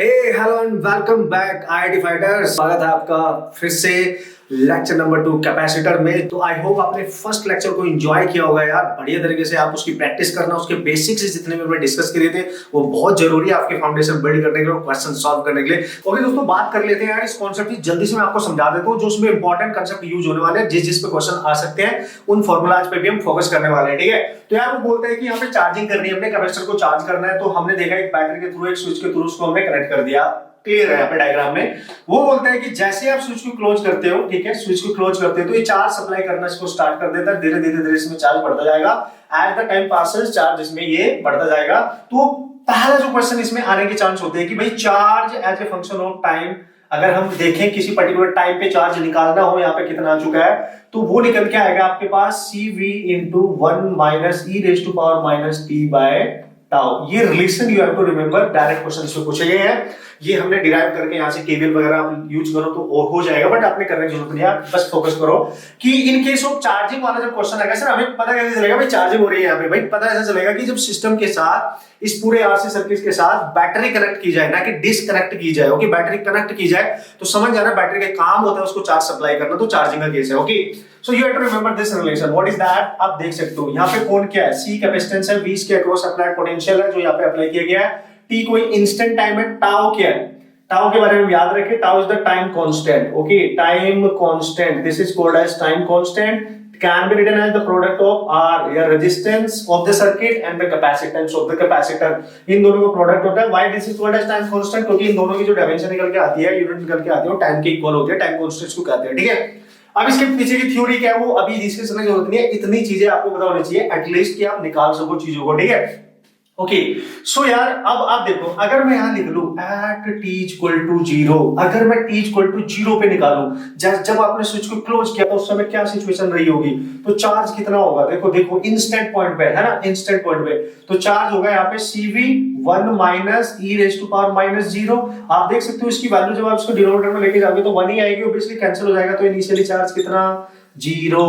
Hello and welcome back IIT fighters. स्वागत है आपका फिर से लेक्चर नंबर 2 कैपेसिटर में। तो आई होप आपने फर्स्ट लेक्चर को एंजॉय किया होगा यार, बढ़िया तरीके से। आप उसकी प्रैक्टिस करना, उसके बेसिक्स जितने भी हमने डिस्कस किए थे वो बहुत जरूरी है आपके फाउंडेशन बिल्ड करने के लिए, क्वेश्चन सॉल्व करने के लिए। ओके दोस्तों, बात कर लेते हैं यार इस कॉन्सेप्ट की। जल्दी से मैं आपको समझा देता हूँ जो उसमें इंपॉर्टेंट कॉन्सेप्ट यूज होने वाले हैं, जिस पे क्वेश्चन आ सकते हैं उन फॉर्मुलाज पे भी हम फोकस करने वाले हैं। ठीक है, तो यार वो बोलते हैं कि यहाँ पे चार्जिंग करनी है, हमने कैपेसिटर को चार्ज करना है। तो हमने देखा एक बैटरी के थ्रू, एक स्विच के थ्रू उसको हमने कनेक्ट कर दिया। क्लियर है यहाँ पे डायग्राम में। वो बोलते हैं कि जैसे आप स्विच को क्लोज करते हो, ठीक है, स्विच को क्लोज करते हो तो ये चार्ज सप्लाई करना इसको स्टार्ट कर देता है। धीरे धीरे धीरे इसमें चार्ज बढ़ता जाएगा। At the time passes charge इसमें ये बढ़ता जाएगा। तो पहला जो क्वेश्चन इसमें आने के चांस होते हैं कि भाई charge as a function of time, अगर हम देखें किसी पर्टिकुलर टाइम पे चार्ज निकालना हो, यहाँ पे कितना आ चुका है, तो वो निकल के आएगा आपके पास CV into 1 minus e raise to power minus t by tau. ये relation you have to remember, direct question इसमें पूछे गए हैं। ये हमने डिराइव करके यहाँ से केवीएल वगैरह आप यूज करो तो हो जाएगा, बट आपने करने की जरूरत नहीं है। बस फोकस करो कि इन केस ऑफ चार्जिंग वाला जब क्वेश्चन आएगा, सर हमें पता कैसे चलेगा भाई चार्जिंग हो रही है यहाँ पे? भाई पता ऐसा चलेगा कि जब सिस्टम के साथ, इस पूरे आरसी सर्किट के साथ बैटरी कनेक्ट की जाए, ना कि डिस्कनेक्ट की जाए। ओके, बैटरी कनेक्ट की जाए तो समझ जाना बैटरी का काम होता है उसको चार्ज सप्लाई करना, तो चार्जिंग का केस है। Okay, so you have to remember this relation. What is that? आप देख सकते हो यहाँ पे कौन क्या है, C कैपेसिटेंस है, V इसके अक्रॉस अप्लाइड पोटेंशियल है जो यहाँ पे अप्लाई किया गया है, T कोई इंस्टेंट टाइम है, टाउ क्या है, टाउ के बारे में याद रखें, tau is the time constant. Okay, time constant, this is called as time constant, can be written as the product of R, या resistance of the circuit and the capacitance of the capacitor। इन दोनों का product होता है। Why this is called as time constant? क्योंकि इन दोनों की जो dimension निकल के आती है, यूनिट निकल के आती है, वो टाइम के इक्वल होती है, टाइम कांस्टेंट को कहते हैं। ठीक है, अब इसके पीछे की थ्योरी क्या है वो अभी डिस्कस करने की जरूरत नहीं है, इतनी चीजें आपको पता होनी चाहिए एटलीस्ट कि आप निकाल सको चीजों को। ठीक है, ओके सो यार अब आप देखो, अगर मैं यहां लिख लूं एट t इक्वल टू 0, अगर मैं t इक्वल टू 0 पे निकालूं, जब आपने स्विच को क्लोज किया था उस समय क्या सिचुएशन रही होगी, तो चार्ज कितना होगा? देखो देखो इंस्टेंट पॉइंट पे है ना, इंस्टेंट पॉइंट पे तो चार्ज होगा यहाँ पे CV 1 minus e raise to power minus 0। आप देख सकते हो इसकी वैल्यू जब आप इसको डिनोमिनेटर में लेके जाओगे तो 1 ही आएगी, ऑब्वियसली कैंसिल हो जाएगा। तो इनिशियली चार्ज कितना? 0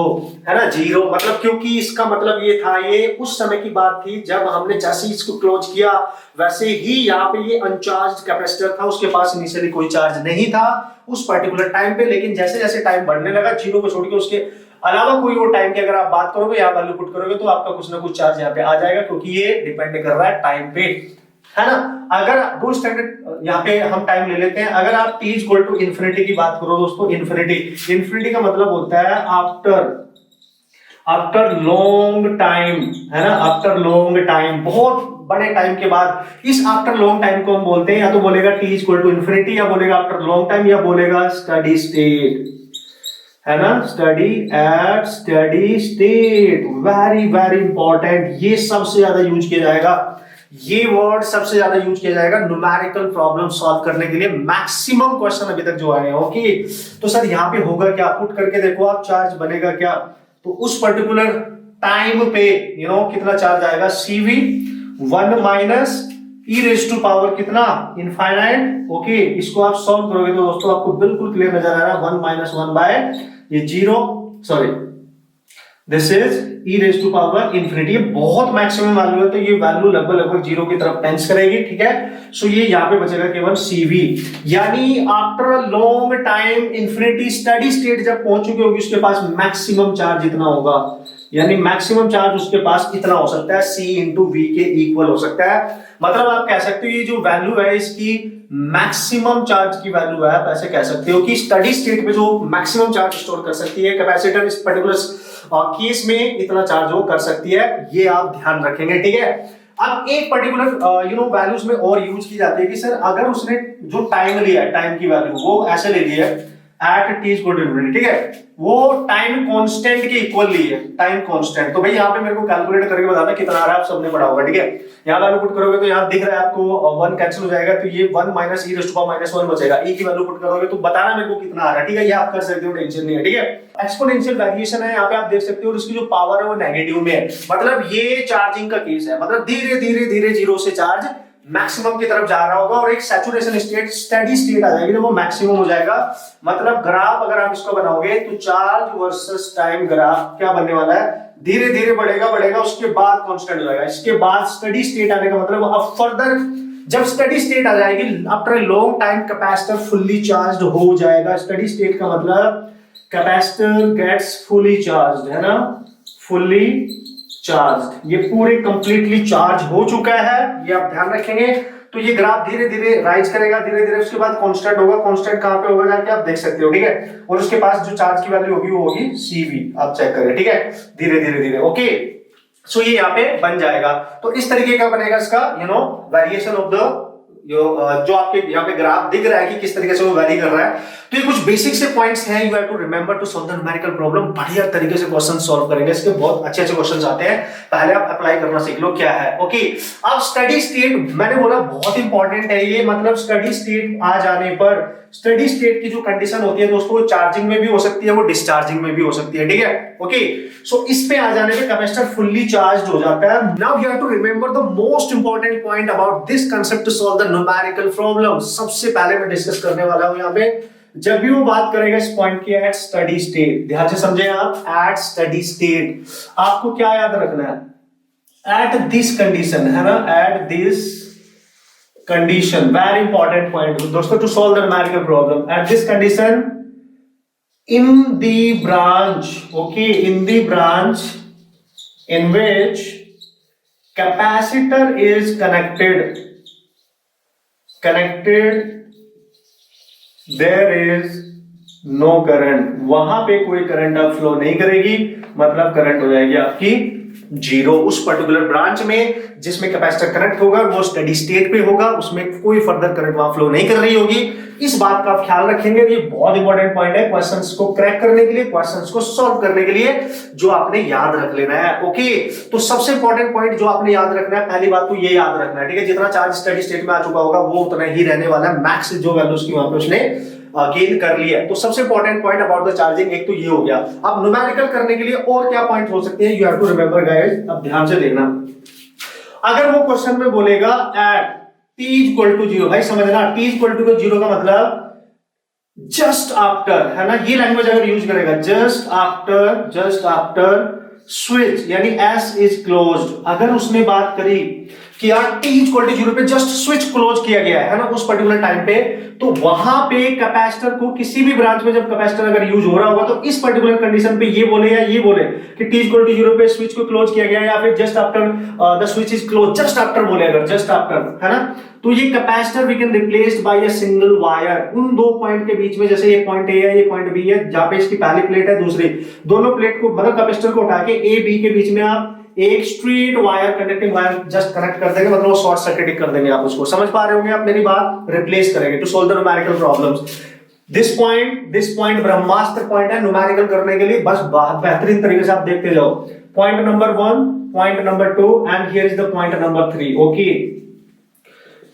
है ना, 0। मतलब क्योंकि इसका मतलब ये था, ये उस समय की बात थी जब हमने जैसे इसको क्लोज किया वैसे ही यहाँ पे ये अनचार्ज कैपेसिटर था, उसके पास इनिशियली कोई चार्ज नहीं था उस पर्टिकुलर टाइम पे। लेकिन जैसे जैसे टाइम बढ़ने लगा, 0 को छोड़ के उसके अलावा कोई और टाइम की अगर आप बात करोगे, यहाँ वैल्यू पुट करोगे तो आपका कुछ ना कुछ चार्ज यहाँ पे आ जाएगा, क्योंकि ये डिपेंड कर रहा है टाइम पे, है ना। अगर दो स्टैंडर्ड यहाँ पे हम टाइम ले लेते हैं, अगर आप t इक्वल टू इन्फिनिटी की बात करो दोस्तों, इन्फिनिटी का मतलब होता है आफ्टर लॉन्ग टाइम, है ना, आफ्टर लॉन्ग टाइम, बहुत बड़े टाइम के बाद। इस आफ्टर लॉन्ग टाइम को हम बोलते हैं, या तो बोलेगा t इक्वल टू इन्फिनिटी, या बोलेगा आफ्टर लॉन्ग टाइम, या बोलेगा स्टडी स्टेट, है ना, steady state. Very very important, ये सबसे ज्यादा यूज किया जाएगा, ये वर्ड सबसे ज्यादा यूज किया जाएगा न्यूमेरिकल प्रॉब्लम सॉल्व करने के लिए। मैक्सिमम क्वेश्चन अभी तक जो आए हैं। ओके, तो सर यहाँ पे होगा क्या? पुट करके देखो आप, चार्ज बनेगा क्या? तो उस पर्टिकुलर टाइम पे कितना चार्ज आएगा? CV 1 minus e raise to power कितना? इनफाइनाइट। ओके, इसको आप सॉल्व करोगे तो दोस्तों आपको बिल्कुल क्लियर नजर आ रहा है, 1 माइनस 1 बाय ये 0, sorry this is e raise to power infinity. बहुत मैक्सिमम वैल्यू है, तो ये वैल्यू लगभग 0 की तरफ टेंस करेगी। ठीक है, सो ये यहाँ पे बचेगा केवल CV, यानी after long time infinity steady state जब पहुंच चुकी होगी उसके पास मैक्सिमम चार्ज इतना होगा, यानी मैक्सिमम चार्ज उसके पास इतना हो सकता है, C इंटू V के इक्वल हो सकता है। मतलब आप कह सकते हो ये जो वैल्यू है इसकी मैक्सिमम चार्ज की वैल्यू है, आप ऐसे कह सकते हो कि स्टडी स्टेट में जो मैक्सिमम चार्ज स्टोर कर सकती है कैपेसिटर, इस पर्टिकुलर केस में इतना चार्ज वो कर सकती है, ये आप ध्यान रखेंगे। ठीक है, अब एक पर्टिकुलर वैल्यूज में और यूज की जाती है कि सर अगर उसने जो टाइम लिया है, टाइम की वैल्यू वो ऐसे ले ली है at t equal to infinity, ठीक है, वो टाइम कांस्टेंट के इक्वल ली है, टाइम कांस्टेंट। तो भाई यहाँ पे मेरे को कैलकुलेट करके बताना कितना आ रहा है, आप सबने पढ़ा होगा। ठीक है, यहाँ वैल्यू पुट करोगे तो यहाँ दिख रहा है आपको 1 कैंसिल हो जाएगा, तो ये 1 minus e raise to power minus 1 बचेगा। e की वैल्यू पुट करोगे तो बताना मेरे को कितना आ रहा है। ठीक है, ये आप कर सकते हो, टेंशन नहीं है। ठीक है, एक्सपोनेंशियल वेरिएशन है यहाँ पे, आप देख सकते हो, और इसकी जो पावर है वो नेगेटिव में है। मतलब ये चार्जिंग का केस है, मतलब धीरे धीरे धीरे 0 से चार्ज मैक्सिमम की तरफ जा रहा होगा और एक सैचुरेशन स्टेट, स्टेडी स्टेट आ जाएगी जब वो मैक्सिमम हो जाएगा। मतलब ग्राफ अगर आप इसको बनाओगे तो चार्ज वर्सेस टाइम ग्राफ क्या बनने वाला है? धीरे धीरे बढ़ेगा बढ़ेगा, उसके बाद कांस्टेंट हो जाएगा। इसके बाद स्टेडी स्टेट आने का मतलब अब फर्दर जब स्टडी स्टेट आ जाएगी, after a long time capacitor fully charge हो जाएगा। स्टडी स्टेट का मतलब कैपेसिटर गेट्स फुली चार्ज, है ना, फुल्ली चार्ज, ये पूरे कंप्लीटली चार्ज हो चुका है, ये आप ध्यान रखेंगे। तो ये ग्राफ धीरे धीरे राइज करेगा, धीरे धीरे उसके बाद कांस्टेंट होगा। कांस्टेंट कहां पे होगा जाके आप देख सकते हो, ठीक है। और उसके पास जो चार्ज की वैल्यू होगी वो होगी CV, आप चेक करें, ठीक है, धीरे धीरे धीरे। ओके, सो ये यहाँ पे बन जाएगा। तो इस तरीके का बनेगा इसका वेरिएशन ऑफ द जो आपके यहाँ पे ग्राफ दिख रहा है कि किस तरीके से वो वैरी कर रहा है। तो ये कुछ बेसिक से पॉइंट्स हैं, you have to remember to solve the numerical problem. बढ़िया तरीके से क्वेश्चन सॉल्व करेंगे, इसके बहुत अच्छे अच्छे क्वेश्चंस आते हैं, पहले आप अप्लाई करना सीख लो क्या है। ओके, अब स्टडी स्टेट मैंने बोला बहुत इंपॉर्टेंट है ये, मतलब स्टडी स्टेट आ जाने पर स्टडी स्टेट की जो कंडीशन होती है दोस्तों, वो चार्जिंग में भी हो सकती है, वो डिस्चार्जिंग में भी हो सकती है, ठीक है। ओके, सो इस पे आ जाने पे कैपेसिटर फुल्ली चार्ज हो जाता है। Now you have to remember the most important point about this concept to solve the numerical problem. सबसे पहले मैं डिस्कस करने वाला हूं यहाँ पे, जब भी वो बात करेगा इस पॉइंट की, एट स्टडी स्टेट, ध्यान से समझे आप, एट स्टडी स्टेट आपको क्या याद रखना है, एट दिस कंडीशन, है ना, at this condition, very important point दोस्तों to solve the numerical problem. At this condition in the branch, okay, in the branch in which capacitor is connected, there is no current, वहां पे कोई current अब flow नहीं करेगी, मतलब current हो जाएगी आपकी जीरो। उस पर्टिकुलर ब्रांच में जिसमें कैपेसिटर कनेक्ट होगा वो स्टडी स्टेट पे होगा, उसमें कोई फर्दर करंट वहां फ्लो नहीं कर रही होगी। इस बात का आप ख्याल रखेंगे, ये बहुत इंपॉर्टेंट पॉइंट है क्वेश्चंस को क्रैक करने के लिए, क्वेश्चंस को सॉल्व करने के लिए, जो आपने याद रख लेना है। ओके, तो सबसे इंपॉर्टेंट पॉइंट जो आपने याद रखना है, पहली बात तो ये याद रखना है, ठीक है, जितना चार्ज स्टडी स्टेट में आ चुका होगा वो उतना ही रहने वाला है, मैक्स जो वैल्यू उसकी वहां पे उसने गेन कर लिया है। तो सबसे important point about the charging एक तो ये हो गया। अब न्यूमेरिकल करने के लिए और क्या पॉइंट हो सकते हैं, you have to remember guys, अब ध्यान से देखना। अगर वो क्वेश्चन में बोलेगा एट t इक्वल टू 0, भाई समझना, t इक्वल टू 0 का मतलब जस्ट आफ्टर, है ना, ये लैंग्वेज अगर यूज करेगा, जस्ट आफ्टर स्विच, यानी एस इज क्लोज्ड, अगर उसने बात करी कि यार t इक्वल टू 0 पे जस्ट स्विच क्लोज किया गया है ना उस पर्टिकुलर टाइम पे, तो वहां पे कैपेसिटर को किसी भी ब्रांच में जब कैपेसिटर अगर यूज हो रहा होगा तो इस पर्टिकुलर कंडीशन पे ये बोले या ये बोले कि t इक्वल टू 0 पे स्विच को क्लोज किया गया, या फिर just after the switch is close, just after बोले अगर जस्ट आफ्टर, है ना, तो ये capacitor we can replaced by a single wire. उन दो पॉइंट के बीच में, जैसे ये पॉइंट ए है, ये पॉइंट बी है, जहां पे इसकी पहली प्लेट है, दूसरी, दोनों प्लेट को मतलब कैपेसिटर को उठा के ए बी के बीच में आप एक straight wire, conducting wire just connect कर देंगे, मतलब वो शॉर्ट सर्किटिंग कर देंगे। आप उसको समझ पा रहे होंगे आप मेरी बात, रिप्लेस करेंगे to solve the numerical problems. This point Brahmastra point है न्यूमेरिकल करने के लिए, बस बेहतरीन तरीके से आप देखते जाओ। Point number 1, point number 2 and here is the point number 3। Okay,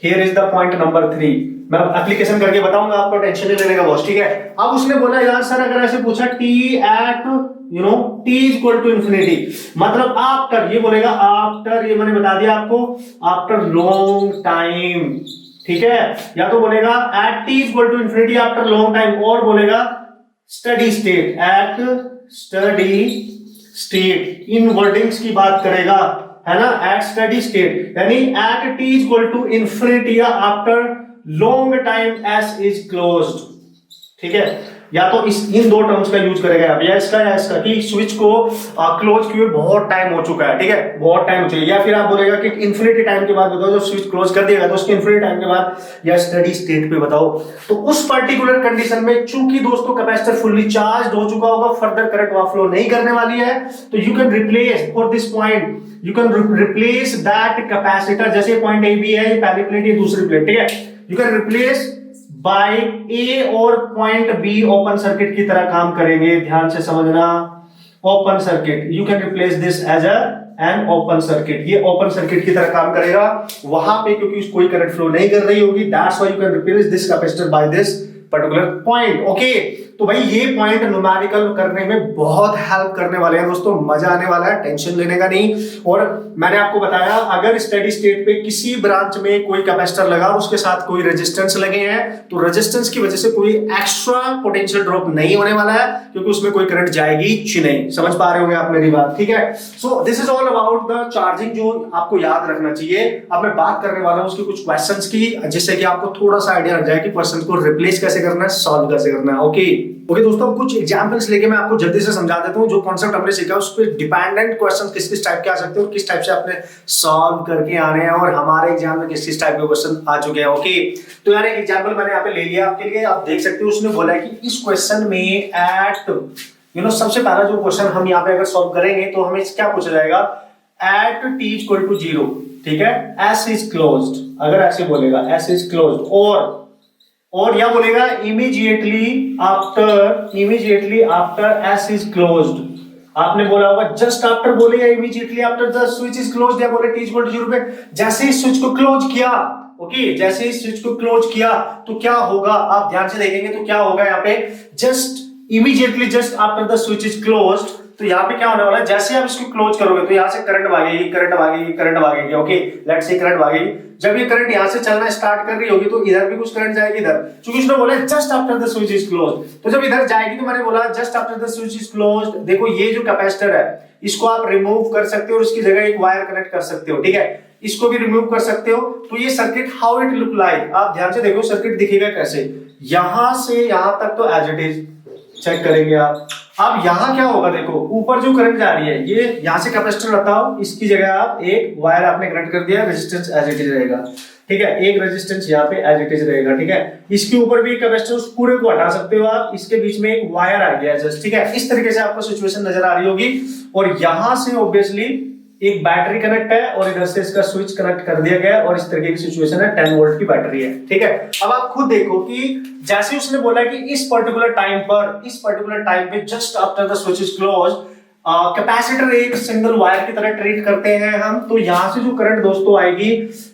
here is the point number 3। मैं एप्लीकेशन करके बताऊंगा, आपको टेंशन नहीं लेने का बॉस, ठीक है। अब उसने बोला यार सर अगर ऐसे पूछा t at t equal to infinity, मतलब आफ्टर, ये बोलेगा आफ्टर, ये मैंने बता दिया आपको, आफ्टर लॉन्ग टाइम, ठीक है, या तो बोलेगा at t equal to infinity after long time, और बोलेगा steady state, at steady state, in wordings की बात करेगा, है ना, एट स्टडी स्टेट, यानी at t equal to infinity या after long time s is closed, ठीक है। या तो इन दो टर्म्स का यूज करेगा या इसका कि स्विच को क्लोज किए बहुत टाइम हो चुका है, ठीक है, बहुत टाइम हो चुका है, या फिर आप बोलेगा कि इंफिनिटी टाइम के बाद बताओ, जब स्विच क्लोज कर दिएगा तो उसके इंफिनिटी टाइम के बाद, या स्टडी स्टेट पे बताओ। तो उस पर्टिकुलर कंडीशन में चूंकि दोस्तों कैपेसिटर फुल्ली चार्ज हो चुका होगा, फर्दर करंट वहां फ्लो नहीं करने वाली है, तो you can replace for this point, you can replace that capacitor, जैसे पॉइंट ए बी है, ये पहली प्लेट, ये दूसरी प्लेट, ठीक है, यू कैन रिप्लेस बाय ए और पॉइंट बी ओपन सर्किट की तरह काम करेंगे, ध्यान से समझना, open circuit, you can replace this as an open circuit, ये ओपन सर्किट की तरह काम करेगा वहां पे, क्योंकि कोई करंट फ्लो नहीं कर रही होगी, that's why you can replace this capacitor by this particular point. Okay, तो भाई ये पॉइंट न्यूमेरिकल करने में बहुत हेल्प करने वाले हैं दोस्तों, मजा आने वाला है, टेंशन लेने का नहीं। और मैंने आपको बताया अगर स्टेडी स्टेट पे किसी ब्रांच में कोई कैपेसिटर लगा और उसके साथ कोई रेजिस्टेंस लगे हैं तो रेजिस्टेंस की वजह से कोई एक्स्ट्रा पोटेंशियल ड्रॉप नहीं होने वाला है, क्योंकि उसमें कोई करंट जाएगी नहीं। समझ पा रहे होंगे आप मेरी बात, ठीक है। सो this is all about the charging, जो आपको याद रखना चाहिए। अब मैं बात करने वाला हूं उसके कुछ क्वेश्चंस की, जिससे कि आपको थोड़ा सा आइडिया लग जाए कि क्वेश्चन को रिप्लेस कैसे करना है, सॉल्व कैसे करना है। ओके दोस्तों, कुछ एग्जांपल्स लेके मैं आपको जल्दी से समझा देता हूं। जो कॉन्सेप्ट हमने सीखा उस पर डिपेंडेंट क्वेश्चन किस किस टाइप के आ सकते हैं और किस टाइप से आपने सॉल्व करके आने हैं, और हमारे एग्जाम में किस किस टाइप के क्वेश्चन आ चुके हैं। ओके, तो यार एक एग्जांपल मैंने यहाँ पे ले लिया आपके लिए, आप देख सकते हो। उसने बोला है कि इस क्वेश्चन में एट सबसे पहला जो क्वेश्चन हम यहाँ पे अगर सॉल्व करेंगे तो हमें क्या पूछा जाएगा, एट t इक्वल टू 0, ठीक है, s इज क्लोज्ड। अगर ऐसे बोलेगा s इज क्लोज्ड, और या बोलेगा immediately after s is closed. आपने बोला होगा जस्ट आफ्टर बोले या immediately after the switch is closed, या बोले t इक्वल टू 0 पे जैसे ही स्विच को क्लोज किया। ओके, जैसे ही स्विच को क्लोज किया तो क्या होगा, आप ध्यान से देखेंगे तो क्या होगा यहाँ पे, just immediately just after the switch is closed. तो यहाँ पे क्या होने वाला है, जैसे आप इसको क्लोज करोगे तो यहाँ से करंट भागेगी। ओके, लेट्स से करंट भागेगी। जब ये करंट यहाँ से चलना स्टार्ट कर रही होगी तो इधर भी कुछ करंट जाएगी इधर, क्योंकि उसने बोला just after the switch is closed. तो जब इधर जाएगी तो मैंने बोला just after the switch is closed. देखो ये जो कैपेसिटर है इसको आप रिमूव कर सकते हो और उसकी जगह एक वायर कनेक्ट कर सकते हो, ठीक है, इसको भी रिमूव कर सकते हो। तो ये circuit how it look like, आप ध्यान से देखो सर्किट दिखेगा कैसे, यहां से यहां तक तो एज इट इज चेक करेंगे आप। अब यहां क्या होगा, देखो ऊपर जो करंट जा रही है ये यहां से कैपेसिटर रहता हो, इसकी जगह आप एक वायर आपने कनेक्ट कर दिया, रेजिस्टेंस एज इट इज रहेगा, ठीक है, एक रेजिस्टेंस यहाँ पे एज इट इज रहेगा, ठीक है। इसके ऊपर भी कैपेसिटर, उस पूरे को हटा सकते हो आप, इसके बीच में एक वायर आ गया जस्ट, ठीक है। इस तरीके से आपको सिचुएशन नजर आ रही होगी। और यहां से ऑब्वियसली एक बैटरी कनेक्ट है और इधर से इसका स्विच कनेक्ट कर दिया गया और इस तरीके की सिचुएशन है, 10 वोल्ट की बैटरी है, ठीक है। अब आप खुद देखो कि जैसे उसने बोला कि इस पर्टिकुलर टाइम पे just after the switch is close capacitor एक सिंगल वायर की तरह ट्रीट करते हैं हम। तो यहां से जो करंट दोस्तों आएगी,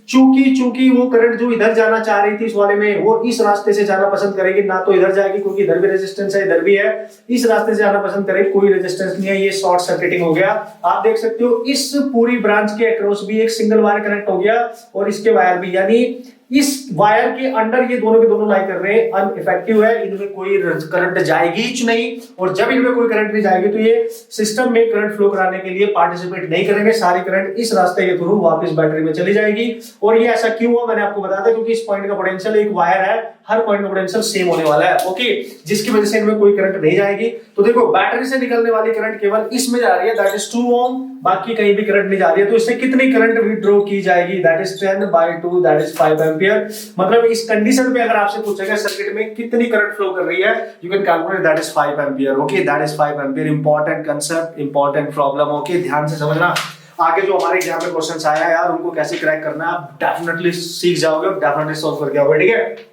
चूंकि वो करंट जो इधर जाना चाह रही थी इस वाले में, वो इस रास्ते से जाना पसंद करेगी, ना तो इधर जाएगी क्योंकि इधर भी रेजिस्टेंस है, इधर भी है, इस रास्ते से जाना पसंद करेगी, कोई रेजिस्टेंस नहीं है, ये शॉर्ट सर्किटिंग हो गया। आप देख सकते हो इस पूरी ब्रांच के अक्रॉस भी एक सिंगल वायर कनेक्ट हो गया और इसके वायर भी, यानी इस वायर के अंडर ये दोनों के दोनों लाई कर रहे हैं, अनइफेक्टिव है, इनमें कोई करंट जाएगी ही नहीं। और जब इनमें कोई करंट नहीं जाएगी तो ये सिस्टम में करंट फ्लो कराने के लिए पार्टिसिपेट नहीं करेंगे, सारी करंट इस रास्ते के थ्रू वापस बैटरी में चली जाएगी। और ये ऐसा क्यों हुआ मैंने आपको बताया था, क्योंकि इस पॉइंट का पोटेंशियल, एक वायर है, हर पॉइंट का पोटेंशियल सेम होने वाला है, ओके, जिसकी वजह से इनमें कोई करंट नहीं जाएगी। तो देखो बैटरी से निकलने वाली करंट केवल इसमें जा रही है, दैट इज 2 ओम, बाकी कहीं भी करंट नहीं जा रही है। तो इससे कितनी करंट विड्रॉ की जाएगी, that is 10/2, that is 5 ampere. मतलब इस कंडीशन पे अगर आपसे पूछेगा सर्किट में कितनी करंट फ्लो कर रही है, you can calculate, that is 5 ampere. Okay, that is 5 ampere. Important concept, important problem, okay, ध्यान से समझना। आगे जो हमारे एग्जाम में क्वेश्चंस आया है यार, उनको कैसे क्रैक करना है आप डेफिनेटली सीख जाओगे, डेफिनेटली सॉल्व करके आओगे, ठीक है।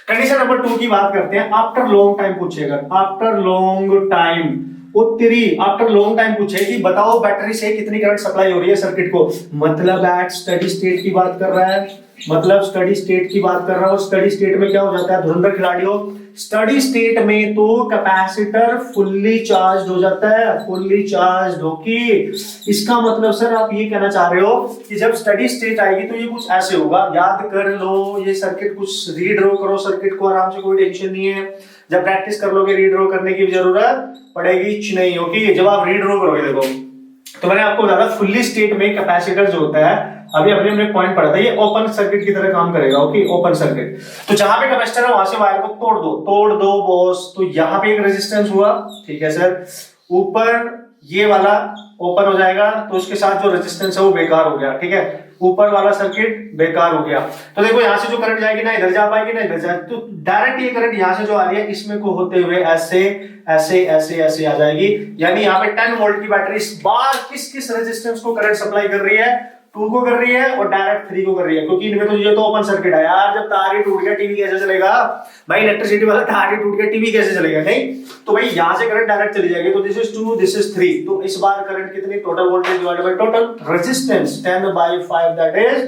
कंडीशन नंबर 2 की बात करते हैं। आफ्टर लॉन्ग टाइम पूछेगा, after long time, after long time पूछेगी, बताओ बैटरी से कितनी करंट सप्लाई हो रही है सर्किट को। मतलब एट स्टडी स्टेट की बात कर रहा है, स्टडी स्टेट में क्या हो जाता है धुरंधर खिलाड़ियों, स्टडी स्टेट में तो कैपेसिटर फुल्ली चार्ज हो जाता है, फुल्ली चार्ज। ओके, इसका मतलब सर आप ये कहना चाह रहे हो कि जब स्टडी स्टेट आएगी तो ये कुछ ऐसे होगा, याद कर लो ये सर्किट, कुछ रीड्रॉ करो सर्किट को आराम से, कोई टेंशन नहीं है। जब प्रैक्टिस कर लोगे रीड्रॉ करने की जरूरत पड़ेगी नहीं। ओके, जब आप रीड्रॉ करोगे, देखो तो मैंने आपको बताया फुल्ली स्टेट में कैपेसिटर जो होता है, अभी हमने पॉइंट पढ़ा था, ये ओपन सर्किट की तरह काम करेगा। ओके, ओपन सर्किट, तो जहां पे कैपेसिटर है वहां से वायर को तोड़ दो बॉस। तो यहाँ पे एक रेजिस्टेंस हुआ, ठीक है सर, ऊपर ये वाला ओपन हो जाएगा तो उसके साथ जो रेजिस्टेंस है वो बेकार हो गया, ठीक है, ऊपर वाला सर्किट बेकार हो गया। तो देखो यहाँ से जो करंट जाएगी ना इधर जा पाएगी ना इधर जाएगी, तो डायरेक्ट ये करंट यहाँ से जो आ रही है इसमें को होते हुए ऐसे ऐसे ऐसे ऐसे आ जाएगी। यानी यहाँ पे 10 वोल्ट की बैटरी इस बार किस रेजिस्टेंस को करंट सप्लाई कर रही है, 2 को कर रही है और डायरेक्ट 3 को कर रही है, क्योंकि इनमें तो ये तो ओपन सर्किट है यार। जब तार ही टूट गया टीवी कैसे चलेगा भाई, इलेक्ट्रिसिटी वाला तार ही टूट गया टीवी कैसे चलेगा, नहीं। तो भाई यहाँ से करंट डायरेक्ट चली जाएगी, तो दिस इज 2, दिस इज 3। तो इस बार करंट कितनी, total voltage divided by total resistance 10/5, that is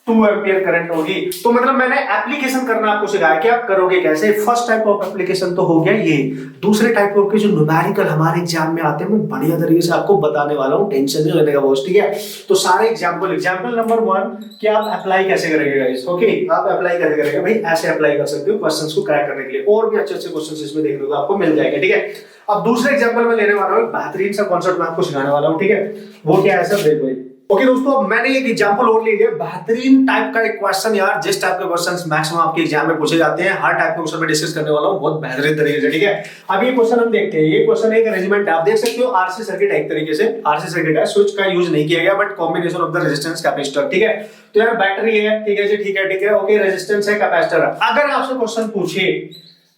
2 ampere current होगी। तो मतलब मैंने एप्लीकेशन करना आपको सिखाया कि आप करोगे कैसे। फर्स्ट टाइप ऑफ एप्लीकेशन तो हो गया ये। दूसरे टाइप ऑफ के जो न्यूमेरिकल हमारे एग्जाम में आते हैं मैं बढ़िया तरीके से आपको बताने वाला हूँ, टेंशन नहीं लेने का बॉस, ठीक है। तो सारे एग्जाम्पल नंबर 1 कि आप अप्लाई कैसे करेंगे गाइस। ओके, आप अप्लाई कैसे करेंगे भाई, ऐसे अप्लाई कर सकते हो क्वेश्चंस को क्रैक करने के लिए। और भी अच्छे अच्छे क्वेश्चंस इसमें देखने को आपको मिल जाएगा, ठीक है। अब दूसरे एग्जाम्पल में लेने वाला हूँ, बेहतरीन सा कॉन्सेप्ट मैं आपको सिखाने वाला हूँ, ठीक है। वो क्या है सब देखो। ओके दोस्तों, अब मैंने एक एग्जांपल और ले लिया, बेहतरीन टाइप का एक क्वेश्चन यार, जिस टाइप के क्वेश्चंस मैक्सिमम आपके एग्जाम में पूछे जाते हैं, हर टाइप के क्वेश्चन में डिस्कस करने वाला हूं बहुत बेहतरीन तरीके से, ठीक है। अब ये क्वेश्चन हम देखते हैं। ये क्वेश्चन एक अरेंजमेंट है, आप देख सकते हो आरसी सर्किट है, एक तरीके से आरसी सर्किट है, स्विच का यूज नहीं किया गया but combination of the resistance capacitor, ठीक है। तो यार बैटरी है, ठीक है जी, ठीक है ठीक है, ओके, रेजिस्टेंस है, कैपेसिटर है। अगर आपसे क्वेश्चन पूछे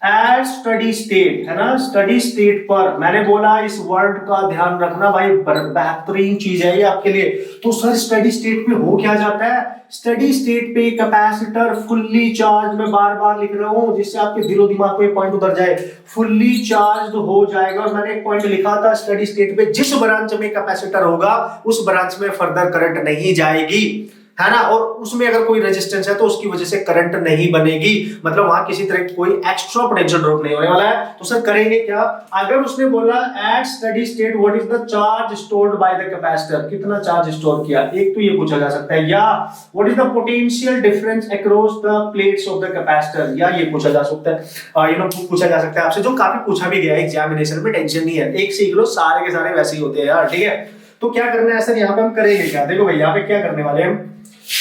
एट स्टडी स्टेट, है ना, स्टडी स्टेट पर, मैंने बोला इस वर्ड का ध्यान रखना भाई, बेहतरीन चीज है ये आपके लिए। तो सर स्टडी स्टेट में हो क्या जाता है, स्टडी स्टेट पे कैपेसिटर फुल्ली चार्ज, में बार बार लिख रहा हूं जिससे आपके दिलो दिमाग में पॉइंट उतर जाए, फुल्ली चार्ज हो जाएगा। और मैंने एक पॉइंट लिखा था, स्टडी स्टेट पे जिस ब्रांच में कैपेसिटर होगा उस ब्रांच में फर्दर करंट नहीं जाएगी, है ना। और उसमें अगर कोई रेजिस्टेंस है तो उसकी वजह से करंट नहीं बनेगी, मतलब वहां किसी तरह कोई एक्स्ट्रा पोटेंशियल ड्रॉप नहीं होने वाला है। तो सर करेंगे क्या, अगर उसने बोला at steady state what is the charge stored by the capacitor, कितना चार्ज स्टोर किया, एक तो ये पूछा जा सकता है, या what is the potential difference across the plates of the capacitor, या ये पूछा जा सकता है, पूछा जा सकता है आपसे, जो काफी पूछा भी गया है एग्जामिनेशन में, टेंशन नहीं है, एक सीख लो, सारे के सारे वैसे ही होते हैं यार, ठीक है। तो क्या करना है सर, यहाँ पे हम करेंगे क्या, देखो भाई यहाँ पे क्या करने वाले हैं।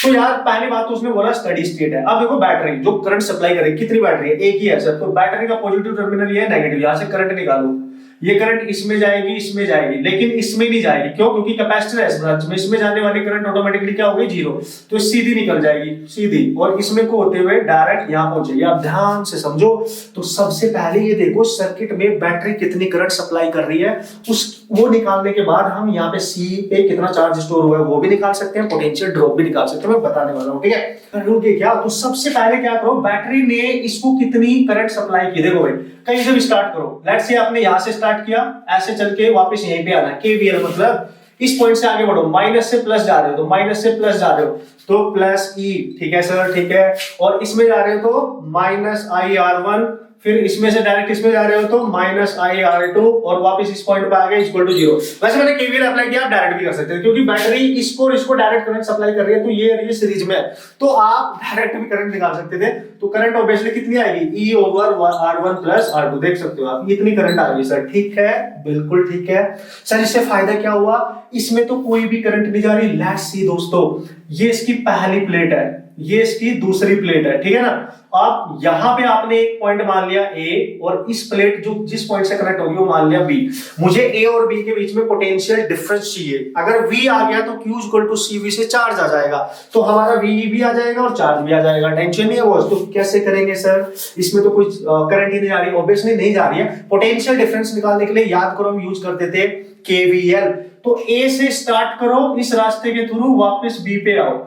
तो यार पहली बात तो उसने बोला स्टडी स्टेट है। अब देखो बैटरी जो करंट सप्लाई करेगी, कितनी बैटरी है, एक ही है सर। तो बैटरी का पॉजिटिव टर्मिनल ये है, नेगेटिव, यहां से करंट निकालो, ये करंट इसमें जाएगी, इसमें जाएगी, लेकिन इसमें नहीं जाएगी, क्यों, क्योंकि कैपेसिटर है इस ब्रांच में, इसमें जाने वाली करंट ऑटोमेटिकली क्या होगी, 0, तो सीधी निकल जाएगी, सीधी, और इसमें को होते हुए डायरेक्ट यहां पहुंचेगी। आप ध्यान से समझो। तो सबसे पहले ये देखो सर्किट में बैटरी कितनी करंट सप्लाई कर रही है, उस वो निकालने के बाद हम यहाँ पे सी पे कितना चार्ज स्टोर हुआ है वो भी निकाल सकते हैं, पोटेंशियल ड्रॉप भी निकाल सकते हैं, मैं बताने वाला हूँ, ठीक है। करोगे क्या, तो सबसे पहले क्या करो, बैटरी ने इसको कितनी करंट सप्लाई की, देखो भाई कहीं से भी स्टार्ट करो, लेट्स से आपने यहां से स्टार्ट किया, ऐसे चल के वापस यहीं पे आना है, केवीएल मतलब इस पॉइंट से आगे बढ़ो, माइनस से प्लस जा रहे हो तो माइनस से प्लस जा रहे हो तो प्लस ई, ठीक है सर, ठीक है। और इसमें जा रहे हो तो माइनस आई आर वन, फिर इसमें से डायरेक्ट इसमें जा रहे हो तो माइनस आई आर टू, और वापस इस पॉइंट पे आ गए इक्वल टू 0। वैसे मैंने केवीएल अप्लाई किया, आप डायरेक्ट भी कर सकते हैं, क्योंकि बैटरी इसको और इसको डायरेक्ट करंट सप्लाई कर रही है, तो ये सीरीज में है, तो आप डायरेक्ट भी करंट निकाल सकते थे। तो करंट ऑब्वियसली कितनी आएगी, ई ओवर R1 प्लस R2, देख सकते हो आप, इतनी करंट आ गई सर, ठीक है, बिल्कुल ठीक है सर। इससे फायदा क्या हुआ, इसमें तो कोई भी करंट नहीं जा रही। लेट्स सी दोस्तों, ये इसकी पहली प्लेट है, ये इसकी दूसरी प्लेट है, ठीक है ना। अब यहां पे आपने एक पॉइंट मान लिया ए, और इस प्लेट जो जिस पॉइंट से कनेक्ट होगी वो मान लिया बी। मुझे ए और बी के बीच में पोटेंशियल डिफरेंस चाहिए, अगर V आ गया तो Q इक्वल टू CV से चार्ज आ जाएगा, तो हमारा VE भी आ जाएगा और चार्ज भी आ जाएगा, टेंशन नहीं है वो। तो कैसे करेंगे सर, इसमें तो कोई करंट ही नहीं जा रही, ऑब्वियसली नहीं जा रही है। पोटेंशियल डिफरेंस निकालने के लिए याद करो हम यूज करते थे KVL। तो ए से स्टार्ट करो, इस रास्ते के थ्रू वापस बी पे आओ,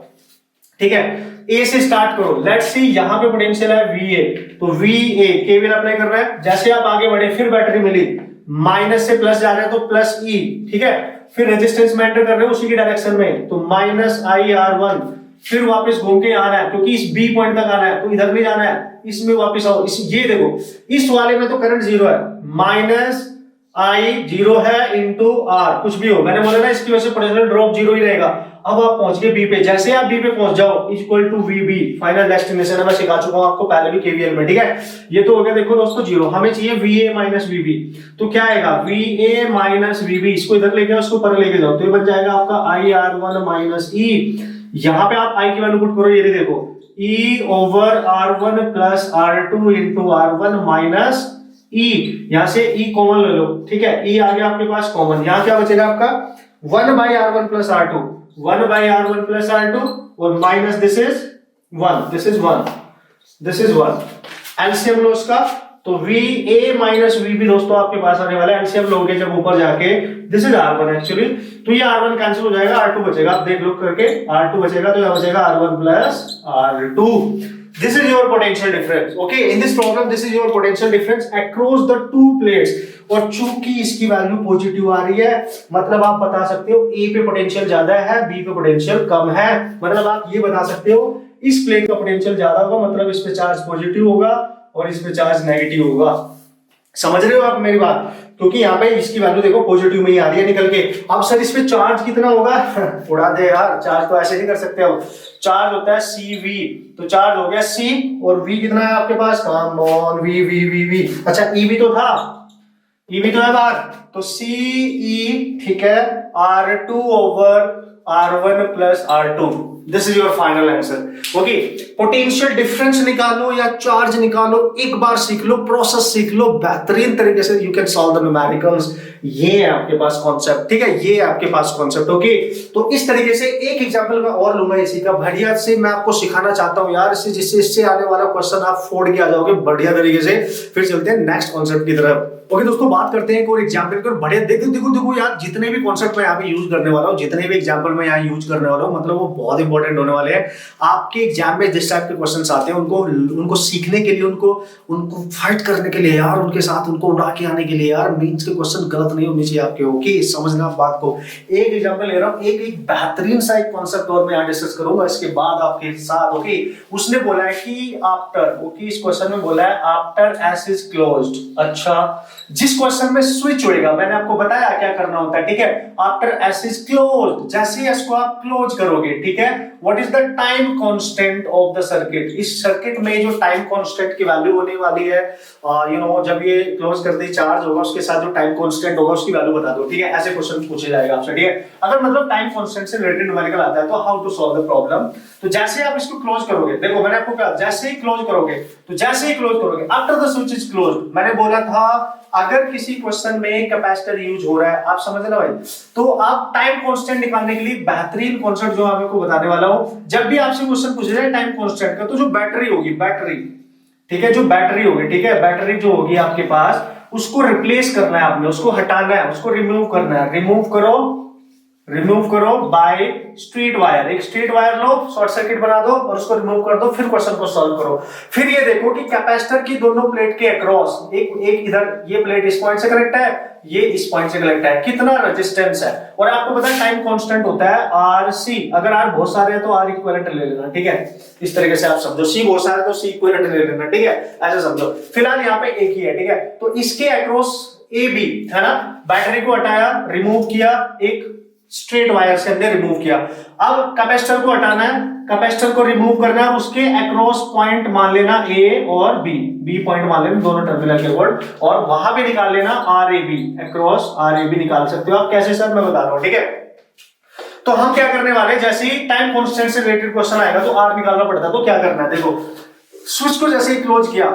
ठीक है। ए से स्टार्ट करो, लेट्स सी यहां पे पोटेंशियल है VA, तो VA केवीएल अप्लाई कर रहा है, जैसे आप आगे बढ़े फिर बैटरी मिली, माइनस से प्लस जा रहे हैं तो प्लस E, ठीक है। फिर रेजिस्टेंस में एंटर कर रहे हो उसी की डायरेक्शन में, तो माइनस IR1, फिर वापस घूम के आना है क्योंकि इस B पॉइंट तक आना है, तो इधर नहीं जाना है, इसमें वापस आओ, ये देखो इस वाले में तो करंट 0 है, माइनस I 0 है इंटू R, कुछ भी हो, मैंने बोला ना इसकी वजह से पोटेंशियल ड्रॉप 0 ही रहेगा। अब आप पहुंच गए बी पे, जैसे आप बी पे पहुंच जाओ equal to VB, final destination है, मैं सिखा चुका हूं आपको पहले भी केवीएल में, ठीक है। ये तो हो गया देखो दोस्तों 0, हमें चाहिए VA माइनस VB, तो क्या आएगा VA माइनस VB, इसको इधर लेके आओ, उसको ऊपर लेके जाओ, तो ये बन जाएगा आपका IR1 माइनस E। यहाँ पे आप I की वैल्यू पुट करो, ये देखो E over R1 plus R2 into R1 minus E, यहां से E कॉमन ले लो, ठीक है, E आ गया आपके पास कॉमन, यहां क्या बचेगा आपका 1/R1 plus R2, 1/R1 plus R2, और minus this is 1, this is 1, this is 1, LCM लो इसका, तो VA माइनस VB दोस्तों आपके पास आने वाला है, एलसीएम लोगे जब ऊपर जाके, दिस इज R1 एक्चुअली, तो ये R1 कैंसिल हो जाएगा, R2 बचेगा, आप देख लो करके, R2 बचेगा, तो यहां बचेगा R1 plus R2। This is your potential difference. Okay, in this problem, this is your potential difference across the two plates. और चूंकि इसकी वैल्यू पॉजिटिव आ रही है, मतलब आप बता सकते हो A पे पोटेंशियल ज्यादा है, B पे पोटेंशियल कम है। मतलब आप ये बता सकते हो इस प्लेट का पोटेंशियल ज्यादा होगा, मतलब इस पे चार्ज पॉजिटिव होगा और इस पे चार्ज नेगेटिव होगा। समझ रहे हो आप मेरी बात? क्योंकि यहाँ पे इसकी वैल्यू देखो पॉजिटिव में ही आ रही है निकल के। अब सर इस पे चार्ज कितना होगा? उड़ा दे यार, चार्ज तो ऐसे नहीं कर सकते हो। चार्ज होता है CV, तो चार्ज हो गया C और V कितना है आपके पास? Come on V। अच्छा EV तो था, EV तो है बाहर, तो CE ठीक है R2 over R1 plus R2। This is your final answer. Okay, potential difference निकालो या चार्ज निकालो, एक बार सीख लो, प्रोसेस सीख लो, बेहतरीन तरीके से you can solve the numericals. ये है आपके पास कॉन्सेप्ट, ठीक है, ये है आपके पास कॉन्सेप्ट। ओके, तो इस तरीके से एक एग्जांपल मैं और लूंगा इसी का, बढ़िया से मैं आपको सिखाना चाहता हूं यार, जिससे इससे आने वाला क्वेश्चन आप फोड़ के आ जाओगे बढ़िया तरीके से। फिर चलते हैं नेक्स्ट कॉन्सेप्ट की तरफ। ओके दोस्तों, बात करते हैं एक और एग्जांपल की। बढ़िया देखो यार, जितने भी कॉन्सेप्ट मैं यहाँ पे यूज करने वाला हूँ, जितने भी एग्जांपल मैं यहाँ यूज करने वाला हूँ, मतलब वो बहुत इंपॉर्टेंट होने वाले हैं आपके एग्जाम में। जिस टाइप के क्वेश्चंस आते हैं उनको सीखने के लिए, उनको फाइट करने के लिए यार, उनके साथ उनको उड़ा के आने के लिए यार, मीन्स के क्वेश्चन गलत नहीं होने चाहिए आपके। ओके, समझना बात को। एक एग्जांपल ले रहा हूँ, एक बेहतरीन सा एक कॉन्सेप्ट और मैं यहाँ डिस्कस करूंगा इसके बाद आपके साथ। ओके, उसने बोला है कि आफ्टर, ओके, इस क्वेश्चन में बोला है आफ्टर एस इज क्लोज्ड। अच्छा, जिस क्वेश्चन में स्विच होएगा, मैंने आपको बताया क्या करना होता है, ठीक है। आफ्टर एस इज क्लोज्ड, जैसे एस को आप क्लोज करोगे, ठीक है, what is the time constant of the circuit. इस सर्किट में जो टाइम कांस्टेंट की वैल्यू होने वाली है, जब ये क्लोज कर दी चार्ज होगा, उसके साथ जो टाइम कांस्टेंट होगा उसकी वैल्यू बता दो, ठीक है। ऐसे क्वेश्चन पूछे जाएगा आपसे, ठीक है। अगर मतलब टाइम कांस्टेंट से रिलेटेड न्यूमेरिकल आता है तो how to solve the problem. तो जैसे आप इसको क्लोज करोगे, देखो मैंने आपको कहा जैसे ही क्लोज करोगे, तो जैसे ही क्लोज करोगे after the switch is closed, मैंने बोला था अगर किसी क्वेश्चन में कैपेसिटर यूज हो रहा है, आप समझ ना भाई, तो आप टाइम कांस्टेंट निकालने के लिए बेहतरीन कॉन्सेप्ट जो आपको बताने वाला हूं, जब भी आपसे क्वेश्चन पूछे जाए टाइम कांस्टेंट का, तो जो बैटरी होगी, बैटरी, ठीक है, जो बैटरी होगी, ठीक है, बैटरी जो होगी आपके पास, उसको रिप्लेस करना है आपने, उसको हटाना है, उसको रिमूव करना है। रिमूव करो बाय स्ट्रेट वायर। एक स्ट्रेट वायर लो, शॉर्ट सर्किट बना दो और उसको रिमूव कर दो, फिर क्वेश्चन को सॉल्व करो। फिर ये देखो कि कैपेसिटर की दोनों प्लेट के अक्रॉस, एक इधर ये प्लेट इस पॉइंट से कनेक्ट है, ये इस पॉइंट से कनेक्ट है, कितना रेजिस्टेंस है। और आपको पता है टाइम कांस्टेंट होता है RC। अगर R बहुत सारे हैं तो R इक्विवेलेंट ले लेना, ठीक है। इस तरीके से आप समझो, C बहुत सारे तो C इक्विवेलेंट ले लेना, ठीक है, ऐसे समझो। फिलहाल यहाँ पे एक ही है, ठीक है। तो इसके अक्रॉस AB है ना, बैटरी को हटाया, रिमूव किया, एक स्ट्रेट वायर से हमने रिमूव किया। अब कैपेसिटर को हटाना है, कैपेसिटर को रिमूव करना है, उसके अक्रॉस पॉइंट मान लेना A और B पॉइंट मान लेना दोनों टर्मिनल के वर्ड, और वहां पे निकाल लेना RAB, अक्रॉस RAB निकाल सकते हो आप। कैसे सर, मैं बता रहा हूं, ठीक है। तो हम क्या करने वाले हैं, जैसे ही टाइम कांस्टेंट से रिलेटेड क्वेश्चन आएगा तो R निकालना पड़ता है, तो क्या करना है, देखो स्विच को जैसे ही क्लोज किया,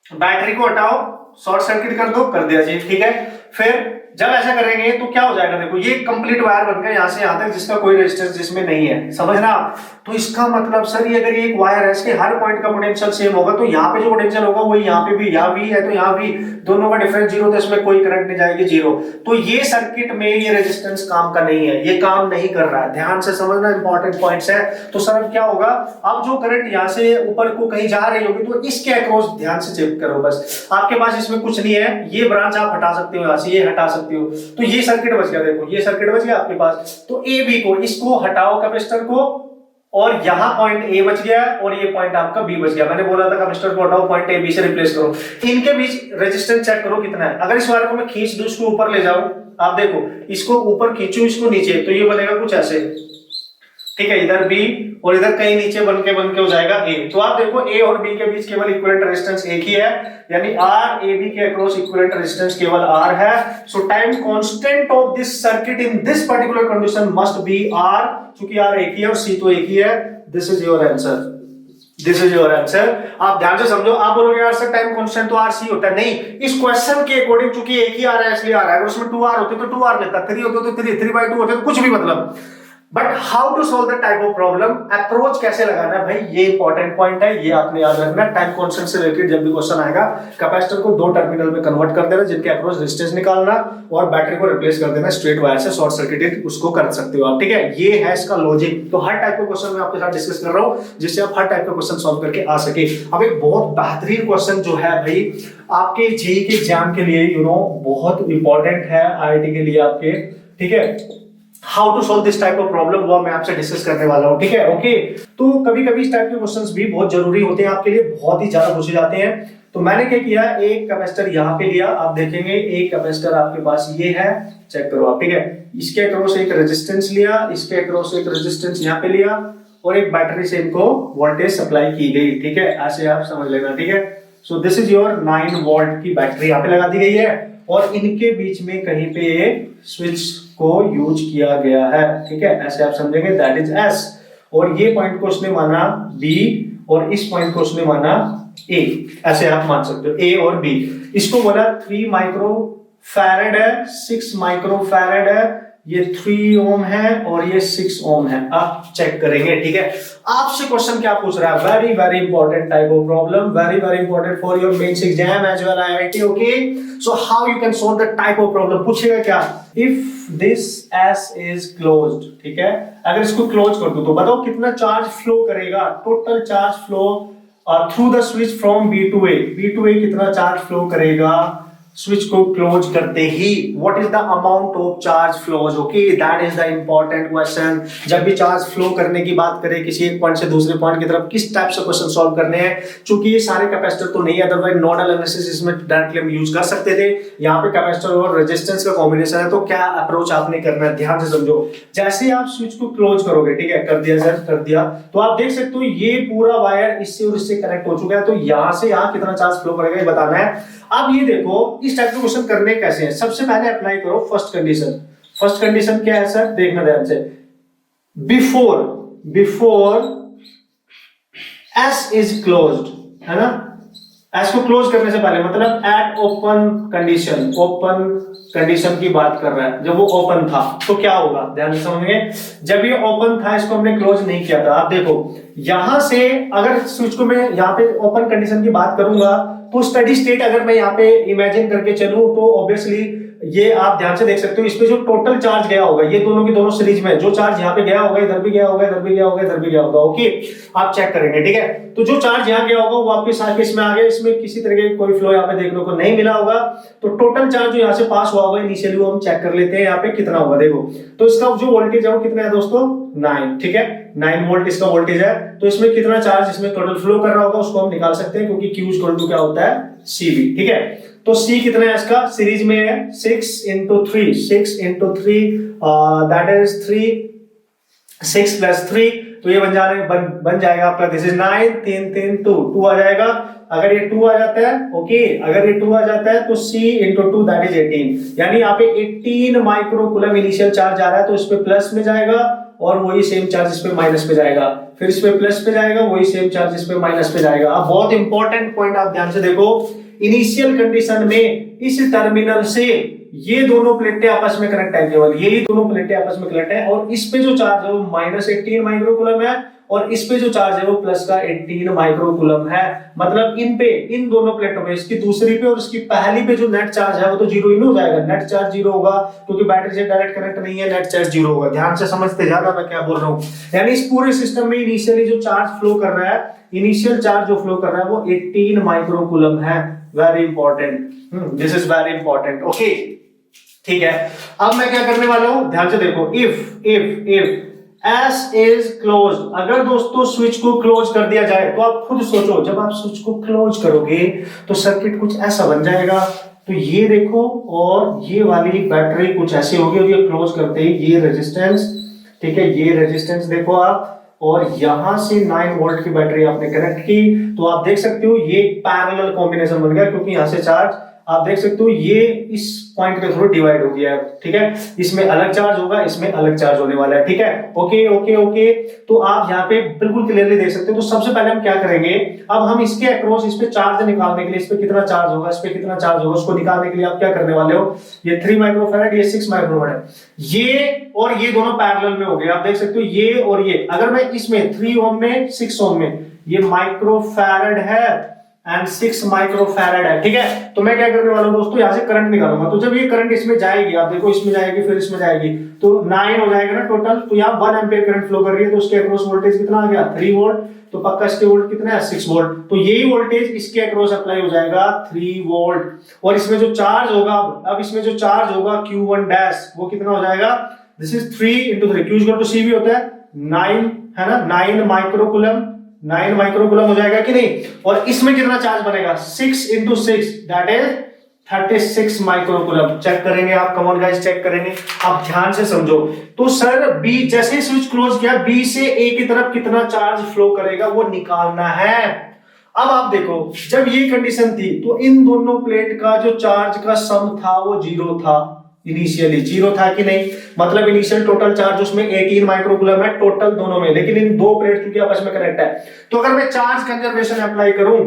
बैटरी को हटाओ, शॉर्ट सर्किट कर दो, कर दिया जी, ठीक है। फिर जब ऐसा करेंगे तो क्या हो जाएगा, देखो ये कंप्लीट वायर बन गया यहां से यहां तक, जिसका कोई रेजिस्टेंस जिसमें नहीं है, समझना आप। तो इसका मतलब सर ये अगर ये एक वायर है, इसके हर पॉइंट का पोटेंशियल सेम होगा, तो यहाँ पे जो पोटेंशियल होगा वही यहाँ पे भी, यहाँ भी है तो यहाँ भी, दोनों का डिफरेंस 0, तो इसमें कोई करंट नहीं जाएगी, 0। तो ये सर्किट में ये रेजिस्टेंस काम का नहीं है, ये काम नहीं कर रहा है, ध्यान से समझना, इंपॉर्टेंट पॉइंट्स है। तो सर अब क्या होगा, अब जो करंट यहाँ से ऊपर को कहीं जा रही होगी, तो इसके अक्रॉस ध्यान से चेक करो बस, आपके पास इसमें कुछ नहीं है, ये ब्रांच आप हटा सकते हो, यहाँ से ये हटा सकते हो, तो ये सर्किट बच गया, देखो ये सर्किट बच गया आपके पास। तो AB को, इसको हटाओ कैपेसिटर को, और यहां पॉइंट A बच गया और ये पॉइंट आपका B बच गया। मैंने बोला था कैपेसिटर को हटाओ, पॉइंट A B से रिप्लेस करो। इनके बीच रेजिस्टेंस चेक करो कितना है। अगर इस वायर को मैं खींच दूं, इसको ऊपर ले जाऊं, आप देखो इसको ऊपर खींचूं, इसको नीचे, तो ये बनेगा कुछ ऐसे, ठीक है, इधर B और इधर कहीं नीचे बन के हो जाएगा A। तो आप देखो A और B के बीच केवल इक्विवेलेंट रेजिस्टेंस एक ही है, यानी RAB के अक्रॉस इक्विवेलेंट रेजिस्टेंस केवल R है। सो time constant of this circuit in this particular condition must be R, क्योंकि R एक ही है और C तो एक ही है। This is your answer, this is your answer. आप ध्यान से समझो, आप बोलोगे यार सर टाइम कांस्टेंट तो RC होता है, नहीं, इस क्वेश्चन के अकॉर्डिंग चूंकि एक ही आ रहा है इसलिए आ रहा है। अगर उसमें 2R होते तो 2R लेता, 3 होते तो 3, 3/2 होते तो कुछ भी, मतलब but how to solve the type of problem, approach कैसे लगाना है भाई, ये इंपॉर्टेंट पॉइंट है, ये आपने याद रखना। टाइम कांस्टेंट से रिलेटेड जब भी क्वेश्चन आएगा, कैपेसिटर को 2 टर्मिनल में कन्वर्ट कर देना, जिनके अप्रोच रेजिस्टेंस निकालना और बैटरी को रिप्लेस कर देना स्ट्रेट वायर से, शॉर्ट सर्किटेड उसको कर सकते हो आप, ठीक है। ये है इसका लॉजिक। तो हर टाइप का क्वेश्चन मैं आपके साथ डिस्कस कर रहा हूं, जिससे आप हर टाइप का क्वेश्चन सॉल्व करके आ सके। अब एक बहुत बेहतरीन क्वेश्चन जो है भाई आपके जेईई के एग्जाम के लिए, बहुत इंपॉर्टेंट है, आईआईटी के लिए आपके, ठीक है। How to solve this type of problem, वो मैं आपसे डिस्कस करने वाला हूं, ठीक है। ओके, तो कभी कभी इस टाइप के क्वेश्चंस भी बहुत जरूरी होते हैं आपके लिए, बहुत ही ज्यादा पूछे जाते हैं। तो मैंने क्या किया, एक कैपेसिटर यहां पे लिया, आप देखेंगे एक कैपेसिटर आपके पास ये है, चेक करो आप, ठीक है। इसके अक्रॉस एक रेजिस्टेंस लिया, इसके अक्रॉस एक रेजिस्टेंस यहां पे लिया, और एक बैटरी से इनको वोल्टेज सप्लाई की गई, ठीक है। ऐसे आप समझ लेना, ठीक है। सो दिस इज योर 9 वोल्ट की बैटरी यहां पे लगा दी गई है, और इनके बीच में कहीं पे एक स्विच को यूज किया गया है, ठीक है। ऐसे आप समझेंगे, दैट इज एस, और ये पॉइंट को उसने माना बी, और इस पॉइंट को उसने माना ए, ऐसे आप मान सकते हो, ए और बी। इसको बोला 3 माइक्रो फैरेड है, 6 माइक्रो फैरेड है, ये 3 ओम है और ये 6 ओम है, आप चेक करेंगे, ठीक है। आपसे क्वेश्चन क्या पूछ रहा है, very very important type of problem, very very important for your mains exam as well IIT, okay. So how you can solve the type of problem, पूछेगा क्या, if this S is closed, ठीक है। अगर इसको close कर दूं तो बताओ कितना चार्ज फ्लो करेगा, total charge flow through the switch from B to A, B to A कितना चार्ज फ्लो करेगा स्विच को क्लोज करते ही, what is the amount of charge flows, okay, that is the important question. जब भी charge flow करने की बात करें किसी एक पॉइंट से दूसरे पॉइंट की तरफ, किस टाइप से क्वेश्चन सॉल्व करने हैं, क्योंकि ये सारे कैपेसिटर तो नहीं, अदरवाइज नोडल एनालिसिस इसमें डायरेक्टली हम यूज कर सकते थे। यहाँ पे कैपेसिटर और रेजिस्टेंस का कॉम्बिनेशन है, तो क्या अप्रोच आपने करना है, ध्यान से समझो। जैसे आप स्विच को क्लोज करोगे, ठीक है, कर दिया सर, कर दिया, तो आप देख सकते हो ये पूरा वायर इससे और इससे कनेक्ट हो चुका है, तो यहां से यहां कितना चार्ज फ्लो करेगा ये बताना है। अब ये देखो इस टाइप के क्वेश्चन करने कैसे हैं, सबसे पहले अप्लाई करो फर्स्ट कंडीशन। फर्स्ट कंडीशन क्या है सर, देखना ध्यान से, बिफोर एस इज क्लोज्ड, है ना, एस को क्लोज करने से पहले, मतलब eight open condition, open condition की बात कर रहा है, जब वो ओपन था तो क्या होगा, ध्यान से समझेंगे। जब ये ओपन था, इसको हमने क्लोज नहीं किया था, आप देखो यहां से अगर स्विच को मैं यहाँ पे ओपन कंडीशन की बात करूंगा, तो स्टडी स्टेट अगर मैं यहाँ पे इमेजिन करके चलूं, तो ऑब्वियसली ये आप ध्यान से देख सकते हो, इस पे जो टोटल चार्ज गया होगा, ये दोनों की दोनों सीरीज में जो चार्ज यहाँ पे गया होगा, इधर भी गया होगा, इधर भी गया होगा, इधर भी गया होगा, ओके, आप चेक करेंगे, ठीक है। तो जो चार्ज यहाँ गया होगा वो वापस आके इसमें आ गया, इसमें किसी तरह का कोई फ्लो यहाँ पे देखने को नहीं मिला होगा, तो टोटल चार्ज जो यहाँ से पास हुआ होगा इनिशियली, वो हम चेक कर लेते हैं यहाँ पे कितना होगा। देखो तो इसका जो वोल्टेज है वो कितना है दोस्तों, 9, ठीक है, 9 वोल्ट इसका वोल्टेज है, तो इसमें कितना चार्ज इसमें टोटल फ्लो कर रहा होगा उसको हम निकाल सकते हैं, क्योंकि Q इक्वल टू क्या होता है, CV, ठीक है। तो C कितना है इसका, सीरीज में है 6 into 3, 6 into 3 that is 3, 6 plus 3, तो ये बन जाएगा आपका, दिस इज 9, 3 3 2 आ जाएगा। अगर ये 2 आ जाता है, ओके, अगर ये 2 आ जाता है तो C into 2 दैट इज 18, यानी यहाँ पे 18 माइक्रोकूलम इनिशियल चार्ज आ रहा है, तो इस पे प्लस में जाएगा, और वही सेम चार्ज इस पे माइनस पे जाएगा, फिर इस पे प्लस पे जाएगा, वही सेम चार्ज इस पे माइनस पे जाएगा। अब बहुत इंपॉर्टेंट पॉइंट आप ध्यान से देखो, इनिशियल कंडीशन में इस टर्मिनल से ये दोनों प्लेटें आपस में कनेक्ट है, केवल यही दोनों प्लेटें आपस में कनेक्ट है, और इस पे जो चार्ज है वो -18 माइक्रोकूलम है, और इस पे जो चार्ज है वो प्लस का 18 माइक्रोकूलम है। मतलब इन पे, इन दोनों प्लेटों पे, इसकी दूसरी पे और इसकी पहली पे जो नेट चार्ज है वो तो जीरो ही हो जाएगा, नेट चार्ज जीरो होगा, क्योंकि बैटरी से डायरेक्ट कनेक्ट नहीं है, नेट चार्ज जीरो होगा। ध्यान से समझते जाना मैं क्या बोल रहा हूँ। यानी इस पूरे सिस्टम में इनिशियली जो चार्ज फ्लो कर रहा है, इनिशियल चार्ज जो फ्लो कर रहा है वो 18 माइक्रोकूलम है। Very important, this is very important, okay, ठीक है। अब मैं क्या करने वाला हूं, ध्यान से देखो, इफ S is closed, अगर दोस्तों स्विच को क्लोज कर दिया जाए, तो आप खुद सोचो, जब आप स्विच को क्लोज करोगे तो सर्किट कुछ ऐसा बन जाएगा। तो ये देखो, और ये वाली बैटरी कुछ ऐसी होगी, और ये क्लोज करते ही ये रेजिस्टेंस, ठीक है, ये रेजिस्टेंस देखो आप, और यहां से 9 वोल्ट की बैटरी आपने कनेक्ट की, तो आप देख सकते हो ये पैरेलल कॉम्बिनेशन बन गया, क्योंकि यहां से चार्ज आप देख सकते हो ये इस पॉइंट के थ्रू डिवाइड हो गया है, ठीक है। इसमें अलग चार्ज होगा, इसमें अलग चार्ज होने वाला है, ठीक है। ओके ओके ओके, तो आप यहाँ पे बिल्कुल क्लियरली देख सकते हो। तो सबसे पहले हम क्या करेंगे, अब हम इसके अक्रॉस इस पे चार्ज निकालने के लिए, इस पे कितना चार्ज होगा, इस पे कितना चार्ज होगा, उसको निकालने के लिए आप क्या करने वाले हो, ये 3 माइक्रोफैराड, ये 6 माइक्रोफैराड, ये और ये दोनों पैरेलल में हो गए। आप देख सकते हो ये और ये, अगर मैं इसमें 3 ओम में 6 ओम में, ये माइक्रोफैराड है एंड 6 माइक्रोफैराड है, ठीक है। तो मैं क्या करने वाला हूं दोस्तों, यहां से करंट निकालूंगा। तो जब ये करंट इसमें जाएगी, आप देखो इसमें जाएगी फिर इसमें जाएगी, तो 9 हो जाएगा ना टोटल। तो यहाँ 1 एम्पीयर करंट फ्लो कर रही है, तो उसके अक्रॉस वोल्टेज कितना आ गया, 3 वोल्ट। तो पक्का इसके वोल्ट कितना है, 6 वोल्ट। तो यही वोल्टेज इसके अक्रॉस अप्लाई हो जाएगा 3 वोल्ट। और इसमें जो चार्ज होगा, अब इसमें जो चार्ज होगा Q1 डैश, वो कितना हो जाएगा, this is 3 into 3, Q = C भी होता है 9, है ना, 9 माइक्रोकूलम, 9 माइक्रोकूलम हो जाएगा कि नहीं। और इसमें कितना चार्ज बनेगा, 6 into 6 that is 36 microcoulomb. Check करेंगे आप, कम ऑन गाइस चेक करेंगे, आप ध्यान से समझो। तो सर बी, जैसे स्विच क्लोज किया, बी से ए की तरफ कितना चार्ज फ्लो करेगा वो निकालना है। अब आप देखो, जब ये कंडीशन थी तो इन दोनों प्लेट का जो चार्ज का सम था वो 0 था, इनिशियली 0 था कि नहीं, मतलब इनिशियल टोटल चार्ज उसमें 18 माइक्रोकूलम है टोटल दोनों में, लेकिन इन दो प्लेट क्योंकि आपस में कनेक्ट है। तो अगर मैं चार्ज कंजर्वेशन अप्लाई करूं,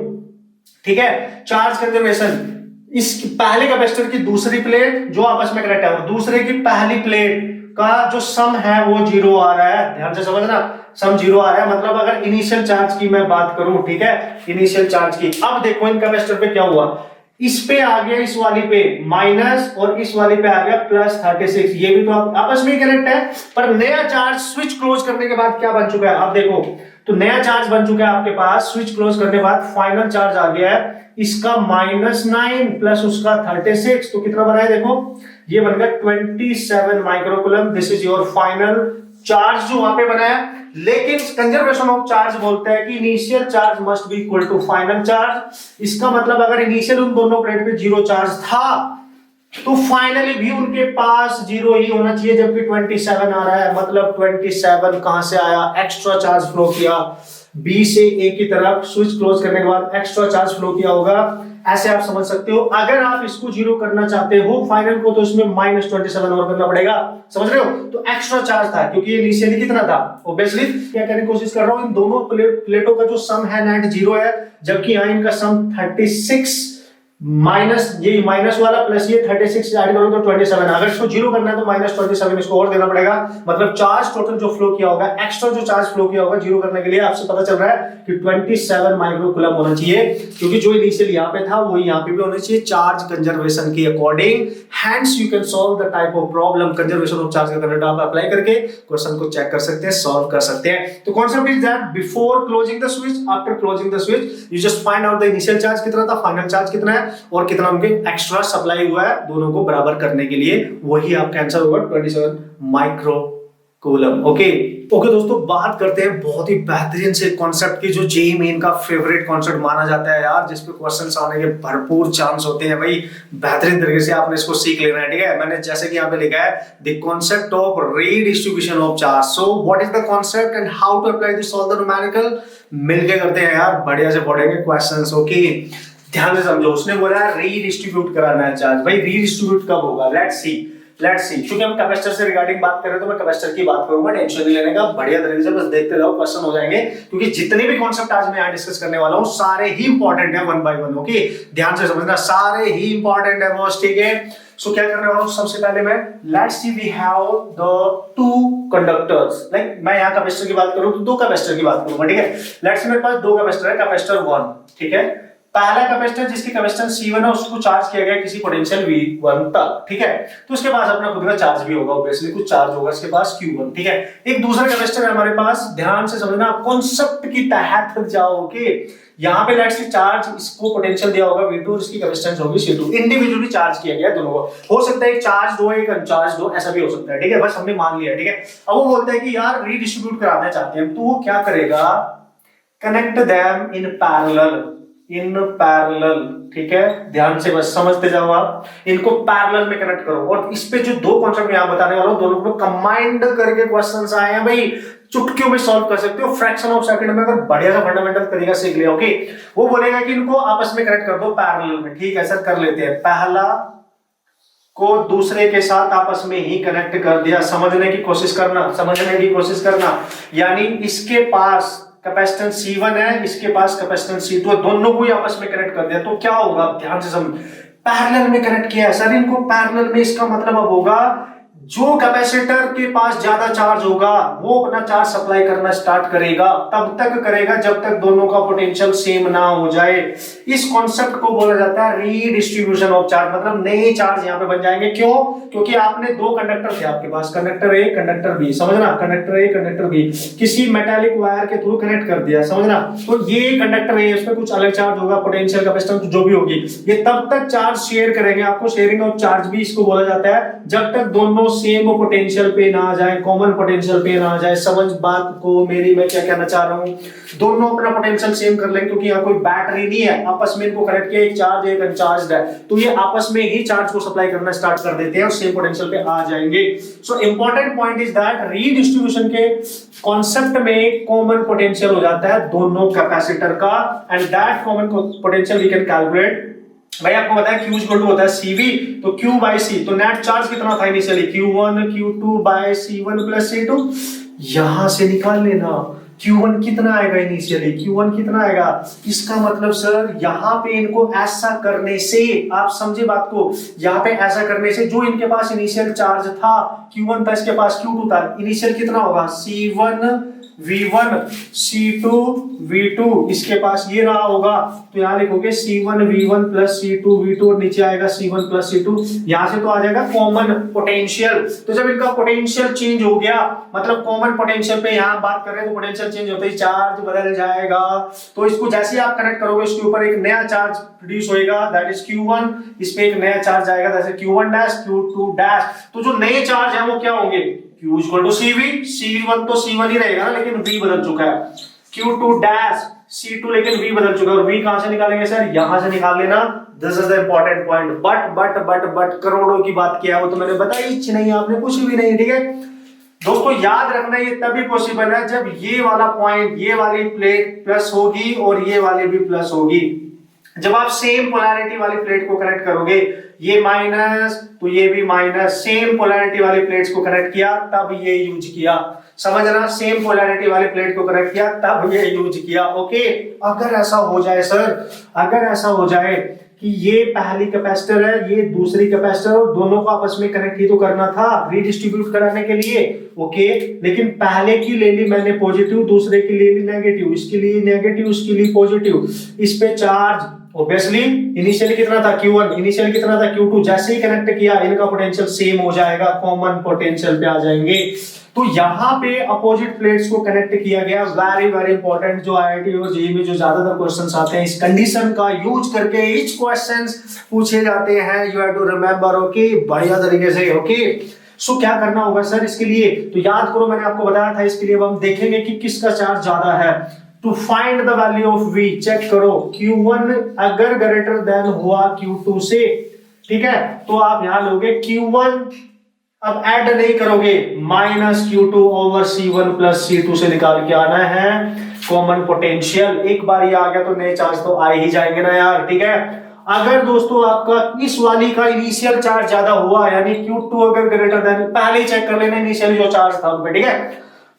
ठीक है, चार्ज कंजर्वेशन, इस पहले कैपेसिटर की दूसरी प्लेट जो आपस में कनेक्ट है और दूसरे की पहली प्लेट का जो सम है वो 0 आ रहा है, ध्यान से समझना, सम 0 आ रहा है। मतलब अगर इनिशियल चार्ज की मैं बात करूं, ठीक है, इनिशियल चार्ज की, अब देखो इन कैपेसिटर पे क्या हुआ, इस पे आ गया, इस वाली पे माइनस और इस वाली पे आ गया +36, ये भी तो आपस में कनेक्ट है। पर नया चार्ज स्विच क्लोज करने के बाद क्या बन चुका है, आप देखो, तो नया चार्ज बन चुका है आपके पास, स्विच क्लोज करने के बाद फाइनल चार्ज आ गया है इसका -9 प्लस उसका 36, तो कितना बना है देखो, ये बन गया 27 microcoulomb. This is your final charge जो वहां पे बना है। लेकिन कंजर्वेशन ऑफ चार्ज बोलता है कि initial charge must be equal to final charge. इसका मतलब अगर इनिशियल उन दोनों प्लेट पे 0 चार्ज था तो फाइनली भी उनके पास 0 ही होना चाहिए, जबकि 27 आ रहा है, मतलब 27 कहां से आया, एक्स्ट्रा चार्ज फ्लो किया बी से ए की तरफ, स्विच क्लोज करने के बाद एक्स्ट्रा चार्ज फ्लो किया होगा, ऐसे आप समझ सकते हो। अगर आप इसको 0 करना चाहते हो फाइनल को, तो इसमें -27 और करना पड़ेगा, समझ रहे हो। तो एक्स्ट्रा चार्ज था क्योंकि ये इनिशियली कितना था, ऑब्वियसली क्या करने की कोशिश कर रहा हूं, इन दोनों प्लेटों का जो सम है नेट 0 है, जबकि यहां इनका सम 36 माइनस, ये माइनस वाला प्लस ये 36 ऐड करोगे तो 27। अगर इसको 0 करना है तो -27 इसको और देना पड़ेगा, मतलब चार्ज टोटल जो फ्लो किया होगा, एक्स्ट्रा जो चार्ज फ्लो किया होगा 0 करने के लिए, आपसे पता चल रहा है कि 27 माइक्रोकूलम होना चाहिए, क्योंकि जो इनिशियल यहाँ पे था वो यहाँ पे भी होना चाहिए चार्ज कंजर्वेशन के according. Hence you can solve the type of problem, conservation of charge का कंसेप्ट आप अप्लाई करके क्वेश्चन को चेक कर सकते हैं, सॉल्व कर सकते हैं। तो concept is that before closing the switch, after closing the switch, you just find out the initial charge कितना था, फाइनल चार्ज कितना है और कितना उनके एक्स्ट्रा सप्लाई हुआ है, दोनों को बराबर करने के लिए, वही आपका आंसर होगा 27 माइक्रोकूलम। ओके ओके दोस्तों, बात करते हैं बहुत ही बेहतरीन से कॉन्सेप्ट की, जो जेईई मेन का फेवरेट कॉन्सेप्ट माना जाता है यार, जिसपे क्वेश्चंस आने के भरपूर चांस होते हैं भाई। बेहतरीन तरीके से आपने इसको सीख लेना है, ठीक है। मैंने जैसे कि यहाँ पे लिखा है the concept of redistribution of charge. So what is the concept and how to apply this solve the numerical, मिलके करते हैं यार, बढ़िया से पढ़ेंगे क्वेश्चंस। ओके ध्यान से समझो, उसने बोला रीडिस्ट्रीब्यूट कराना है चार्ज। भाई रीडिस्ट्रीब्यूट कब होगा, लेट्स सी क्योंकि हम कैपेसिटर से रिगार्डिंग बात कर रहे हैं तो मैं कैपेसिटर की बात करूंगा, टेंशन नहीं लेने का, बढ़िया तरीके से बस देखते रहो, क्वेश्चन हो जाएंगे, क्योंकि जितने भी कॉन्सेप्ट आज मैं यहाँ डिस्कस करने वाला हूँ सारे ही इंपॉर्टेंट है, 1 by 1। ओके ध्यान से समझना, सारे ही इंपॉर्टेंट है बॉस, ठीक है। सो क्या करने वाला हूँ, सबसे पहले मैं let's see we have the 2 conductors, like मैं यहाँ कैपेसिटर की बात करूँ तो 2 कैपेसिटर की बात करूंगा, ठीक है। लेट्स सी मेरे पास 2 कैपेसिटर है, कैपेसिटर 1, ठीक है। पहला कैपेसिटर जिसकी कैपेसिटेंस C1 है उसको चार्ज किया गया किसी पोटेंशियल V1 तक, ठीक है। तो उसके पास अपना खुद का चार्ज भी होगा, ऑब्वियसली कुछ चार्ज होगा इसके पास Q1, ठीक है। एक दूसरा कैपेसिटर है हमारे पास, ध्यान से समझना, कॉन्सेप्ट की तहत जाओगे। यहाँ पे लेट्स से चार्ज, इसको पोटेंशियल दिया होगा V2 और इसकी कैपेसिटेंस होगी C2, इंडिविजुअली चार्ज किया गया दोनों को। हो सकता है एक चार्ज दो एक अनचार्ज दो, ऐसा भी हो सकता है, ठीक है। बस हमने मान लिया, ठीक है। अब वो बोलता है कि यार रीडिस्ट्रीब्यूट कराना चाहते हैं, तो वो क्या करेगा, कनेक्ट देम इन पैरेलल, ठीक है। ध्यान से बस समझते जाओ आप, इनको पैरेलल में कनेक्ट करो। और इस पे जो 2 कॉन्सेप्ट मैं यहां बताने वाला हूं, दोनों को कंबाइंड करके क्वेश्चंस आए हैं भाई। चुटकियों में सॉल्व कर सकते हो फ्रैक्शन ऑफ सेकंड में, अगर बढ़िया सा फंडामेंटल तरीका सीख लिया। ओके, वो बोलेगा कि इनको आपस में कनेक्ट कर दो पैरेलल में। ठीक है सर, कर लेते हैं। पहला को दूसरे के साथ आपस में ही कनेक्ट कर दिया। समझने की कोशिश करना, यानी इसके पास कैपेसिटेंस C1 है, इसके पास कैपेसिटेंस C2 है, दोनों को ही आपस में कनेक्ट कर दिया। तो क्या होगा, ध्यान से समझ, पैरेलल में कनेक्ट किया है सर इनको पैरेलल में। इसका मतलब अब होगा जो कैपेसिटर के पास ज्यादा चार्ज होगा वो अपना चार्ज सप्लाई करना स्टार्ट करेगा। तब तक करेगा जब तक दोनों का पोटेंशियल सेम ना हो जाए। इस कॉन्सेप्ट को बोला जाता है रीडिस्ट्रीब्यूशन ऑफ चार्ज, मतलब नए चार्ज यहां पे बन जाएंगे। क्यों? क्योंकि आपने दो कंडक्टर थे आपके पास, कंडक्टर ए कंडक्टर बी, समझना, कंडक्टर ए कंडक्टर बी किसी मेटालिक वायर के थ्रू कनेक्ट कर दिया, समझना। तो ये कंडक्टर ए, उसमें कुछ अलग चार्ज होगा, पोटेंशियल कैपेसिटेंस जो भी होगी, ये तब तक चार्ज शेयर करेंगे। आपको शेयरिंग ऑफ चार्ज भी इसको बोला जाता है, जब तक दोनों सेम पोटेंशियल पे ना आ जाए, कॉमन पोटेंशियल पे ना आ जाए। समझ बात को मेरी, मैं क्या कहना चाह रहा हूं, दोनों अपना पोटेंशियल सेम कर लेंगे, क्योंकि यहाँ कोई बैटरी नहीं है, आपस में इनको कनेक्ट किया, एक चार्ज एक अनचार्ज्ड है, तो ये आपस में ही चार्ज को सप्लाई करना स्टार्ट कर देते हैं और सेम पोटेंशियल पे आ जाएंगे। So important point is that redistribution के कॉन्सेप्ट में कॉमन पोटेंशियल हो जाता है दोनों कैपेसिटर का, and that common potential we can calculate. भाई आपको पता है Q इक्वल टू होता है CV, तो Q बाय C, तो नेट चार्ज कितना था initially, Q1 Q2 bye C1 plus C2। यहां से निकाल लेना Q1 कितना आएगा इनिशियली, Q1 कितना आएगा। इसका मतलब सर यहाँ पे इनको ऐसा करने से, आप समझे बात को, यहाँ पे ऐसा करने से जो इनके पास इनिशियल चार्ज था Q1 था, इसके पास Q2 था, इनिशियल कितना होगा C1 V1 C2 V2, इसके पास ये रहा होगा, तो यहां लिखोगे C1 V1 plus C2 V2 और नीचे आएगा C1 प्लस C2। यहां से तो आ जाएगा कॉमन पोटेंशियल। तो जब इनका पोटेंशियल चेंज हो गया, मतलब कॉमन पोटेंशियल पे यहां बात कर रहे हैं, तो पोटेंशियल चेंज होते ही चार्ज बदल जाएगा। तो इसको जैसे आप कनेक्ट करोगे, इसके ऊपर एक नया चार्ज प्रोड्यूस होएगा, दैट इज Q1, इस पे एक नया चार्ज आएगा, जैसे Q1 डैश Q2 डैश। तो जो नए चार्ज है वो क्या होंगे, Q equal to CV, C1 तो C1 ही रहेगा ना, लेकिन V बदल चुका है, Q2 डैश C2, लेकिन V बदल चुका है, और V कहां से निकालेंगे सर, यहां से निकाल लेना। This is the important point. But करोड़ों की बात किया, वो तो मैंने बताई ही नहीं, आपने कुछ भी नहीं। ठीक है दोस्तों, याद रखना ये तभी पॉसिबल है जब ये वाला पॉइंट, ये वाली प्लेट प्लस होगी और ये वाली भी प्लस होगी। जब आप सेम पोलैरिटी वाली प्लेट को कनेक्ट करोगे, ये माइनस तो ये भी माइनस, सेम पोलैरिटी वाली प्लेट्स को कनेक्ट किया तब ये यूज किया, समझना, सेम पोलैरिटी वाली प्लेट को कनेक्ट किया तब ये यूज किया। ओके, अगर ऐसा हो जाए सर, अगर ऐसा हो जाए कि ये पहली कैपेसिटर है, ये दूसरी कैपेसिटर, और दोनों को आपस में कनेक्ट ही तो करना था रीडिस्ट्रीब्यूट कराने के लिए। ओके, लेकिन पहले की ले ली मैंने पॉजिटिव, दूसरे की ले ली नेगेटिव, इसके लिए नेगेटिव, इसके लिए पॉजिटिव, इस पे चार्ज ऑब्वियसली इनिशियली कितना था Q1, इनिशियली कितना था Q2, जैसे ही कनेक्ट किया इनका पोटेंशियल सेम हो जाएगा, कॉमन पोटेंशियल पे आ जाएंगे। तो यहाँ पे अपोजिट प्लेट्स को कनेक्ट किया गया। वेरी वेरी इंपॉर्टेंट, जो IIT और जेईई में जो ज्यादातर क्वेश्चंस आते हैं, इस कंडीशन का यूज करके इच क्वेश्चंस पूछे जाते हैं। You have to remember, okay, बढ़िया तरीके से। ओके, सो क्या करना होगा सर इसके लिए, तो याद करो मैंने आपको बताया था, इसके लिए अब हम देखेंगे कि किसका चार्ज ज्यादा है। To find the value of V, check करो Q1 अगर ग्रेटर देन हुआ Q2 से, ठीक है, तो आप यहां लोगे Q1, अब ऐड नहीं करोगे, minus Q2 over C1 plus C2 से निकाल के आना है कॉमन पोटेंशियल। एक बार ये आ गया तो नए चार्ज तो आ ही जाएंगे ना यार, ठीक है। अगर दोस्तों आपका इस वाली का इनिशियल चार्ज ज्यादा हुआ, यानी Q2 अगर ग्रेटर देन, पहले ही चेक कर लेना इनिशियल जो चार्ज था उन पे, ठीक है,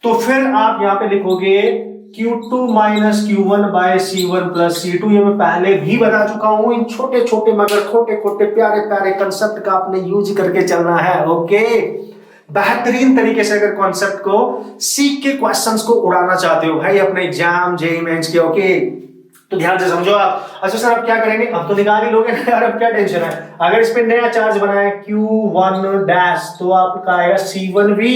तो फिर आप यहां पे लिखोगे Q2 minus Q1 bye C1 plus C2। ये मैं पहले भी बता चुका हूं, इन छोटे छोटे मगर खोटे खोटे प्यारे प्यारे कंसेप्ट का आपने यूज करके चलना है। ओके, बेहतरीन तरीके से अगर कॉन्सेप्ट को सीख के क्वेश्चंस को उड़ाना चाहते हो भाई अपने एग्जाम जेईई मेंस के, ओके, तो ध्यान से समझो आप। अच्छा सर अब क्या करेंगे, अब तो निकाल ही लोगे ना यार, अब क्या टेंशन है। अगर इस पे नया चार्ज बना है Q1 डैश, तो आपका आएगा C1V,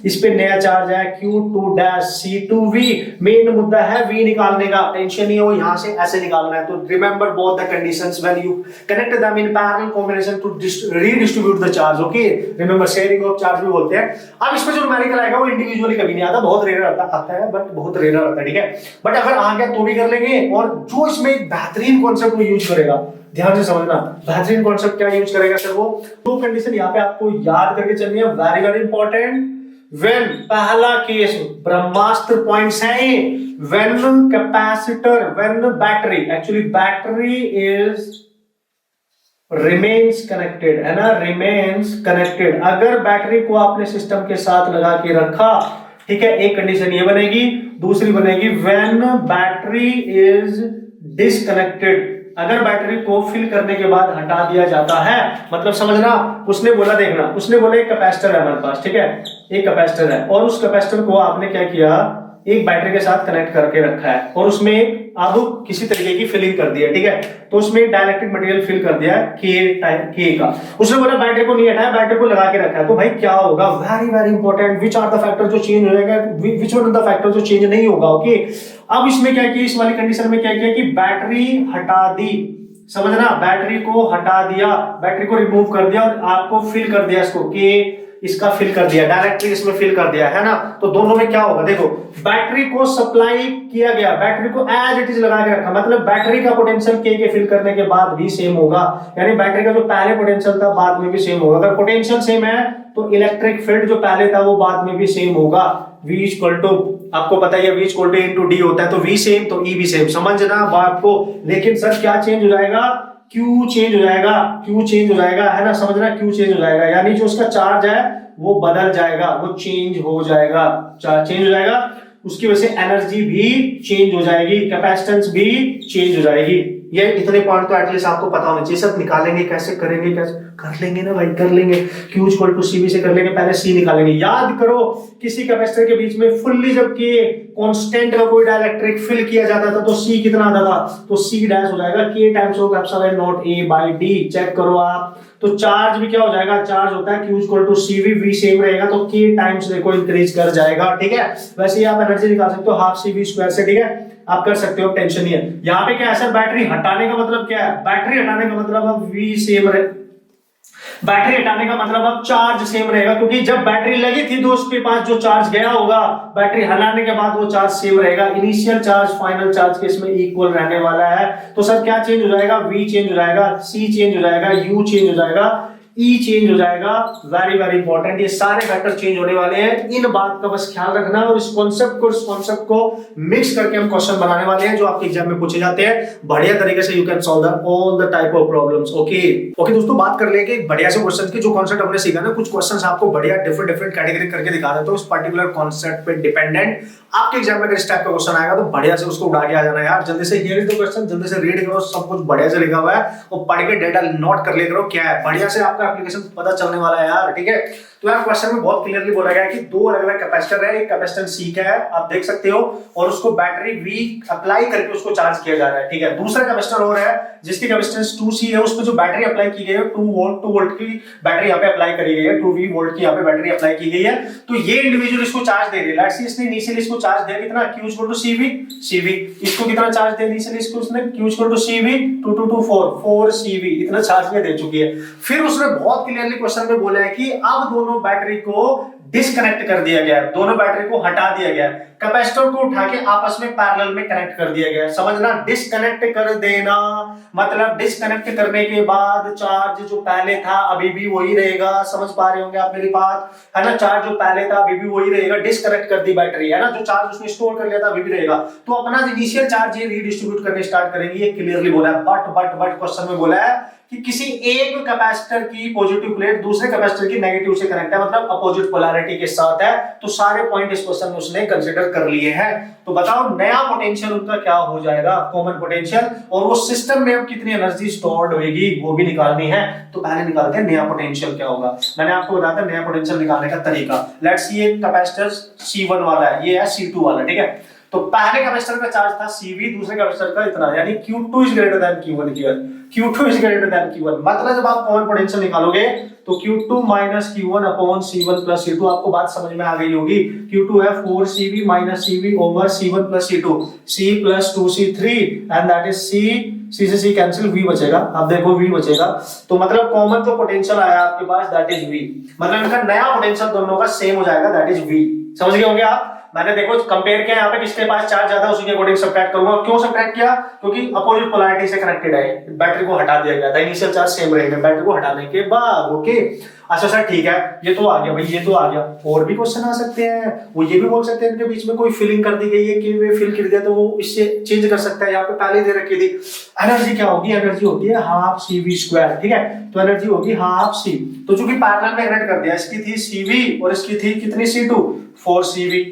इस पे नया चार्ज है Q2 डैश C2V। मेन मुद्दा है V निकालने का, टेंशन नहीं हो, यहां से ऐसे निकालना है। तो remember both the conditions when you connect them in parallel combination to redistribute the charge. Okay, remember sharing of charge भी बोलते हैं। अब इसमें जो न्यूमेरिकल आएगा वो इंडिविजुअली कभी नहीं आता, बहुत रेयर आता है, बट बहुत रेयर आता है, ठीक है। बट अगर आ गया तो भी कर लेंगे। और जो इसमें एक बेहतरीन कॉन्सेप्ट वो यूज करेगा, ध्यान से समझना, बेहतरीन कॉन्सेप्ट क्या यूज करेगा सर, वो दो कंडीशन यहाँ पे आपको याद करके चलनी है, वेरी वेरी इंपॉर्टेंट, व्हेन पहला केस ब्रह्मास्त्र पॉइंट्स हैं ये, when capacitor, when battery, actually battery is remains connected, है ना, रिमेन्स कनेक्टेड। अगर बैटरी को आपने सिस्टम के साथ लगा के रखा, ठीक है, एक कंडीशन ये बनेगी, दूसरी बनेगी व्हेन बैटरी इज डिसकनेक्टेड, अगर बैटरी को फिल करने के बाद हटा दिया जाता है, मतलब समझना, उसने बोला, देखना, उसने बोला एक कैपेसिटर है हमारे पास, ठीक है, एक कैपेसिटर है, और उस कैपेसिटर को आपने क्या किया, एक बैटरी के साथ कनेक्ट करके रखा है, और उसमें अब किसी तरीके की फिलिंग कर दी है, ठीक है, तो उसमें डाइलेक्ट्रिक मटेरियल फिल कर दिया है के का, उसने बोला बैटरी को नहीं हटाया, बैटरी को लगा के रखा है, तो भाई क्या होगा, very very important, which are the factor जो चेंज हो जाएगा, विच वन द फैक्टर जो चेंज नहीं होगा, ओके। अब इसमें क्या किया, इस वाली कंडीशन में क्या किया कि बैटरी हटा दी, समझना, बैटरी को हटा दिया, बैटरी को रिमूव कर दिया और आपको फिल कर दिया इसको, के इसका फिल कर दिया, डायरेक्टली इसमें फिल कर दिया, है ना, तो दोनों में क्या होगा, देखो, बैटरी को सप्लाई किया गया, बैटरी को एज इट इज लगा के रखा, मतलब बैटरी का पोटेंशियल के फिल करने के बाद भी सेम होगा, यानी बैटरी का जो पहले पोटेंशियल था बाद में भी सेम होगा, अगर पोटेंशियल सेम है तो इलेक्ट्रिक फील्ड जो पहले था वो बाद में भी सेम होगा, V इक्वल टू, आपको पता है V equal to into D होता है, तो V सेम तो E भी सेम, समझना बात को। लेकिन सर क्या चेंज हो जाएगा, Q चेंज हो जाएगा, Q चेंज हो जाएगा, है ना, समझना, Q चेंज हो जाएगा, यानी जो उसका चार्ज है वो बदल जाएगा, वो चेंज हो जाएगा, चार्ज चेंज हो जाएगा, उसकी वजह से एनर्जी भी चेंज हो जाएगी, कैपेसिटेंस भी चेंज हो जाएगी। ये इतने पॉइंट तो एटलीस्ट आपको पता होना चाहिए, सब निकालेंगे कैसे, करेंगे कैसे, कर लेंगे ना भाई, कर लेंगे, Q इक्वल टू CV से कर लेंगे, पहले C निकालेंगे। याद करो किसी कैपेसिटर के बीच में फुल्ली जब के कांस्टेंट का कोई डाइलेक्ट्रिक फिल किया जाता था तो C कितना आता था, तो C डैश हो जाएगा K times of epsilon naught A by D, check करो आप, तो चार्ज भी क्या हो जाएगा, चार्ज होता है Q equal to CV, V same रहेगा तो K टाइम्स देखो इंक्रीज कर जाएगा, ठीक है। वैसे ही आप एनर्जी निकाल सकते हो हाफ CV स्क्वायर से, ठीक है, आप कर सकते हो, टेंशन नहीं है। यहाँ पे क्या है सर, बैटरी हटाने का मतलब क्या है, बैटरी हटाने का मतलब अब V सेम रहे, बैटरी हटाने का मतलब अब चार्ज सेम रहेगा, क्योंकि जब बैटरी लगी थी दोस्त के पास जो चार्ज गया होगा, बैटरी हटाने के बाद वो चार्ज सेम रहेगा, इनिशियल चार्ज फाइनल चार्ज के इसमें इक्वल रहने वाला है। तो सर क्या चेंज हो जाएगा, V चेंज हो जाएगा, C चेंज हो जाएगा, U चेंज हो जाएगा, E चेंज हो जाएगा, वेरी वेरी इंपॉर्टेंट, ये सारे फैक्टर चेंज होने वाले हैं, इन बात का बस ख्याल रखना, और इस कॉन्सेप्ट को मिक्स करके हम क्वेश्चन बनाने वाले हैं जो आपके एग्जाम में पूछे जाते हैं बढ़िया तरीके से, you can solve all the type of problems, okay दोस्तों, बात कर लेंगे बढ़िया से क्वेश्चन की, जो कॉन्सेप्ट हमने सीखा ना, कुछ क्वेश्चन आपको बढ़िया डिफरेंट कैटेगरी करके दिखा देता हूं, उस पर्टिकुलर कॉन्सेप्ट पे डिपेंडेंट आपके एग्जाम में अगर इस टाइप का क्वेश्चन आएगा तो बढ़िया से उसको उड़ा के आ जाना यार, जल्दी से हियर इज द क्वेश्चन, जल्दी से रीड करो, सब कुछ बढ़िया से लिखा हुआ है, और पढ़ के डेटा नोट कर ले करो, क्या है बढ़िया से आपका एप्लीकेशन पता चलने वाला है यार, ठीक है। तो यार क्वेश्चन में बहुत क्लियरली बोला गया है कि दो अलग अलग कैपेसिटर है, एक कैपेसिटर C का है, आप देख सकते हो, और उसको बैटरी V अप्लाई करके उसको चार्ज किया जा रहा है, ठीक है। दूसरा कैपेसिटर और है जिसकी कैपेसिटेंस 2C है, उस पे जो बैटरी अप्लाई की गई है 2 वोल्ट की बैटरी यहाँ पे अप्लाई करी गई है, 2V वोल्ट की यहाँ पे बैटरी अप्लाई की गई है, तो ये इंडिविजुअल इसको चार्ज दे रही है, लेट्स सी इसने इनिशियली इसको चार्ज दिया कितना, Q इक्वल टू CV, इसको कितना चार्ज दिया इनिशियली, इसको उसने Q equal to CV 4 CV इतना चार्ज दे चुकी है। फिर उसने बहुत क्लियरली क्वेश्चन में बोला है कि अब दोनों बैटरी को डिस्कनेक्ट कर दिया गया है, दोनों बैटरी को हटा दिया गया है, कैपेसिटर को उठा के आपस में पैरेलल में कनेक्ट कर दिया गया है, समझना, डिस्कनेक्ट कर देना मतलब डिस्कनेक्ट करने के बाद चार्ज जो पहले था अभी भी वही रहेगा, समझ पा रहे होंगे आप मेरी बात, है ना, चार्ज जो पहले था अभी भी वही रहेगा, डिस्कनेक्ट कर दी बैटरी, है ना, जो चार्ज उसने स्टोर कर लिया था अभी भी रहेगा, तो अपना इनिशियल चार्ज ये रीडिस्ट्रीब्यूट करने स्टार्ट करेंगे, ये क्लियरली बोला है। बट क्वेश्चन में बोला है कि किसी एक कैपेसिटर की पॉजिटिव प्लेट दूसरे कैपेसिटर की नेगेटिव से कनेक्ट है, मतलब अपोजिट पोलैरिटी के साथ है, तो सारे पॉइंट इस क्वेश्चन में उसने कंसीडर कर लिए हैं। तो बताओ नया पोटेंशियल उनका क्या हो जाएगा, कॉमन पोटेंशियल, और वो सिस्टम में अब कितनी एनर्जी स्टोर्ड होगी वो भी निकालनी है। तो पहले निकालते हैं नया पोटेंशियल क्या होगा। मैंने आपको बताया था नया पोटेंशियल निकालने का तरीका। लेट्स सी, ये कैपेसिटर C1 वाला है, ये है C2 वाला, ठीक है। तो पहले कैपेसिटर का चार्ज था CV, दूसरे कैपेसिटर का इतना, यानी Q2 is greater than Q1 here, Q2 is greater than Q1, मतलब जब आप कॉमन पोटेंशियल निकालोगे तो Q2 minus Q1 upon C1 plus C2, आपको बात समझ में आ गई होगी। Q2 है 4CV minus CV over C1 plus C2, C plus 2C3 and that is C से C कैंसिल, V बचेगा, अब देखो V बचेगा, तो मतलब कॉमन जो पोटेंशियल आया आपके पास दैट इज V, मतलब इनका नया पोटेंशियल दोनों का सेम हो जाएगा, दैट इज V, समझ गए होंगे आप। मैंने देखो कंपेयर किया यहाँ पे, किसके पास चार्ज ज्यादा उसी के अकॉर्डिंग सब्ट्रैक्ट करूंगा। क्यों सब्ट्रैक्ट किया? क्योंकि अपोजिट पोलैरिटी से कनेक्टेड है, बैटरी को हटा दिया गया था, इनिशियल चार्ज सेम रहेगा बैटरी को हटाने के बाद। ओके अच्छा सर ठीक है, ये तो आ गया भाई, ये तो आ गया। और भी क्वेश्चन आ सकते हैं, वो ये भी बोल सकते हैं इनके बीच में कोई फिलिंग कर दी गई है कि वे फिल कर दिया, तो वो इससे चेंज कर सकता है। यहाँ पे पहले दे रखी थी एनर्जी क्या होगी, एनर्जी होती है हाफ सी वी स्क्वायर, ठीक है, तो एनर्जी होगी हाफ सी। तो चूंकि पैरेलल में कनेक्ट कर दिया, इसकी थी CV और इसकी थी कितनी C2 4CV,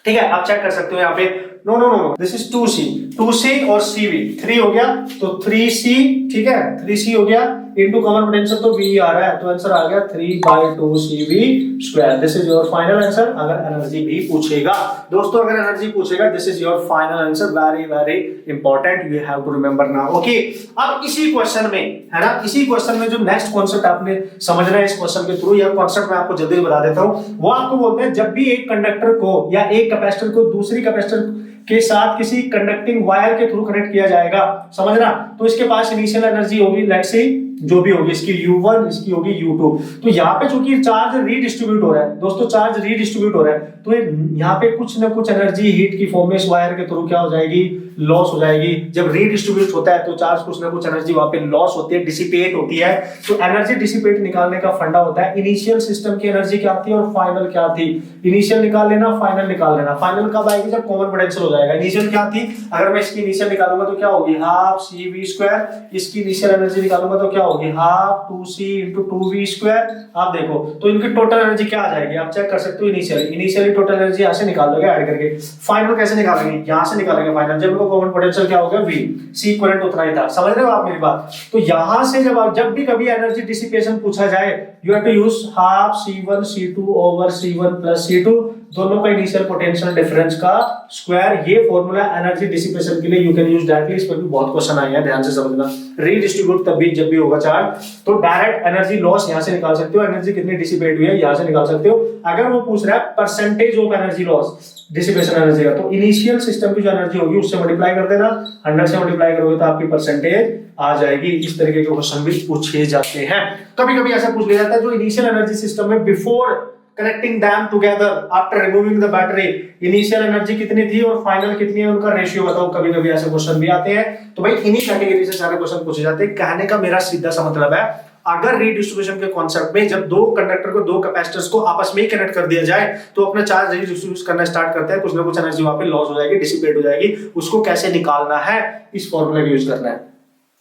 ठीक है। आप चेक कर सकते हो यहाँ पे, no no no no, this is 2C और CV 3 हो गया, तो 3C, ठीक है, 3C हो गया इनटू कॉमन पोटेंशियल तो V आ रहा है, तो आंसर आ गया 3/2CV square. This is your final answer. अगर एनर्जी भी पूछेगा दोस्तों, अगर एनर्जी पूछेगा, this is your final answer, very very important, you have to remember now. Okay अब इसी क्वेश्चन में है ना, इसी क्वेश्चन में जो नेक्स्ट कॉन्सेप्ट आपने समझना है इस क्वेश्चन के थ्रू, यह कॉन्सेप्ट मैं आपको जल्दी बता देता हूं। वो आपको बोलते हैं जब भी एक कंडक्टर को या एक कैपेसिटर को दूसरी कैपेसिटर के साथ किसी कंडक्टिंग वायर के थ्रू कनेक्ट किया जाएगा, समझना, तो इसके पास इनिशियल एनर्जी होगी लेट्स से जो भी होगी, इसकी U1 इसकी होगी U2। तो यहाँ पे चूंकि चार्ज रीडिस्ट्रीब्यूट हो रहा है दोस्तों, चार्ज रीडिस्ट्रीब्यूट हो रहा है, तो यहाँ पे कुछ ना कुछ एनर्जी हीट की फॉर्म में इस वायर के थ्रू क्या हो जाएगी, लॉस हो जाएगी। जब रीडिस्ट्रीब्यूट होता है तो चार्ज कुछ ना कुछ एनर्जी वहां पे लॉस होती है, डिसिपेट होती है। तो एनर्जी डिसिपेट निकालने का फंडा होता है इनिशियल सिस्टम की एनर्जी क्या थी और फाइनल क्या थी। इनिशियल निकाल लेना, फाइनल निकाल लेना। फाइनल कब आएगी? जब कॉमन पोटेंशियल हो जाएगा। इनिशियल क्या थी? अगर मैं इसकी इनिशियल निकालूंगा तो क्या होगी, हाफ CV स्क्वायर। इसकी इनिशियल एनर्जी निकालूंगा तो क्या होगी, half 2C into 2V square. आप देखो तो इनकी टोटल एनर्जी क्या आ जाएगी, आप चेक कर सकते हो। इनिशियली टोटल एनर्जी यहाँ से निकाल दोगे ऐड करके। फाइनल कैसे निकालेंगे, यहाँ से निकालेंगे फाइनल, जब इनको कॉमन पोटेंशियल क्या होगा, V, C इक्विवेलेंट उतना ही था। समझ रहे हो आप मेरी बात? तो यहां से जब भी कभी एनर्जी डिसिपेशन पूछा जाए, you have to use half C1 C2 over C1 plus C2, दोनों का इनिशियल पोटेंशियल डिफरेंस का स्क्वायर। ये फॉर्मूला एनर्जी डिसिपेशन के लिए यू कैन यूज डायरेक्टली। इस पर भी बहुत क्वेश्चन आए हैं, ध्यान से समझना। रीडिस्ट्रीब्यूट तब भी जब भी होगा चार्ज, तो डायरेक्ट एनर्जी लॉस यहां से निकाल सकते हो, एनर्जी कितनी डिसिपेट हुई है यहां से निकाल सकते हो। अगर वो पूछ रहा है percentage of energy loss, dissipation energy का, तो इनिशियल सिस्टम की जो एनर्जी होगी उससे मल्टीप्लाई कर देना, 100 से मल्टीप्लाई करोगे तो आपकी परसेंटेज आ जाएगी। इस तरीके के क्वेश्चन भी पूछे जाते हैं। कभी कभी ऐसा पूछ लिया जाता है जो इनिशियल एनर्जी सिस्टम में before connecting them together after removing the battery, initial energy कितनी थी और फाइनल कितनी है, उनका रेशियो बताओ। कभी कभी ऐसे क्वेश्चन भी आते हैं। तो भाई इन्हीं कैटेगरी से सारे क्वेश्चन पूछे जाते हैं। कहने का मेरा सीधा सा मतलब है, अगर रीडिस्ट्रीब्यूशन के कॉन्सेप्ट में जब दो कंडक्टर को, दो कैपेसिटर्स को आपस में ही कनेक्ट कर दिया जाए, तो अपना चार्ज रीडिस्ट्रीब्यूट करना स्टार्ट करता है, कुछ ना कुछ एनर्जी वहां पे लॉस हो जाएगी, डिसिपेट हो जाएगी। उसको कैसे निकालना है, इस फॉर्मूला का यूज करना है।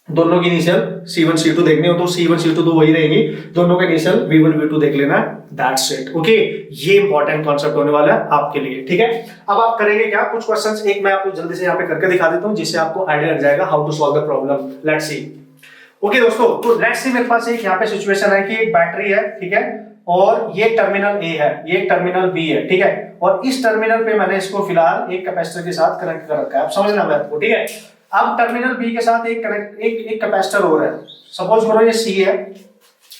दोनों की इनिशियल C1 C2 देखने हो तो C1 C2 तो वही रहेगी, दोनों का इनिशियल V1 V2 देख लेना, दैट्स इट। ओके ये इंपॉर्टेंट कॉन्सेप्ट होने वाला है आपके लिए, ठीक है। अब आप करेंगे क्या, कुछ क्वेश्चंस एक मैं आपको जल्दी से यहाँ पे करके दिखा देता हूँ, जिससे आपको आइडिया लग जाएगा how to solve the problem. Let's see. Okay दोस्तों, तो लेट्स सी मेरे पास एक यहाँ पे सिचुएशन है कि एक बैटरी है, ठीक है, और ये टर्मिनल A है, ये टर्मिनल B है, ठीक है, और इस टर्मिनल पे मैंने इसको फिलहाल एक कैपेसिटर के साथ कनेक्ट कर रखा है। आप समझना बात को, ठीक है। अब टर्मिनल B के साथ एक कैपेसिटर हो रहा है। सपोज करो ये C है,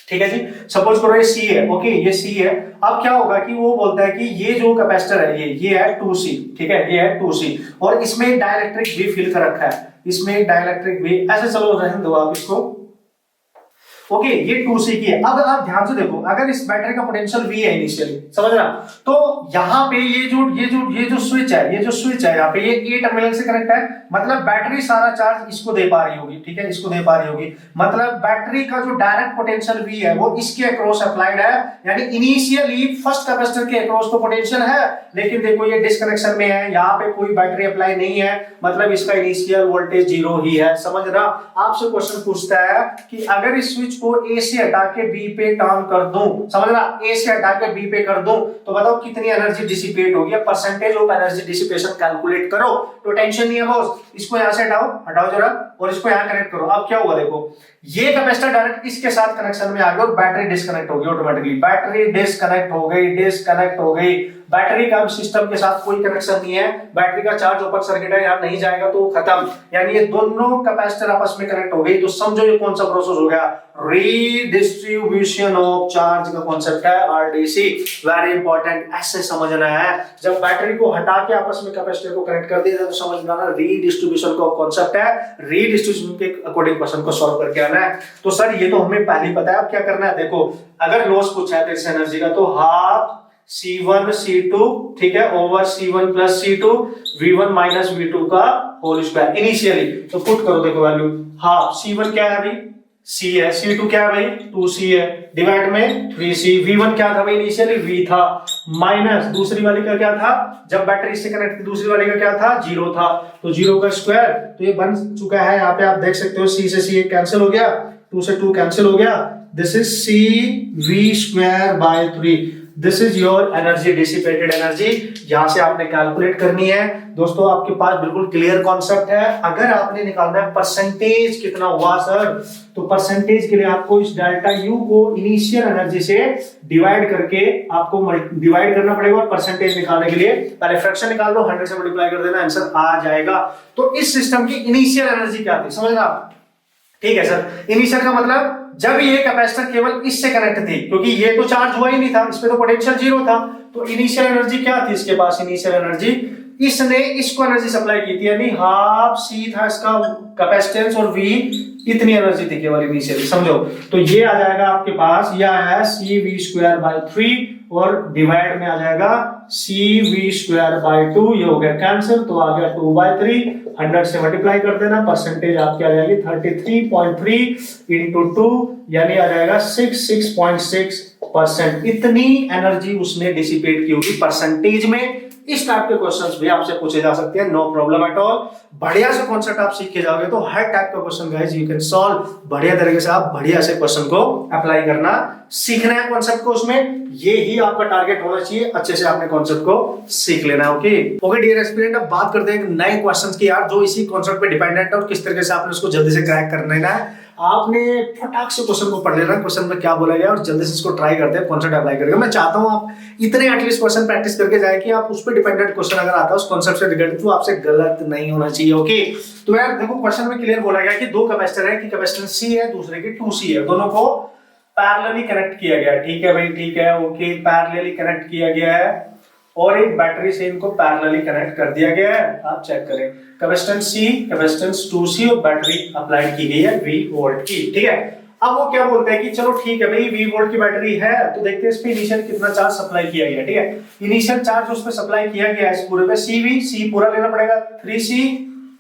ठीक है जी, सपोज करो ये C है, ओके ये C है। अब क्या होगा कि वो बोलता है कि ये जो कैपेसिटर है ये है 2C, ठीक है, ये है 2C, और इसमें एक डाइलेक्ट्रिक भी फिल कर रखा है, इसमें एक डाइलेक्ट्रिक भी, ऐसे चलो रहने दो आप इसको। ओके ये 2C की है। अब आप ध्यान से देखो, अगर इस बैटरी का पोटेंशियल V है इनिशियली, समझ रहा, तो यहाँ पे ये जो स्विच है यहाँ पे, ये टर्मिनल से कनेक्ट है, मतलब बैटरी सारा चार्ज इसको दे पा रही होगी, ठीक है, इसको दे पा रही होगी। मतलब बैटरी का जो डायरेक्ट पोटेंशियल V है वो इसके अक्रॉस अप्लाइड है, यानी इनिशियली फर्स्ट कैपेसिटर के अक्रॉस तो पोटेंशियल है, लेकिन देखो ये डिस्कनेक्शन में है, यहाँ पे कोई बैटरी अप्लाई नहीं है, मतलब इसका इनिशियल वोल्टेज 0 ही है। समझ रहा, आपसे क्वेश्चन पूछता है कि अगर इस स्विच को A से हटा के B पे टर्न कर दूं, समझ रहा, A से हटा के B पे कर दूं, तो बताओ कितनी एनर्जी डिसिपेट होगी। Percentage of energy dissipation calculate करो। तो टेंशन नहीं है बॉस, इसको यहां से हटाओ जरा, और इसको यहां कनेक्ट करो। अब क्या हुआ देखो, ये कैपेसिटर डायरेक्ट इसके साथ कनेक्शन में आ गया और बैटरी डिस्कनेक्ट हो गई ऑटोमेटिकली। बैटरी डिस्कनेक्ट हो गई। बैटरी का सिस्टम के साथ कोई कनेक्शन नहीं है, बैटरी का चार्ज ओपन सर्किट है, यहाँ नहीं जाएगा तो खत्म। यानी ये दोनों कैपेसिटर आपस में कनेक्ट हो गई, तो समझो ये कौन सा प्रोसेस हो गया, रीडिस्ट्रीब्यूशन ऑफ चार्ज का कॉन्सेप्ट है, RDC। वेरी इंपॉर्टेंट, ऐसे समझना है। जब बैटरी को हटा के आपस में कैपेसिटर को कनेक्ट कर दिया तो समझना ना, रीडिस्ट्रीब्यूशन का कॉन्सेप्ट है, रीडिस्ट्रीब्यूशन के अकॉर्डिंग क्वेश्चन को सॉल्व करके आना है। तो सर ये तो हमें पहले ही पता है, अब क्या करना है, देखो अगर लॉस पूछा है तेरे से एनर्जी का, तो हाफ C1 C2, ठीक है, over C1 plus C2 V1 minus V2 का होल स्क्वायर इनिशियली। तो पुट करो, देखो वैल्यू, हाँ C1 क्या है भाई C है, C2 क्या है भाई 2C है, डिवाइड में 3C। V1 क्या था भाई इनिशियली V था, माइनस दूसरी वाली का क्या था, जब बैटरी इससे कनेक्ट थी दूसरी वाली का क्या था 0 था, तो 0 का स्क्वायर, तो ये बन चुका है। यहाँ पे आप देख सकते हो C से C कैंसिल हो गया, 2 से 2 कैंसिल हो गया, this is CV square by 3। This is your energy, dissipated energy. यहां से आपने कैलकुलेट करनी है। दोस्तों आपके पास बिल्कुल क्लियर कॉन्सेप्ट है। अगर आपने निकालना है परसेंटेज कितना हुआ सर, तो परसेंटेज के लिए आपको इस डेल्टा यू को इनिशियल एनर्जी से डिवाइड करके आपको डिवाइड करना पड़ेगा, और परसेंटेज निकालने के लिए पहले फ्रैक्शन निकाल लो, 100 से मल्टीप्लाई कर देना, आंसर आ जाएगा। तो इस सिस्टम की इनिशियल एनर्जी क्या थी, समझ रहे आप? ठीक है सर, इनिशियल का मतलब जब ये कैपेसिटर केवल इससे कनेक्ट थी, क्योंकि ये तो चार्ज हुआ ही नहीं था, इस पे तो पोटेंशियल 0 था, तो इनिशियल एनर्जी क्या थी इसके पास, इनिशियल एनर्जी इसने इसको एनर्जी सप्लाई की थी, यानी हाफ C था इसका कैपेसिटेंस, और V इतनी एनर्जी थी केवल इनिशियली, समझो। तो ये आ जाएगा आपके पास, यह है CV स्क्वायर बाय 3, और डिवाइड में आ जाएगा CV स्क्वायर बाय 2, ये हो गया कैंसिल, तो आ गया 2/3, 100 से मल्टीप्लाई कर देना, परसेंटेज आपकी आ जाएगी 33.3 इंटू 2, यानी आ जाएगा 6.6%। इतनी एनर्जी उसने डिसिपेट की होगी परसेंटेज में। इस टाइप के क्वेश्चंस भी आपसे पूछे जा सकते हैं, नो प्रॉब्लम एट ऑल। बढ़िया से कॉन्सेप्ट आप सीख के जाओगे तो हर टाइप का question guys you can solve. बढ़िया तरीके से आप बढ़िया से क्वेश्चन को अप्लाई करना सीखना है कॉन्सेप्ट को, उसमें ये ही आपका टारगेट होना चाहिए, अच्छे से आपने कॉन्सेप्ट को सीख लेना है। ओके डियर एस्पिरेंट, अब बात करते हैं नए क्वेश्चंस की यार, जो इसी कॉन्सेप्ट पे डिपेंडेंट है और किस तरीके से आपने उसको जल्दी से क्रैक करना है। आपने फटाक से क्वेश्चन को पढ़ लेना, क्वेश्चन में क्या बोला गया, और जल्दी से इसको ट्राई करते हैं, कॉन्सेप्ट अप्लाई करके। मैं चाहता हूं आप इतने एटलीस्ट क्वेश्चन प्रैक्टिस करके जाए कि आप उस पर डिपेंडेंट क्वेश्चन अगर आता है उस कॉन्सेप्ट से रिलेटेड, तो आपसे गलत नहीं होना चाहिए। ओके, तो यार देखो क्वेश्चन में क्लियर बोला गया कि दो कैपेसिटर है, कि कैपेसिटेंस C है, दूसरे की 2C है, दोनों को पैरेलली कनेक्ट किया गया। ठीक है भाई, ठीक है, ओके, पैरेलली कनेक्ट किया गया है, और एक बैटरी से इनको पैरेलली कनेक्ट कर दिया गया है। आप चेक करें, कैपेसिटेंस C, कैपेसिटेंस 2C, और बैटरी अप्लाइड की गई है V वोल्ट की। ठीक है, अब वो क्या बोलता है कि चलो ठीक है भाई, V वोल्ट की बैटरी है, तो देखते हैं इस पे इनिशियल कितना चार्ज सप्लाई किया गया। ठीक है, इनिशियल चार्ज उसमें सप्लाई किया गया है इस पूरे पे C पूरा लेना पड़ेगा, 3C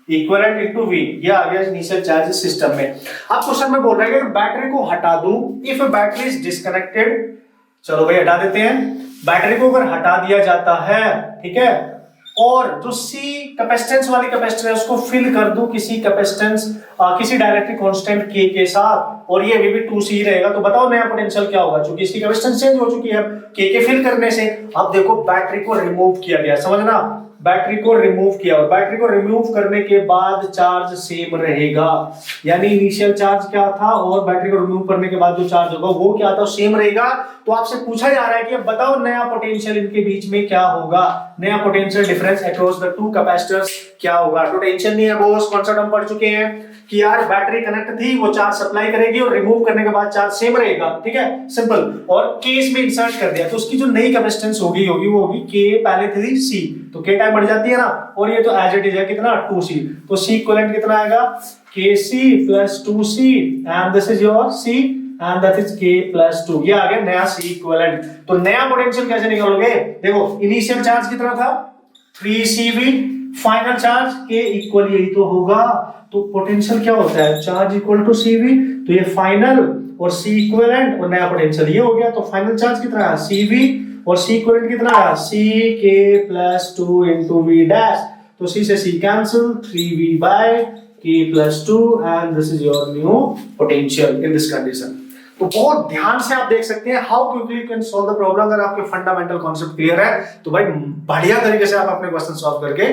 इक्विवेलेंट इनटू V, ये आ गया इनिशियल चार्ज सिस्टम में। अब क्वेश्चन में बोल रहा है कि बैटरी को हटा दूं, इफ बैटरी इज डिस्कनेक्टेड, चलो भाई हटा देते हैं। बैटरी को अगर हटा दिया जाता है, ठीक है, और जो C कैपेसिटेंस वाली कैपेसिटर है उसको फिल कर दूं किसी कैपेसिटेंस किसी डाइलेक्ट्रिक कांस्टेंट K के साथ, और ये अभी भी 2C रहेगा, तो बताओ नया पोटेंशियल क्या होगा, क्योंकि इसकी कैपेसिटेंस चेंज हो चुकी है K के फिल करने से। अब देखो बैटरी को रिमूव किया गया, समझना, बैटरी को रिमूव किया, और बैटरी को रिमूव करने के बाद चार्ज सेम रहेगा, यानी इनिशियल चार्ज क्या था और बैटरी को रिमूव करने के बाद जो चार्ज होगा वो क्या था, सेम रहेगा। तो आपसे पूछा जा रहा है कि अब बताओ नया पोटेंशियल इनके बीच में क्या होगा, नया potential difference across the two capacitors क्या होगा। तो टेंशन नहीं है बॉस, कॉन्सेप्ट हम पढ़ चुके हैं कि यार बैटरी कनेक्ट थी, वो चार्ज सप्लाई करेगी और रिमूव करने के बाद चार्ज सेम रहेगा। ठीक है, सिंपल, और केस में इंसर्ट कर दिया, तो उसकी जो नई कैपेसिटेंस होगी वो होगी K, पहले थी C, तो K टाइम बढ़ जाती है ना, और ये तो एज इट इज है कितना 2C, तो C इक्विवेलेंट कितना आएगा KC plus 2C, and this is your C and that is K plus 2, ये आ गया नया C इक्विवेलेंट। तो नया पोटेंशियल कैसे निकालोगे, देखो इनिशियल चार्ज कितना था 3CV, final charge K equal यही तो होगा, तो पोटेंशियल क्या होता है, चार्ज इक्वल टू CV, तो ये फाइनल और C इक्विवेलेंट और नया पोटेंशियल ये हो गया। तो फाइनल चार्ज कितना है CV, और C इक्विवेलेंट कितना है CK plus 2 into V dash, तो C से C cancel, 3V by K plus 2, and this is your new potential in this condition. तो बहुत ध्यान से आप देख सकते हैं how quickly you can solve the problem. अगर आपके फंडामेंटल कॉन्सेप्ट क्लियर है तो भाई बढ़िया तरीके से आप अपने क्वेश्चन सॉल्व करके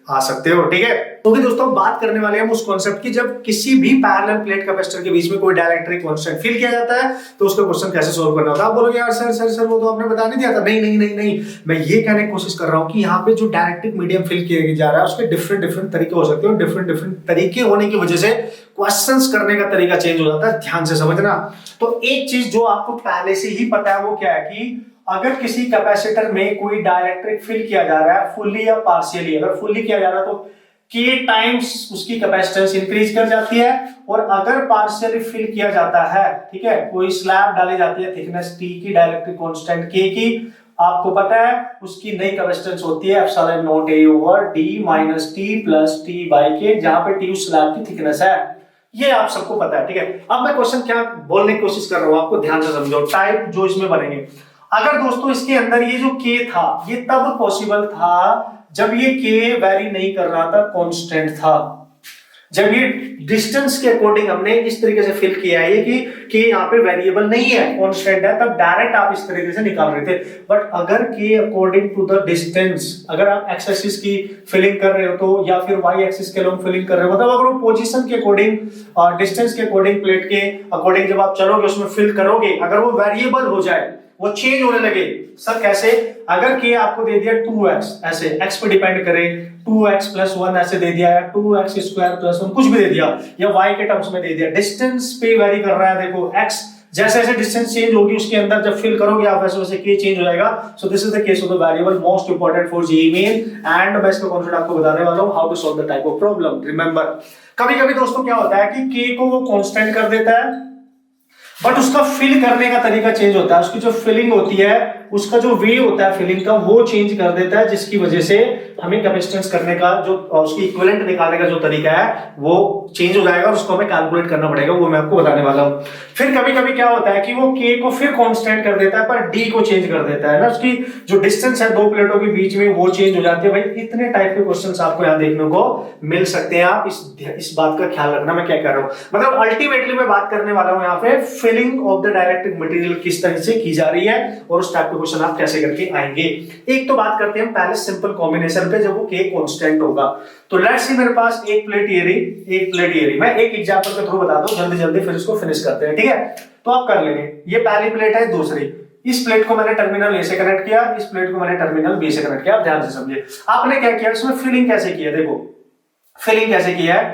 आ सकते हो। ठीक है, तो दोस्तों बात करने वाले हैं उस कॉन्सेप्ट की, जब किसी भी पैरेलल प्लेट कैपेसिटर के बीच में कोई डाइलेक्ट्रिक कांस्टेंट फिल किया जाता है तो उसका क्वेश्चन कैसे सॉल्व करना होता है। आप बोलोगे यार सर वो तो आपने बता नहीं दिया था। नहीं, मैं ये कहने की कोशिश कर रहा हूँ कि यहाँ पे जो डाइलेक्ट्रिक मीडियम फिल किया जा रहा है उसके डिफरेंट तरीके हो सकते हैं, डिफरेंट तरीके होने की वजह से क्वेश्चंस करने का तरीका चेंज हो जाता है, ध्यान से समझना। तो एक चीज जो आपको पहले से ही पता है वो क्या है कि अगर किसी कैपेसिटर में कोई डाइलेक्ट्रिक फिल किया जा रहा है फुल्ली या पार्शियली, अगर फुल्ली किया जा रहा है तो K टाइम्स उसकी कैपेसिटेंस इंक्रीज कर जाती है, और अगर पार्शियली फिल किया जाता है, ठीक है, कोई स्लैब डाली जाती है थिकनेस T की, डाइलेक्ट्रिक कांस्टेंट K की, आपको पता है उसकी नई कैपेसिटेंस होती है epsilon naught A over D minus T plus T by के, जहां पे टी उस स्लैब की थिकनेस है। ये आप सबको पता है, ठीक है। अब मैं क्वेश्चन क्या बोलने की कोशिश कर रहा हूं, आपको ध्यान से समझो। टाइप जो इसमें बनेंगे, अगर दोस्तों इसके अंदर ये जो के था ये तब पॉसिबल था जब ये के वेरी नहीं कर रहा था, कांस्टेंट था। जब ये डिस्टेंस के अकॉर्डिंग हमने इस तरीके से फिल किया है कि यहाँ पे वेरिएबल नहीं है, कांस्टेंट है, तब डायरेक्ट आप इस तरीके से निकाल रहे थे। बट अगर के अकॉर्डिंग टू द डिस्टेंस, अगर आप एक्स एक्सिस की फिलिंग कर रहे हो तो, या फिर वाई एक्सिस के लोग फिलिंग कर रहे हो, मतलब अगर वो पोजीशन के अकॉर्डिंग, डिस्टेंस के अकॉर्डिंग, प्लेट के अकॉर्डिंग जब आप चलोगे उसमें फिल करोगे, अगर वो वेरिएबल हो जाए, वो चेंज होने लगे। सर कैसे? अगर के आपको दे दिया 2x, ऐसे x पे डिपेंड करे 2x प्लस 1 ऐसे दे दिया, या 2x स्क्वायर प्लस 1 कुछ भी दे दिया, या y के टर्म्स में दे दिया, डिस्टेंस पे वेरी कर रहा है। देखो x जैसे जैसे डिस्टेंस चेंज होगी उसके अंदर जब फिल करोगे आप वैसे वैसे के चेंज हो जाएगा। So this is the case of the variable most important for JEE main, and मैं इसका कॉन्सेप्ट आपको बताने वाला हूं, how to solve the type of problem. Remember, कभी-कभी दोस्तों क्या होता है कि के को वो कांस्टेंट कर देता है, बट उसका फिल करने का तरीका चेंज होता है, उसकी जो फिलिंग होती है, उसका जो वे होता है फिलिंग का, वो चेंज कर देता है, जिसकी वजह से हमें कैपेसिटेंस करने का जो, उसकी इक्विवेलेंट निकालने का जो तरीका है वो चेंज हो जाएगा, और उसको हमें कैलकुलेट करना पड़ेगा, वो मैं आपको बताने वाला हूं। फिर कभी कभी क्या होता है कि वो के को फिर कांस्टेंट कर देता है, पर डी को चेंज कर देता है ना, उसकी जो डिस्टेंस है दो प्लेटों के बीच में वो चेंज हो जाती है। भाई इतने टाइप के क्वेश्चंस आपको यहाँ देखने को मिल सकते हैं, आप इस बात का ख्याल रखना मैं क्या कर रहा हूं। मतलब अल्टीमेटली मैं बात करने वाला हूं यहाँ पे filling of the dielectric material किस तरह से की जा रही है, और उस टाइप के क्वेश्चन आप कैसे करके आएंगे। एक तो बात करते हैं पहले सिंपल कॉम्बिनेशन पे, जब वो के कांस्टेंट होगा। तो लेट्स सी मेरे पास एक प्लेट ये रही, एक प्लेट ये रही। मैं एक एग्जांपल के थ्रू बता दूं जल्दी जल्दी, फिर इसको फिनिश करते हैं, ठीक है। तो आप कर लेंगे, ये पहली प्लेट है, दूसरी, इस प्लेट को मैंने टर्मिनल ए से कनेक्ट किया, इस प्लेट को मैंने टर्मिनल बी से कनेक्ट किया। आप ध्यान से समझिए आपने क्या किया, इसमें फिलिंग कैसे किया। देखो फिलिंग कैसे किया है,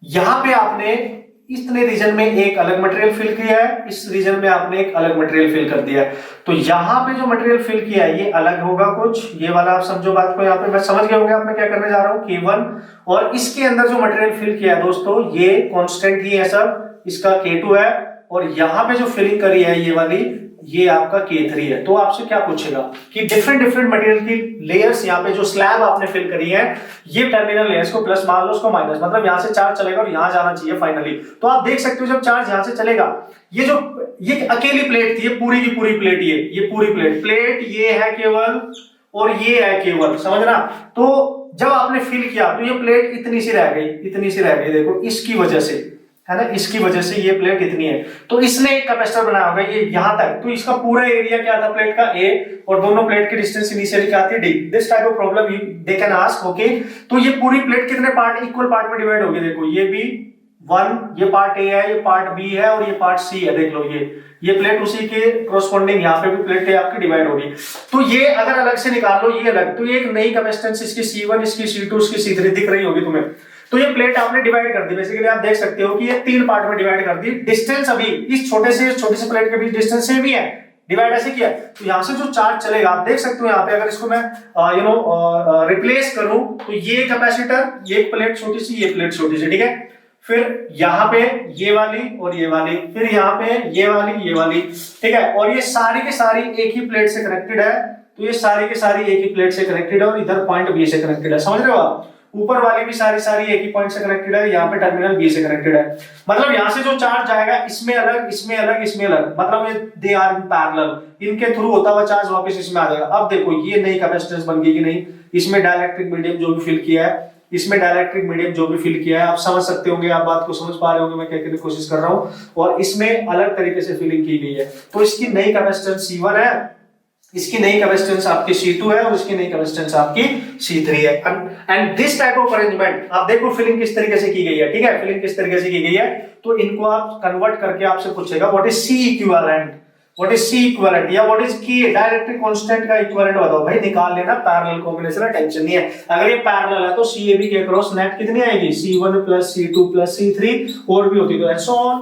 यहां पे आपने इतने रीजन में एक अलग मटेरियल फिल किया है, इस रीजन में आपने एक अलग मटेरियल फिल कर दिया है। तो यहां पे जो मटेरियल फिल किया है ये अलग होगा कुछ, ये वाला आप समझो बात को, यहां पे मैं समझ गए होंगे आप मैं क्या करने जा रहा हूं, K1, और इसके अंदर जो मटेरियल फिल किया है दोस्तों ये कांस्टेंट ही है सब, इसका K2 है, और यहां पे जो फिलिंग करी है ये वाली, ये आपका K3 है। तो आपसे क्या पूछेगा कि डिफरेंट डिफरेंट मटेरियल की लेयर्स, यहाँ पे जो स्लैब आपने फिल करी है, ये टर्मिनल लेयर्स को प्लस मान लो, उसको माइनस, मतलब यहां से चार्ज चलेगा और यहां जाना चाहिए फाइनली। तो आप देख सकते हो जब चार्ज यहां से चलेगा, ये अकेली प्लेट थी, ये पूरी की पूरी प्लेट, ये पूरी प्लेट ये है केवल, और ये है केवल, समझना। तो जब आपने फिल किया तो ये प्लेट इतनी सी रह गई, इतनी सी रह गई, देखो इसकी वजह से, है ना, इसकी वजह से ये प्लेट इतनी है। तो इसने एक कैपेसिटर बनाया होगा ये यहां तक, तो इसका पूरा एरिया क्या था प्लेट का A, और दोनों प्लेट की डिस्टेंस इनिशियली क्या थी D। This type of problem they can ask, okay. तो ये पूरी प्लेट कितने पार्ट, इक्वल पार्ट में डिवाइड होगी। देखो ये भी 1, ये पार्ट A है, ये पार्ट B है, और ये पार्ट C है। देख लो ये प्लेट उसी के कोरस्पोंडिंग यहाँ पे भी प्लेट आपकी डिवाइड होगी। तो ये अगर अलग से निकाल लो, ये अलग, तो ये एक नई कैपेसिटेंस इसकी C1, इसकी C2, इसकी C3 दिख रही होगी तुम्हें। तो ये प्लेट आपने डिवाइड कर दी, बेसिकली आप देख सकते हो कि ये 3 पार्ट में डिवाइड कर दी। डिस्टेंस अभी इस छोटे से प्लेट के बीच डिस्टेंस सेम ही है, डिवाइड ऐसे किया। तो यहां से जो चार्ज चलेगा आप देख सकते हो यहाँ पे, अगर इसको मैं रिप्लेस करूं तो ये कैपेसिटर, ये प्लेट छोटी सी, ये प्लेट छोटी सी, ठीक है। फिर यहाँ पे ये वाली और ये वाली, फिर यहाँ पे ये वाली, ठीक है। और ये सारी की सारी एक ही प्लेट से कनेक्टेड है, तो ये सारी की सारी एक ही प्लेट से कनेक्टेड है, और इधर पॉइंट बी से कनेक्टेड है, समझ रहे हो आप। ऊपर वाली भी सारी एक ही पॉइंट से कनेक्टेड है, यहाँ पे टर्मिनल बी से कनेक्टेड है। मतलब यहाँ से जो चार्ज जाएगा इसमें अलग, इसमें अलग, इसमें अलग, मतलब ये दे आर इन पैरेलल, इनके थ्रू होता हुआ चार्ज वापस इसमें आ जाएगा। अब देखो ये नई कैपेसिटेंस बन गई कि नहीं, इसमें डाइलेक्ट्रिक मीडियम जो भी फिल किया है, इसमें डाइलेक्ट्रिक मीडियम जो भी फिल किया है, आप समझ सकते होंगे, आप बात को समझ पा रहे होंगे मैं क्या कहने की कोशिश कर रहा हूं। और इसमें अलग तरीके से फिलिंग की गई है, तो इसकी नई कैपेसिटेंस C1 है, इसकी नई कैपेसिटेंस आपकी C2 है, और इसकी नई कैपेसिटेंस आपकी C3 है। And this type of arrangement आप देखो फिलिंग किस तरीके से की गई है, ठीक है। फिलिंग किस तरीके से की गई है, तो इनको आप कन्वर्ट करके आपसे पूछेगा what is C equivalent, what is C equivalent, या what is K dielectric constant का इक्विवेलेंट बताओ। भाई निकाल लेना, पैरेलल कॉम्बिनेशन है, टेंशन नहीं है। अगर ये पैरेलल है तो CAB के क्रॉस नेट कितनी आएगी, C1 plus C2 plus C3, और भी होती तो एंड सो ऑन।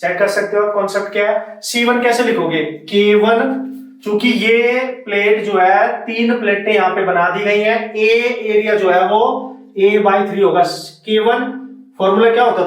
चेक कर सकते हो कॉन्सेप्ट क्या है। C1 कैसे लिखोगे, K1, चूंकि ये प्लेट जो है 3 प्लेटें यहाँ पे बना दी गई हैं, ए एरिया जो है वो A/3 होगा। K1 फॉर्मूला क्या होता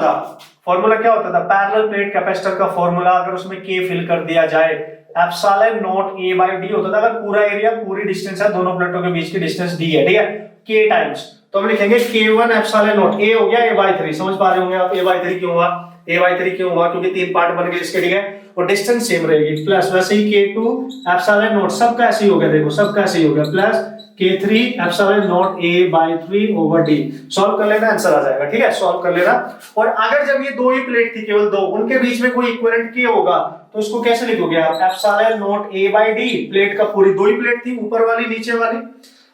था, पैरेलल प्लेट कैपेसिटर का फॉर्मूला, अगर उसमें K फिल कर दिया जाए epsilon naught A by D होता था अगर पूरा एरिया, पूरी डिस्टेंस है, दोनों प्लेटों के बीच की डिस्टेंस डी है, ठीक है, के टाइम्स, तो हम लिखेंगे k1 एप्सिलॉन नॉट, ए हो गया a बाई 3, समझ पा रहे होंगे आप a बाई 3 क्यों हुआ, a बाई 3 क्यों हुआ, क्योंकि 3 पार्ट बन गए इसके, ठीक है, और डिस्टेंस सेम रहेगी, प्लस वैसे ही k2 एप्सिलॉन नॉट, सब का ऐसे ही हो गया, देखो सब का ऐसे ही हो गया, plus k3 epsilon naught a by 3 over d, solve कर लेना, आंसर आ जाएगा, ठीक है, सॉल्व कर लेना। और अगर जब ये दो ही प्लेट थी, केवल दो, उनके बीच में कोई इक्विवेलेंट k होगा तो इसको कैसे लिखोगे आप, epsilon naught a by d, plate का पूरी दो ही प्लेट थी, ऊपर वाली नीचे वाली,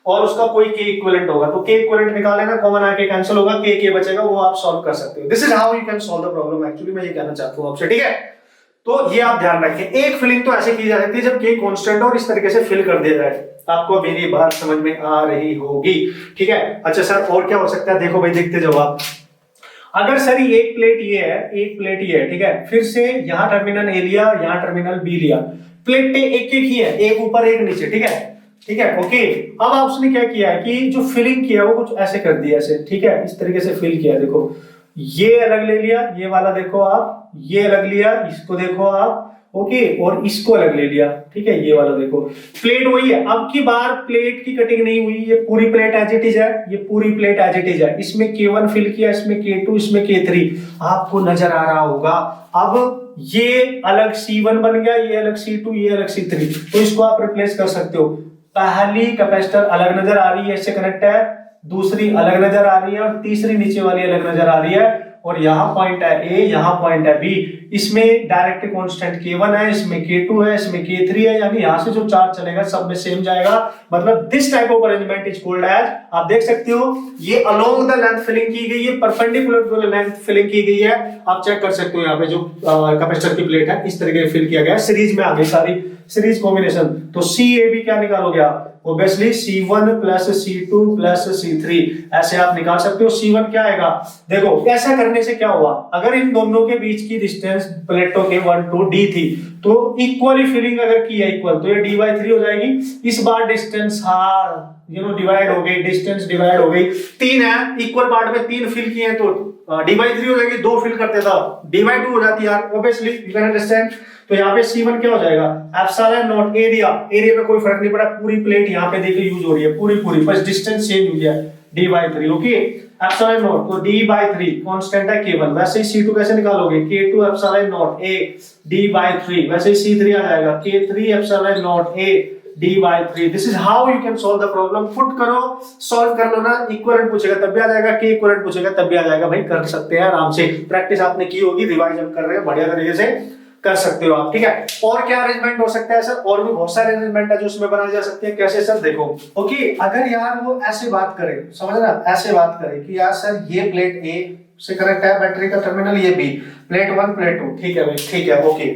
और उसका कोई k इक्विवेलेंट होगा तो k इक्विवेलेंट निकाल लेना, कॉमन आके कैंसिल होगा, k बचेगा, वो आप सॉल्व कर सकते हो। This is how you can solve the problem, actually मैं ये कहना चाहता हूं आपसे, ठीक है, तो ये आप ध्यान रखें। एक फिलिंग तो ऐसे की जा सकती है जब k कांस्टेंट और इस तरीके से फिल कर दिया जाए, आपको मेरी बात समझ में आ रही होगी, ठीक है। अच्छा सर और क्या हो सकता है, देखो भाई देखते जाओ आप, अगर सर एक प्लेट ये है, एक प्लेट ये है, ठीक है, फिर से यहां टर्मिनल ए लिया, यहां टर्मिनल बी लिया, प्लेट एक एक ही है, एक ऊपर एक नीचे, ठीक है, ठीक है, ओके। अब आपने क्या किया है कि जो फिलिंग किया वो कुछ ऐसे कर दिया ऐसे, ठीक है, इस तरीके से फिल किया, देखो ये अलग ले लिया, ये वाला देखो आप, ये अलग लिया, इसको देखो आप, ओके, और इसको अलग ले लिया, ठीक है, ये वाला देखो, प्लेट वही है, अब की बार प्लेट की कटिंग नहीं हुई, ये पूरी प्लेट एज इट इज है, ये पूरी प्लेट एज इट इज है, इसमें k1 फिल किया, इसमें k2, इसमें k3, आपको नजर आ रहा होगा। अब ये अलग C1 बन गया, ये अलग C2, ये अलग C3, तो इसको आप रिप्लेस कर सकते हो। पहली कैपेसिटर अलग नजर आ रही है, इससे कनेक्ट है, दूसरी अलग नजर आ रही है, और तीसरी नीचे वाली अलग नजर आ रही है, और यहाँ पॉइंट है A, यहाँ पॉइंट है B, इसमें डायरेक्ट कांस्टेंट k1 है, इसमें k2 है, इसमें k3 है, यानी यहाँ से जो चार्ज चलेगा सब में सेम जाएगा, मतलब this type of arrangement is called as, आप देख सकते हो ये अलोंग द लेंथ फिलिंग की गई है, perpendicular to the length filling की गई है, आप चेक कर सकते हो यहाँ पे जो कैपेसिटर की प्लेट है इस तरीके से फिल किया गया है, सीरीज में आ गई सारी, सीरीज कॉम्बिनेशन, तो CAB क्या निकालोगे आप, obviously C1 plus C2 plus C3, ऐसे आप निकाल सकते हो। C1 क्या आएगा, देखो ऐसा करने से क्या हुआ, अगर इन दोनों के बीच की डिस्टेंस प्लेटों के 1 to D थी, तो इक्वली फिलिंग अगर की है इक्वल, तो ये D by 3 हो जाएगी, इस बार डिस्टेंस डिवाइड हो गई, डिस्टेंस डिवाइड हो गई, 3 है, इक्वल पार्ट में 3 फिल किए हैं तो D by 3 हो जाएगी, 2 फिल करते था D by 2 हो जाती है यार, ऑब्वियसली यू कैन अंडरस्टैंड। तो यहाँ पे C1 क्या हो जाएगा, एप्सिलॉन नॉट एरिया, एरिया में कोई फर्क नहीं पड़ा, पूरी प्लेट यहाँ पे देखिए यूज हो रही है, पूरी पूरी, बस डिस्टेंस चेंज हो गया D by 3, okay, epsilon not, तो D by 3 कांस्टेंट है k1, वैसे ही C2 कैसे निकालोगे, k2 epsilon naught A D by 3, वैसे ही C3 आ जाएगा k3 epsilon naught A D by 3। This is how you can solve the problem, put करो, solve कर लो ना, इक्विवेलेंट पूछेगा तब भी आ जाएगा, k इक्विवेलेंट पूछेगा तब भी आ जाएगा, भाई कर सकते हैं आराम से, प्रैक्टिस आपने की होगी, रिवाइजन कर रहे हैं, बढ़िया तरीके से कर सकते हो आप, ठीक है। और क्या अरेंजमेंट हो सकता है सर, और भी बहुत सारे अरेंजमेंट है जो उसमें बनाए जा सकते हैं, कैसे सर, देखो ओके, अगर यार वो ऐसे बात करे, समझ ना, ऐसे बात करे कि यार सर ये प्लेट A से कनेक्ट है बैटरी का टर्मिनल, ये B, प्लेट 1 प्लेट 2, ठीक है भाई, ठीक है, ओके,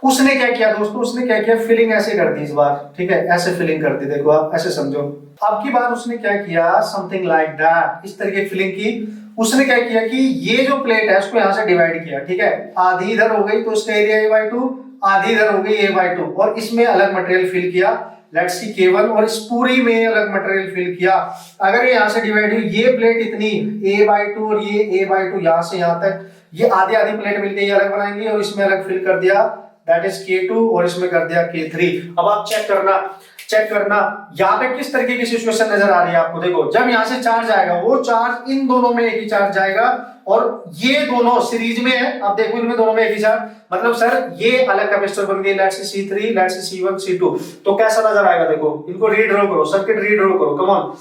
उसने क्या किया दोस्तों, उसने क्या किया, फिलिंग ऐसे कर दी इस बार, ठीक है, ऐसे फिलिंग कर दी, देखो आप ऐसे समझो, अब की बार उसने क्या किया, समथिंग लाइक दैट, इस तरीके की फिलिंग की, उसने क्या किया कि ये जो प्लेट है उसको यहां से डिवाइड किया, ठीक है, आधी इधर हो गई तो उसका एरिया A/2, आधी इधर हो गई A/2, और इसमें अलग मटेरियल फिल किया, लेट्स सी k1, और इस पूरी में अलग मटेरियल फिल किया, अगर ये यहां से डिवाइड हुई, ये प्लेट इतनी A/2 और ये A/2 यहां से यहां तक, ये आधी आधी प्लेट मिलके ये अलग बनाएंगे, और इसमें अलग फिल कर दिया, दैट इज k2, और इसमें कर दिया k3। अब आप चेक करना यहाँ पे किस तरीके की सिचुएशन नजर आ रही है आपको, देखो जब यहाँ से चार्ज आएगा, वो चार्ज इन दोनों में एक ही चार्ज जाएगा, और ये दोनों सीरीज में है, आप देखो इनमें दोनों में एक ही चार्ज, मतलब सर ये अलग कैपेसिटर बन गई, let's say C3, let's say C1 C2, तो कैसा नजर आएगा, देखो इनको रीड्रॉ करो, सर्किट रीड्रॉ करो, कम ऑन,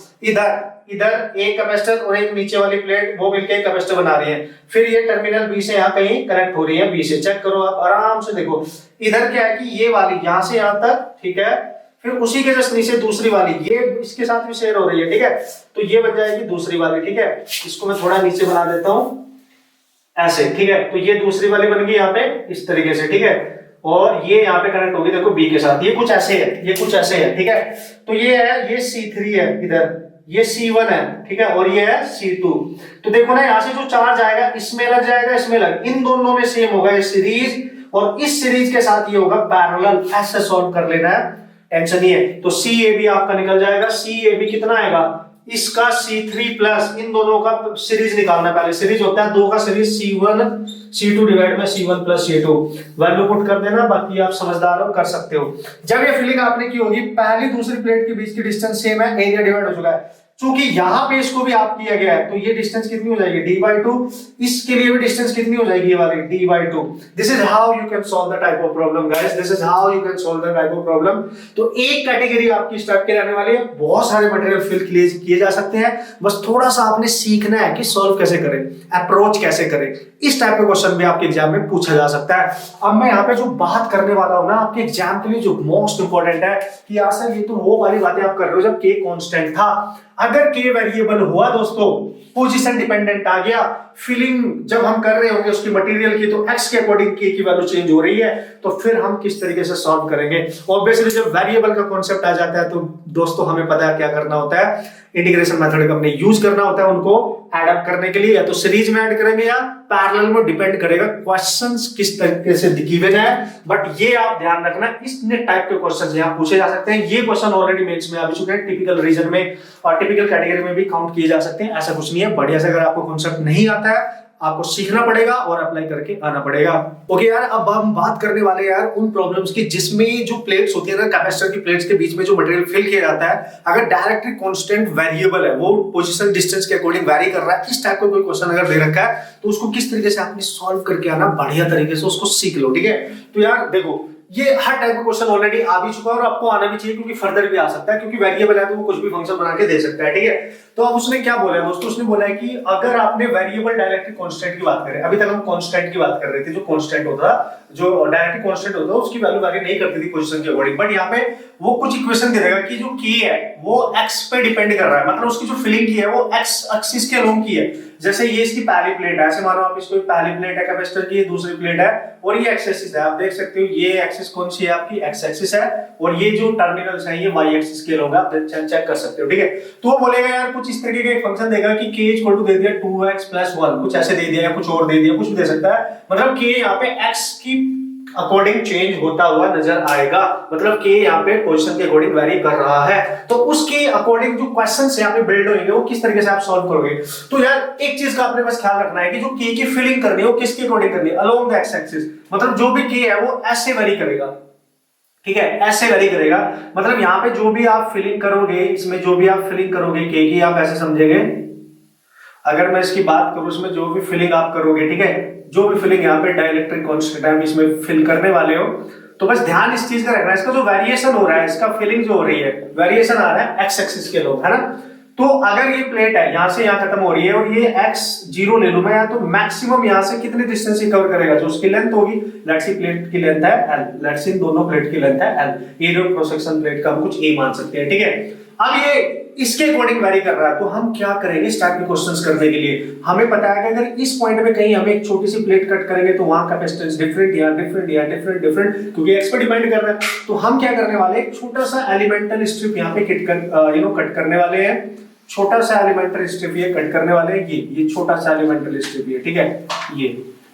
इधर एक कैपेसिटर और एक नीचे वाली प्लेट, वो मिलकर एक कैपेसिटर बना रही है, फिर ये टर्मिनल B से यहाँ कहीं कनेक्ट हो रही है, B से, चेक करो आप आराम से, देखो इधर क्या है कि ये वाली यहां से यहां तक, ठीक है, फिर उसी के जस्ट नीचे दूसरी वाली, ये इसके साथ भी शेयर हो रही है, ठीक है, तो ये बन जाएगी दूसरी वाली, ठीक है, इसको मैं थोड़ा नीचे बना देता हूं ऐसे, ठीक है, तो ये दूसरी वाली बन गई यहाँ पे इस तरीके से, ठीक है, और ये यहाँ पे कनेक्ट होगी देखो B के साथ, ये कुछ ऐसे है, ये कुछ ऐसे है, ठीक है, तो ये है, ये C3 है इधर, ये C1 है, ठीक है, और ये है C2, तो देखो ना यहाँ से जो चार्ज आएगा इसमें लग जाएगा, इसमें लग, इन दोनों में सेम होगा ये सीरीज, और इस सीरीज के साथ ये होगा पैरेलल, ऐसे सॉल्व कर लेना है, टेंशन नहीं है। तो CAB आपका निकल जाएगा, CAB कितना आएगा, इसका C3 प्लस, इन दोनों का सीरीज निकालना। पहले सीरीज होता है दो का सीरीज C1 C2 डिवाइड में C1 plus C2, value put कर देना, बाकी आप समझदार हो कर सकते हो। जब ये फिलिंग आपने की होगी, पहली दूसरी प्लेट के बीच की डिस्टेंस सेम है, एरिया डिवाइड हो चुका है। चूंकि यहाँ पे इसको भी आप किया गया है तो ये डिस्टेंस कितनी हो जाएगी d/2, इसके लिए भी डिस्टेंस कितनी हो जाएगी ये वाली d/2। This is how you can solve the type of problem guys, this is how you can solve the type of problem. तो एक कैटेगरी आपकी इस टाइप के रहने वाली है, बहुत सारे मटेरियल फिल किए जा सकते हैं, बस थोड़ा सा आपने सीखना है कि सॉल्व कैसे करें, अप्रोच कैसे करें। इस टाइप के क्वेश्चन भी आपके एग्जाम में पूछा जा सकता है। अब मैं यहाँ पे जो बात करने वाला हूँ ना आपके एग्जाम के लिए, जो मोस्ट इंपॉर्टेंट है कि यार सर ये तो वो वाली बातें आप कर रहे हो जब k कांस्टेंट था। अगर k वेरिएबल हुआ दोस्तों, पोजीशन डिपेंडेंट आ गया, फिलिंग जब हम कर रहे होंगे उसकी मटेरियल की, तो x के अकॉर्डिंग k की वैल्यू चेंज हो रही है, तो फिर हम किस तरीके से सॉल्व करेंगे। ऑब्वियसली जब वेरिएबल का कॉन्सेप्ट आ जाता है तो दोस्तों हमें पता है क्या करना होता है, इंटीग्रेशन मेथड का हमने यूज करना होता है उनको ऐड अप करने के लिए, या तो सीरीज में ऐड करेंगे या पैरेलल में, डिपेंड करेगा क्वेश्चंस किस तरीके से गिवन है। बट ये आप ध्यान रखना, इस टाइप के क्वेश्चंस यहां पूछे जा सकते हैं। ये क्वेश्चन ऑलरेडी मेंस में आ चुके हैं, टिपिकल रीजन में और टिपिकल कैटेगरी में भी काउंट किए जा सकते हैं, ऐसा कुछ नहीं है। बढ़िया से अगर आपको कॉन्सेप्ट नहीं आता है, आपको सीखना पड़ेगा और अप्लाई करके आना पड़ेगा। ओके यार, अब हम बात करने वाले हैं यार उन प्रॉब्लम्स की जिसमें जो प्लेट्स होती है ना, कैपेसिटर की प्लेट्स के बीच में जो मटेरियल फिल किया जाता है, अगर डायरेक्टली कांस्टेंट वेरिएबल है, वो पोजीशन डिस्टेंस के अकॉर्डिंग वैरी कर रहा है, इस टाइप का कोई क्वेश्चन अगर दे रखा है तो उसको किस तरीके से आपने सॉल्व करके आना, बढ़िया तरीके से उसको सीख लो। ठीक है, तो यार देखो ये हर टाइप का क्वेश्चन ऑलरेडी आ भी चुका है और आपको आना भी चाहिए, क्योंकि फर्दर भी आ सकता है, क्योंकि वेरिएबल है तो वो कुछ भी फंक्शन बना के दे सकता है। ठीक है, तो अब उसने क्या बोला है दोस्तों, उसने बोला है कि अगर आपने वेरिएबल डायरेक्टली कांस्टेंट की बात करें, अभी तक हम कांस्टेंट की बात कर रहे थे, जो कांस्टेंट होता जो डायरेक्टली कांस्टेंट होता उसकी वैल्यू वैरी नहीं करती थी पोजीशन के अकॉर्डिंग, बट यहाँ पे वो कुछ इक्वेशन दे देगा कि जो k है वो x पे डिपेंड कर रहा है, मतलब उसकी जो फिलिंग की है वो x एक्सिस के अलोंग की है। जैसे ये इसकी पहली प्लेट है, ऐसे मानो आप इसको पहली प्लेट है कैपेसिटर की, दूसरी प्लेट है और ये एक्स एक्सिस है, आप देख सकते हो ये एक्सिस कौन सी है आपकी, एक्स एक्सिस है, और ये जो टर्मिनल्स हैं ये वाई एक्सिस के अलोंग, आप चेक कर सकते हो। ठीक है, तो वो बोलेगा यार कुछ इस तरीके का एक फंक्शन देगा कि k इक्वल टू दे दिया 2x + 1, कुछ ऐसे दे दिया या कुछ और दे दिया, कुछ भी दे सकता है, मतलब k यहाँ पे x की अकॉर्डिंग चेंज होता हुआ नजर आएगा, मतलब कि यहाँ पे पोजीशन के अकॉर्डिंग वेरी कर रहा है, तो उसके अकॉर्डिंग जो क्वेश्चंस यहाँ पे बिल्ड होंगे वो किस तरीके से आप सॉल्व करोगे। तो यार एक चीज का आपने बस ख्याल रखना है कि जो k की फिलिंग करनी है वो किसके अकॉर्डिंग करनी है, अलोंग द एक्स एक्सिस, मतलब जो भी k है वो ऐसे वेरी करेगा। ठीक है, ऐसे वेरी करेगा, मतलब यहाँ पे जो भी आप फिलिंग करोगे, इसमें जो भी आप फिलिंग करोगे k की, आप ऐसे समझेंगे, अगर मैं इसकी बात करूं, इसमें जो भी फिलिंग आप करोगे, ठीक है, जो भी फिलिंग यहाँ पे डाइलेक्ट्रिक कांस्टेंट है इसमें फिल करने वाले हो, तो बस ध्यान इस चीज का रखना है, इसका जो वेरिएशन हो रहा है, इसका फिलिंग जो हो रही है, वेरिएशन आ रहा है एक्स एक्सिस के लोग, है ना। तो अगर ये प्लेट है यहाँ से यहाँ खत्म हो रही है और ये x0 ले लूं मैं, या तो मैक्सिमम यहाँ से कितने डिस्टेंस ही कवर करेगा, जो उसकी लेंथ होगी, लेट्स सी प्लेट की लेंथ है l, लेट्स सी दोनों प्लेट की लेंथ है l, area of cross section plate का हम कुछ a मान सकते हैं। ठीक है, अब ये इसके अकॉर्डिंग वैरी कर रहा है, तो हम क्या करेंगे इस टाइप के क्वेश्चंस करने के लिए, हमें पता है कि अगर इस पॉइंट में कहीं हमें एक छोटी सी प्लेट कट करेंगे तो वहां कैपेसिटेंस डिफरेंट या डिफरेंट या डिफरेंट डिफरेंट, क्योंकि x पे डिपेंड कर रहा है, तो हम क्या करने वाले, एक छोटा सा एलिमेंटल स्ट्रिप यहाँ पे कट करने वाले हैं, छोटा सा एलिमेंटल स्ट्रिप ये कट करने वाले हैं, ये छोटा सा एलिमेंटल स्ट्रिप ये, ठीक है, ये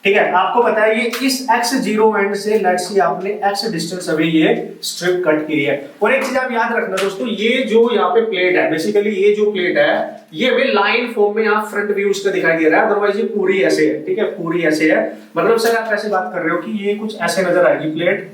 ठीक है, आपको पता है ये इस x0 एंड से लेट्स सी आपने x डिस्टेंस अभी ये स्ट्रिप कट की है। और एक चीज आप याद रखना दोस्तों, ये जो यहाँ पे प्लेट है, बेसिकली ये जो प्लेट है ये हमें लाइन फॉर्म में यहाँ फ्रंट व्यू उसका दिखाई दे रहा है, अदरवाइज ये पूरी ऐसे है। ठीक है, पूरी ऐसे है, मतलब सर आप ऐसे बात कर रहे हो कि ये कुछ ऐसे नजर आएगी प्लेट,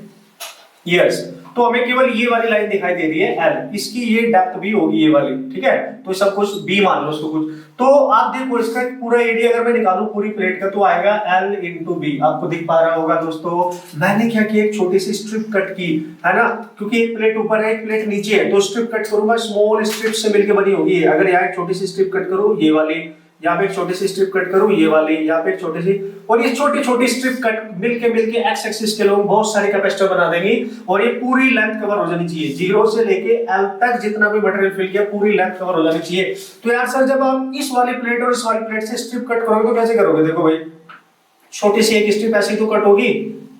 यस, तो हमें केवल ये वाली लाइन दिखाई दे रही है L, इसकी ये डेप्थ भी होगी ये वाली, ठीक है, तो सब कुछ B मान लो उसको कुछ, तो आप देखो इसका पूरा एरिया अगर मैं निकालूं पूरी प्लेट का तो आएगा L into B, आपको दिख पा रहा होगा दोस्तों। मैंने क्या किया, एक छोटी सी स्ट्रिप कट की, है ना, क्योंकि एक प्लेट ऊपर है एक प्लेट नीचे है, तो स्ट्रिप कट करूंगा, स्मॉल स्ट्रिप से मिलकर बनी होगी, अगर यहाँ एक छोटी सी स्ट्रिप कट करूं ये वाली, यहाँ पे एक छोटी सी स्ट्रिप कट करूं ये वाली, यहाँ पे एक छोटी सी, और ये छोटी छोटी स्ट्रिप कट मिलके एक्स एक्सिस के लोग बहुत सारे कैपेसिटर बना देंगे और ये पूरी लेंथ कवर हो जानी चाहिए, 0 से लेके L तक जितना भी मटेरियल फिल किया पूरी लेंथ कवर हो जानी चाहिए। तो यार सर जब आप इस वाली प्लेट और इस वाली प्लेट से स्ट्रिप कट करोगे तो कैसे करोगे, देखो भाई छोटी सी एक स्ट्रिप ऐसी तो कट होगी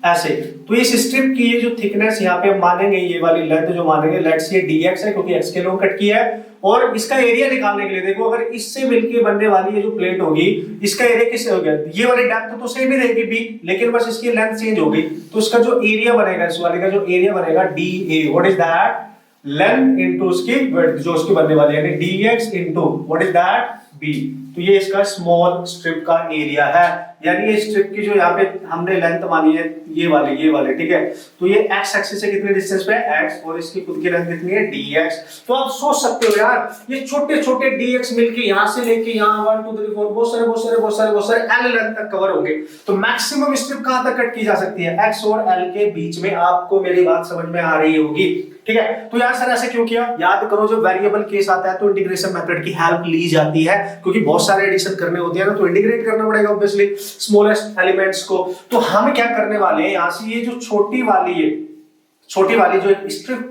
ऐसे, तो इस स्ट्रिप की ये जो थिकनेस यहाँ पे हम मानेंगे, ये वाली लेंथ जो मानेंगे, लेट्स से dx है क्योंकि x के लोग कट किया है, और इसका एरिया निकालने के लिए देखो अगर इससे मिलके बनने वाली ये जो प्लेट होगी इसका एरिया किससे हो गया, ये वाली डेप्थ तो सेम ही रहेगी b, लेकिन बस इसकी लेंथ चेंज होगी, तो इसका जो एरिया बनेगा, इस वाले का जो एरिया बनेगा dA, what is that, length into उसकी विड्थ जो उसकी बनने वाली है, यानी dx into what is that b। तो ये इसका स्मॉल स्ट्रिप का एरिया है, यानी ये स्ट्रिप की जो यहाँ पे हमने लेंथ मानी है ये वाली, ठीक है। तो ये x एक्सिस से कितने डिस्टेंस पे है x, और इसकी खुद की लेंथ कितनी है dx। तो आप सोच सकते हो यार, ये छोटे छोटे dx मिलके यहाँ से लेके यहाँ 1 2 3 4 बहुत सारे l लेंथ तक कवर होंगे। तो मैक्सिमम स्ट्रिप कहां तक कट की जा सकती है, x और l के बीच में। आपको मेरी बात समझ में आ रही होगी, ठीक है। तो यार सर ऐसे क्यों किया, याद करो जब वेरिएबल केस आता है तो इंटीग्रेशन मेथड की हेल्प ली जाती है, क्योंकि बहुत सारे एडिशन करने होते हैं ना, तो इंटीग्रेट करना पड़ेगा ऑब्वियसली स्मॉलेस्ट एलिमेंट्स को। तो हम क्या करने वाले हैं, यहां से ये जो छोटी वाली जो स्ट्रिप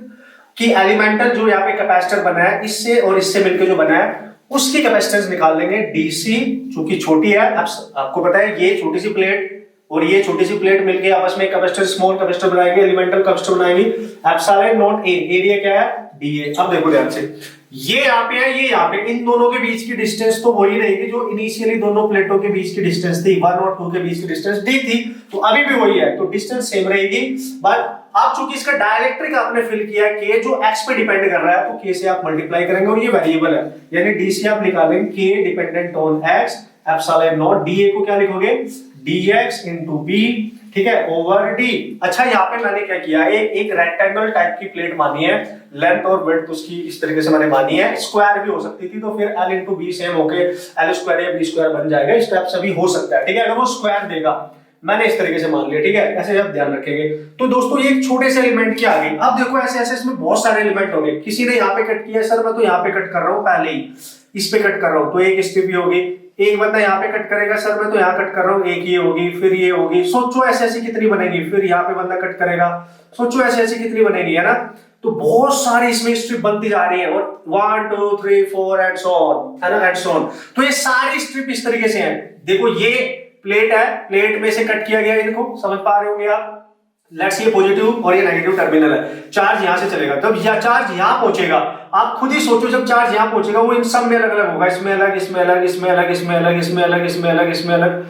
की एलिमेंटल जो यहाँ पे कैपेसिटर बना है, इससे और इससे मिलकर जो बना है उसकी कैपेसिटेंस निकाल लेंगे डीसी, चूंकि छोटी है। आपको पता है ये छोटी सी प्लेट और ये छोटी सी प्लेट मिलके आपस में कैपेसिटर, स्मॉल कैपेसिटर बनाएंगे, एलिमेंटल कैपेसिटर बनाएंगे। एप्सिलॉन नॉट ए, एरिया क्या है डीए। अब देखो ध्यान से, ये यहाँ पे है, ये यहाँ पे, इन दोनों के बीच की डिस्टेंस तो वही रहेगी जो इनिशियली दोनों प्लेटों के बीच की डिस्टेंस थी, 1 और 2 के बीच की डिस्टेंस डी थी, तो अभी भी वही है, तो डिस्टेंस सेम रहेगी। बट आप चूंकि इसका डायरेक्ट्रिक आपने फिल किया के जो x पे डिपेंड कर रहा है, तो k से आप मल्टीप्लाई करेंगे, और ये वेरिएबल है, यानी डी से आप निकालेंगे k dependent on x, epsilon not DA को क्या लिखोगे dx into b, ठीक है, ओवर d। अच्छा यहाँ पे मैंने क्या किया, एक रेक्टेंगल टाइप की प्लेट मानी है, लेंथ और विड्थ उसकी इस तरीके से मैंने मानी है, स्क्वायर भी हो सकती थी, तो फिर l into b सेम होके l स्क्वायर या b स्क्वायर बन जाएगा। इस टाइप से भी हो सकता है, ठीक है, अगर वो स्क्वायर देगा, मैंने इस तरीके से मान लिया, ठीक है, ऐसे आप ध्यान रखेंगे। तो दोस्तों ये एक छोटे से एलिमेंट की आ गई। अब देखो ऐसे ऐसे इसमें बहुत सारे एलिमेंट होंगे, किसी ने यहाँ पे कट किया, सर मैं तो यहाँ पे कट कर रहा हूँ, पहले ही इस पे कट कर रहा हूँ, तो एक स्ट्रिप भी होगी, एक बंदा यहाँ पे कट करेगा, सर मैं तो यहाँ कट कर रहा हूँ, एक ये होगी, फिर ये होगी, सोचो ऐसे ऐसे कितनी बनेगी, फिर यहाँ पे बंदा कट करेगा, सोचो ऐसे ऐसे कितनी बनेगी, है ना। तो बहुत सारी इसमें स्ट्रिप बनती जा रही है, और 1 2 3 4 एंड सो ऑन, है ना, एंड सो ऑन। तो ये सारी स्ट्रिप इस तरीके से है। देखो ये प्लेट है, प्लेट में से कट किया गया, इनको समझ पा रहे होंगे आप। लेट्स ये पॉजिटिव और ये नेगेटिव टर्मिनल है, चार्ज यहां से चलेगा, जब यह चार्ज यहां पहुंचेगा, आप खुद ही सोचो जब चार्ज यहां पहुंचेगा वो इन सब में अलग अलग होगा, इसमें अलग, इसमें अलग, इसमें अलग, इसमें अलग, इसमें अलग, इसमें अलग, इसमें अलग,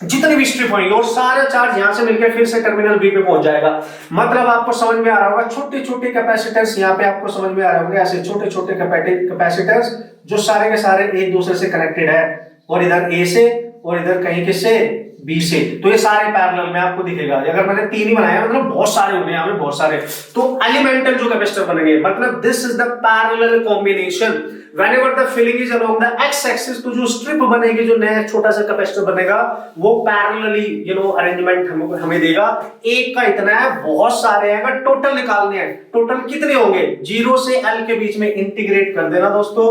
जितनी भी स्ट्रिप होंगी, और सारा चार्ज यहां से मिलकर फिर से टर्मिनल बी पे पहुंच जाएगा। मतलब आपको समझ में आ रहा होगा, छोटे छोटे कैपेसिटर्स यहाँ पे आपको समझ में आ रहे होंगे, ऐसे छोटे छोटे कैपेसिटर्स जो सारे के सारे एक दूसरे से कनेक्टेड है, और इधर ए से और इधर कहीं किससे बी से, तो ये सारे पैरेलल में आपको दिखेगा। अगर मैंने 3 ही बनाया मतलब बहुत सारे होंगे यहाँ पे, बहुत सारे। तो एलिमेंटल जो कैपेसिटर बनेंगे, मतलब this is the parallel combination whenever the filling is along the x axis, तो जो स्ट्रिप बनेगी, जो नया छोटा सा कैपेसिटर बनेगा, वो पैरेलली अरेंजमेंट हमें देगा। एक का इतना है, बहुत सारे हैं, अगर टोटल निकालने हैं, टोटल कितने होंगे, 0 से l के बीच में इंटीग्रेट कर देना दोस्तों,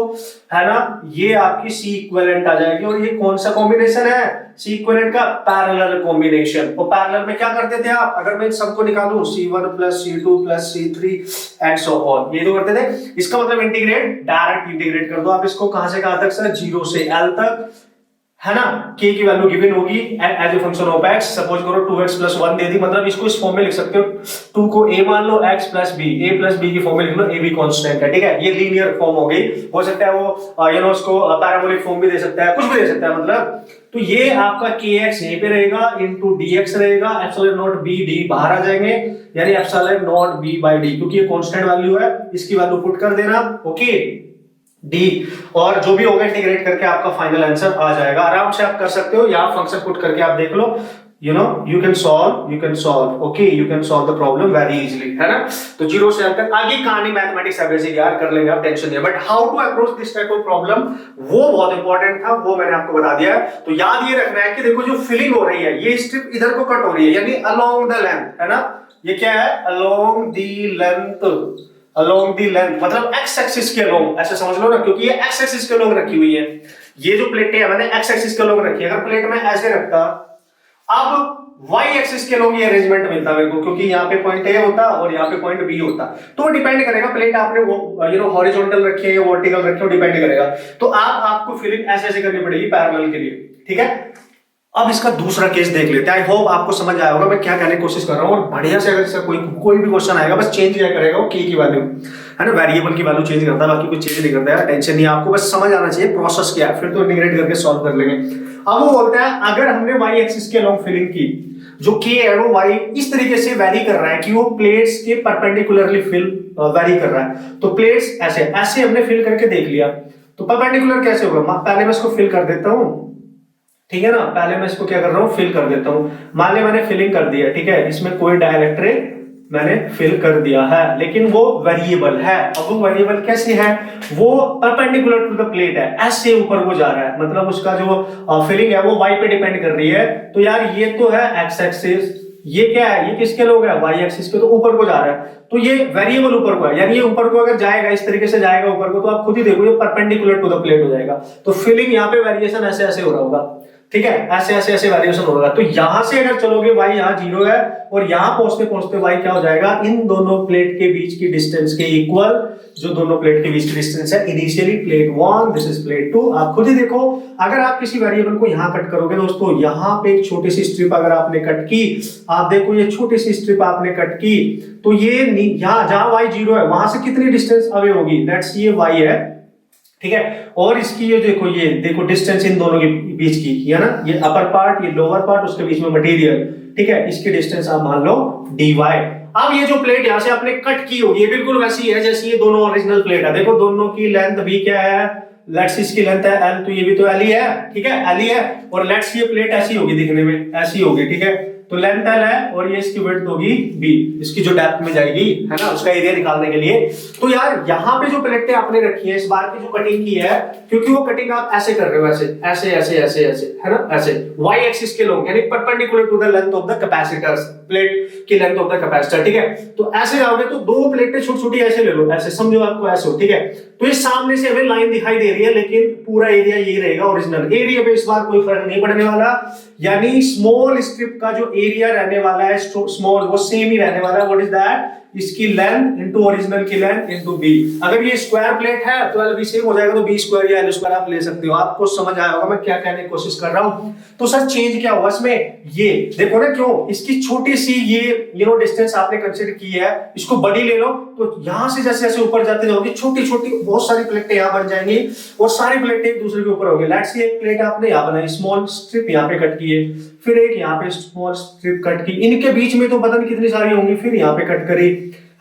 है ना, ये आपकी सी इक्विवेलेंट आ जाएगी। और ये कौन सा कॉम्बिनेशन है, सी इक्विवेलेंट का पैरेलल कॉम्बिनेशन। और पैरेलल में क्या करते थे आप, अगर मैं इन सबको निकालूं C1 plus C2 plus C3 and so on, ये तो करते थे। इसका मतलब इंटीग्रेट, डायरेक्ट इंटीग्रेट कर दो आप इसको, कहां से कहां तक सर, 0 से l तक, है ना। k की वैल्यू गिवन होगी as a function of x, suppose करो 2x प्लस 1 दे दी, मतलब इसको इस फॉर्म में लिख सकते हो, 2 को a मान लो, x plus b, a plus b की फॉर्म में लिख लो, a भी कांस्टेंट है, ठीक है, ये लीनियर फॉर्म हो गई। हो सकता है वो उसको पैराबोलिक फॉर्म भी दे सकता है, कुछ भी दे सकता है, मतलब। तो ये आपका kx यहीं पे रहेगा, इनटू dx रहेगा, एप्सिलॉन नॉट b d बाहर आ जाएंगे, यानी epsilon naught b by d, क्योंकि ये कांस्टेंट वैल्यू है, इसकी वैल्यू पुट कर देना, ओके, डी, और जो भी होगा इंटीग्रेट करके आपका फाइनल आंसर आ जाएगा। आराम से आप कर सकते हो, या फंक्शन पुट करके आप देख लो, you can solve, okay, you can solve the problem very easily, है ना। तो 0 से तक आगे कहानी मैथमेटिक्स एवरेज यार कर लेंगे आप, टेंशन नहीं। But how to approach this type of problem, वो बहुत इंपॉर्टेंट था, वो मैंने आपको बता दिया है। तो याद ये रखना है कि देखो जो फिलिंग हो रही है, ये स्ट्रिप इधर को कट हो रही है, यानी अलोंग द लेंथ, है ना, ये क्या है, along the length, along the length, मतलब x एक्सिस के along, ऐसे समझ लो ना, क्योंकि ये x एक्सिस के along रखी हुई है, ये जो प्लेटें हैं मैंने x एक्सिस के along रखी है। अगर प्लेट में ऐसे रखता, अब y एक्सिस के along ये अरेंजमेंट मिलता मेरे को, क्योंकि यहाँ पे पॉइंट A होता और यहाँ पे पॉइंट B होता, तो डिपेंड करेगा प्लेट आपने वो हॉरिजॉन्टल रखी है या वर्टिकल रखी है, डिपेंड करेगा। तो आपको फिलिंग ऐसे ऐसे करनी पड़ेगी पैरेलल के लिए, ठीक है। अब इसका दूसरा केस देख लेते हैं। आई होप आपको समझ आया होगा मैं क्या कहने की कोशिश कर रहा हूँ, और बढ़िया से अगर इसका कोई भी क्वेश्चन आएगा, बस चेंज क्या करेगा वो k की वैल्यू, है ना, वेरिएबल की वैल्यू चेंज करता है, बाकी कुछ चेंज नहीं करता है, टेंशन नहीं, आपको बस समझ आना चाहिए प्रोसेस क्या है, फिर तो इंटीग्रेट करके सॉल्व कर लेंगे। अब वो बोलता है अगर हमने y एक्सिस के अलोंग फिलिंग की, जो के है वो वाई इस तरीके से वैरी कर रहा है कि वो प्लेट्स के परपेंडिकुलरली फिल वैरी कर रहा है। तो प्लेट्स ऐसे ऐसे हमने फिल करके देख लिया, तो परपेंडिकुलर कैसे होगा, पहले मैं इसको फिल कर देता हूं, ठीक है ना, पहले मैं इसको क्या कर रहा हूं, फिल कर देता हूं। मान लिया मैंने फिलिंग कर दिया, ठीक है, इसमें कोई डाइलेक्ट्रिक मैंने फिल कर दिया है, लेकिन वो वेरिएबल है। अब वो वेरिएबल कैसे है, वो परपेंडिकुलर टू द प्लेट है, ऐसे ऊपर को जा रहा है, मतलब उसका जो फिलिंग है वो वाई पे डिपेंड कर रही है। तो यार ये तो है एक्स एक्सिस, ये क्या है, ये किसके लोग है, वाई एक्सिस के, तो ऊपर को जा रहा है, तो ये वेरिएबल ऊपर को है, यानी ये ऊपर को अगर जाएगा इस तरीके से जाएगा ऊपर को, तो आप खुद ही देखो ये परपेंडिकुलर टू द प्लेट हो जाएगा। तो फिलिंग यहाँ पे वेरिएशन ऐसे ऐसे हो रहा होगा, ठीक है, ऐसे ऐसे ऐसे वेरिएशन होगा। तो यहां से अगर चलोगे y यहाँ 0 है, और यहां पहुंचते पहुंचते y क्या हो जाएगा, इन दोनों प्लेट के बीच की डिस्टेंस के इक्वल, जो दोनों प्लेट के बीच की डिस्टेंस है, initially plate 1 this is plate 2। आप खुद ही देखो, अगर आप किसी वेरिएबल को यहां कट करोगे दोस्तों, यहां पे एक छोटी सी स्ट्रिप अगर आपने कट की, आप देखो ये छोटी सी स्ट्रिप आपने कट की, तो ये यहां जहां y 0 है वहां से कितनी डिस्टेंस अवे होगी, दैट्स ये y है, ठीक है। और इसकी ये देखो डिस्टेंस इन दोनों के बीच की है ना, ये अपर पार्ट ये लोअर पार्ट, उसके बीच में मटेरियल, ठीक है, इसकी डिस्टेंस आप मान लो dy। अब ये जो प्लेट यहां से आपने कट की होगी, ये बिल्कुल वैसी है जैसी ये दोनों ओरिजिनल प्लेट है। देखो दोनों की लेंथ भी क्या है, लेट्स इसकी लेंथ है l, तो ये भी तो l ही है, ठीक है, l ही है। और लेट्स ये प्लेट ऐसी होगी, दिखने में ऐसी होगी, ठीक है, तो लेंथ l है और ये इसकी विड्थ होगी b, इसकी जो डेप्थ में जाएगी है ना, उसका एरिया निकालने के लिए। तो यार यहाँ पे जो प्लेटें आपने रखी है, इस बार की जो कटिंग की है, क्योंकि वो कटिंग आप ऐसे कर रहे हो, ऐसे ऐसे ऐसे ऐसे ऐसे है ना, ऐसे y एक्सिस के लोग, यानी perpendicular to the length of the capacitors, plate की लेंथ ऑफ द कैपेसिटर, ठीक है। तो ऐसे जाओगे तो दो प्लेटें छोटी छोटी ऐसे ले लो, ऐसे समझो आपको ऐसे हो, ठीक है। तो ये सामने से हमें लाइन दिखाई दे रही है, लेकिन पूरा एरिया यही रहेगा, ओरिजिनल एरिया पे इस बार कोई फर्क नहीं पड़ने वाला, यानी स्मॉल स्ट्रिप का जो एरिया रहने वाला है स्मॉल, वो सेम ही रहने वाला है। व्हाट इज दैट, इसकी लेंथ इनटू ओरिजिनल की लेंथ इनटू बी। अगर ये स्क्वायर प्लेट है तो एल बी सेम हो जाएगा, तो बी स्क्वायर या एल स्क्वायर आप ले सकते हो। आपको समझ आया होगा मैं क्या कहने की कोशिश कर रहा हूं। तो सर चेंज क्या हुआ इसमें, ये देखो ना, क्यों इसकी छोटी सी ये डिस्टेंस आपने कंसीडर की है, इसको बड़ी ले लो, तो यहां से जैसे जैसे ऊपर जाते जाओगे छोटी छोटी बहुत सारी प्लेटें यहां बन जाएंगी, और सारी प्लेटें एक दूसरे के ऊपर होंगी। लेट्स से एक प्लेट आपने यहां बनाई, स्मॉल स्ट्रिप यहां पे कट की है, फिर एक यहाँ पे स्मॉल स्ट्रिप कट की, इनके बीच में तो पता नहीं कितनी सारी होंगी, फिर यहाँ पे कट करी,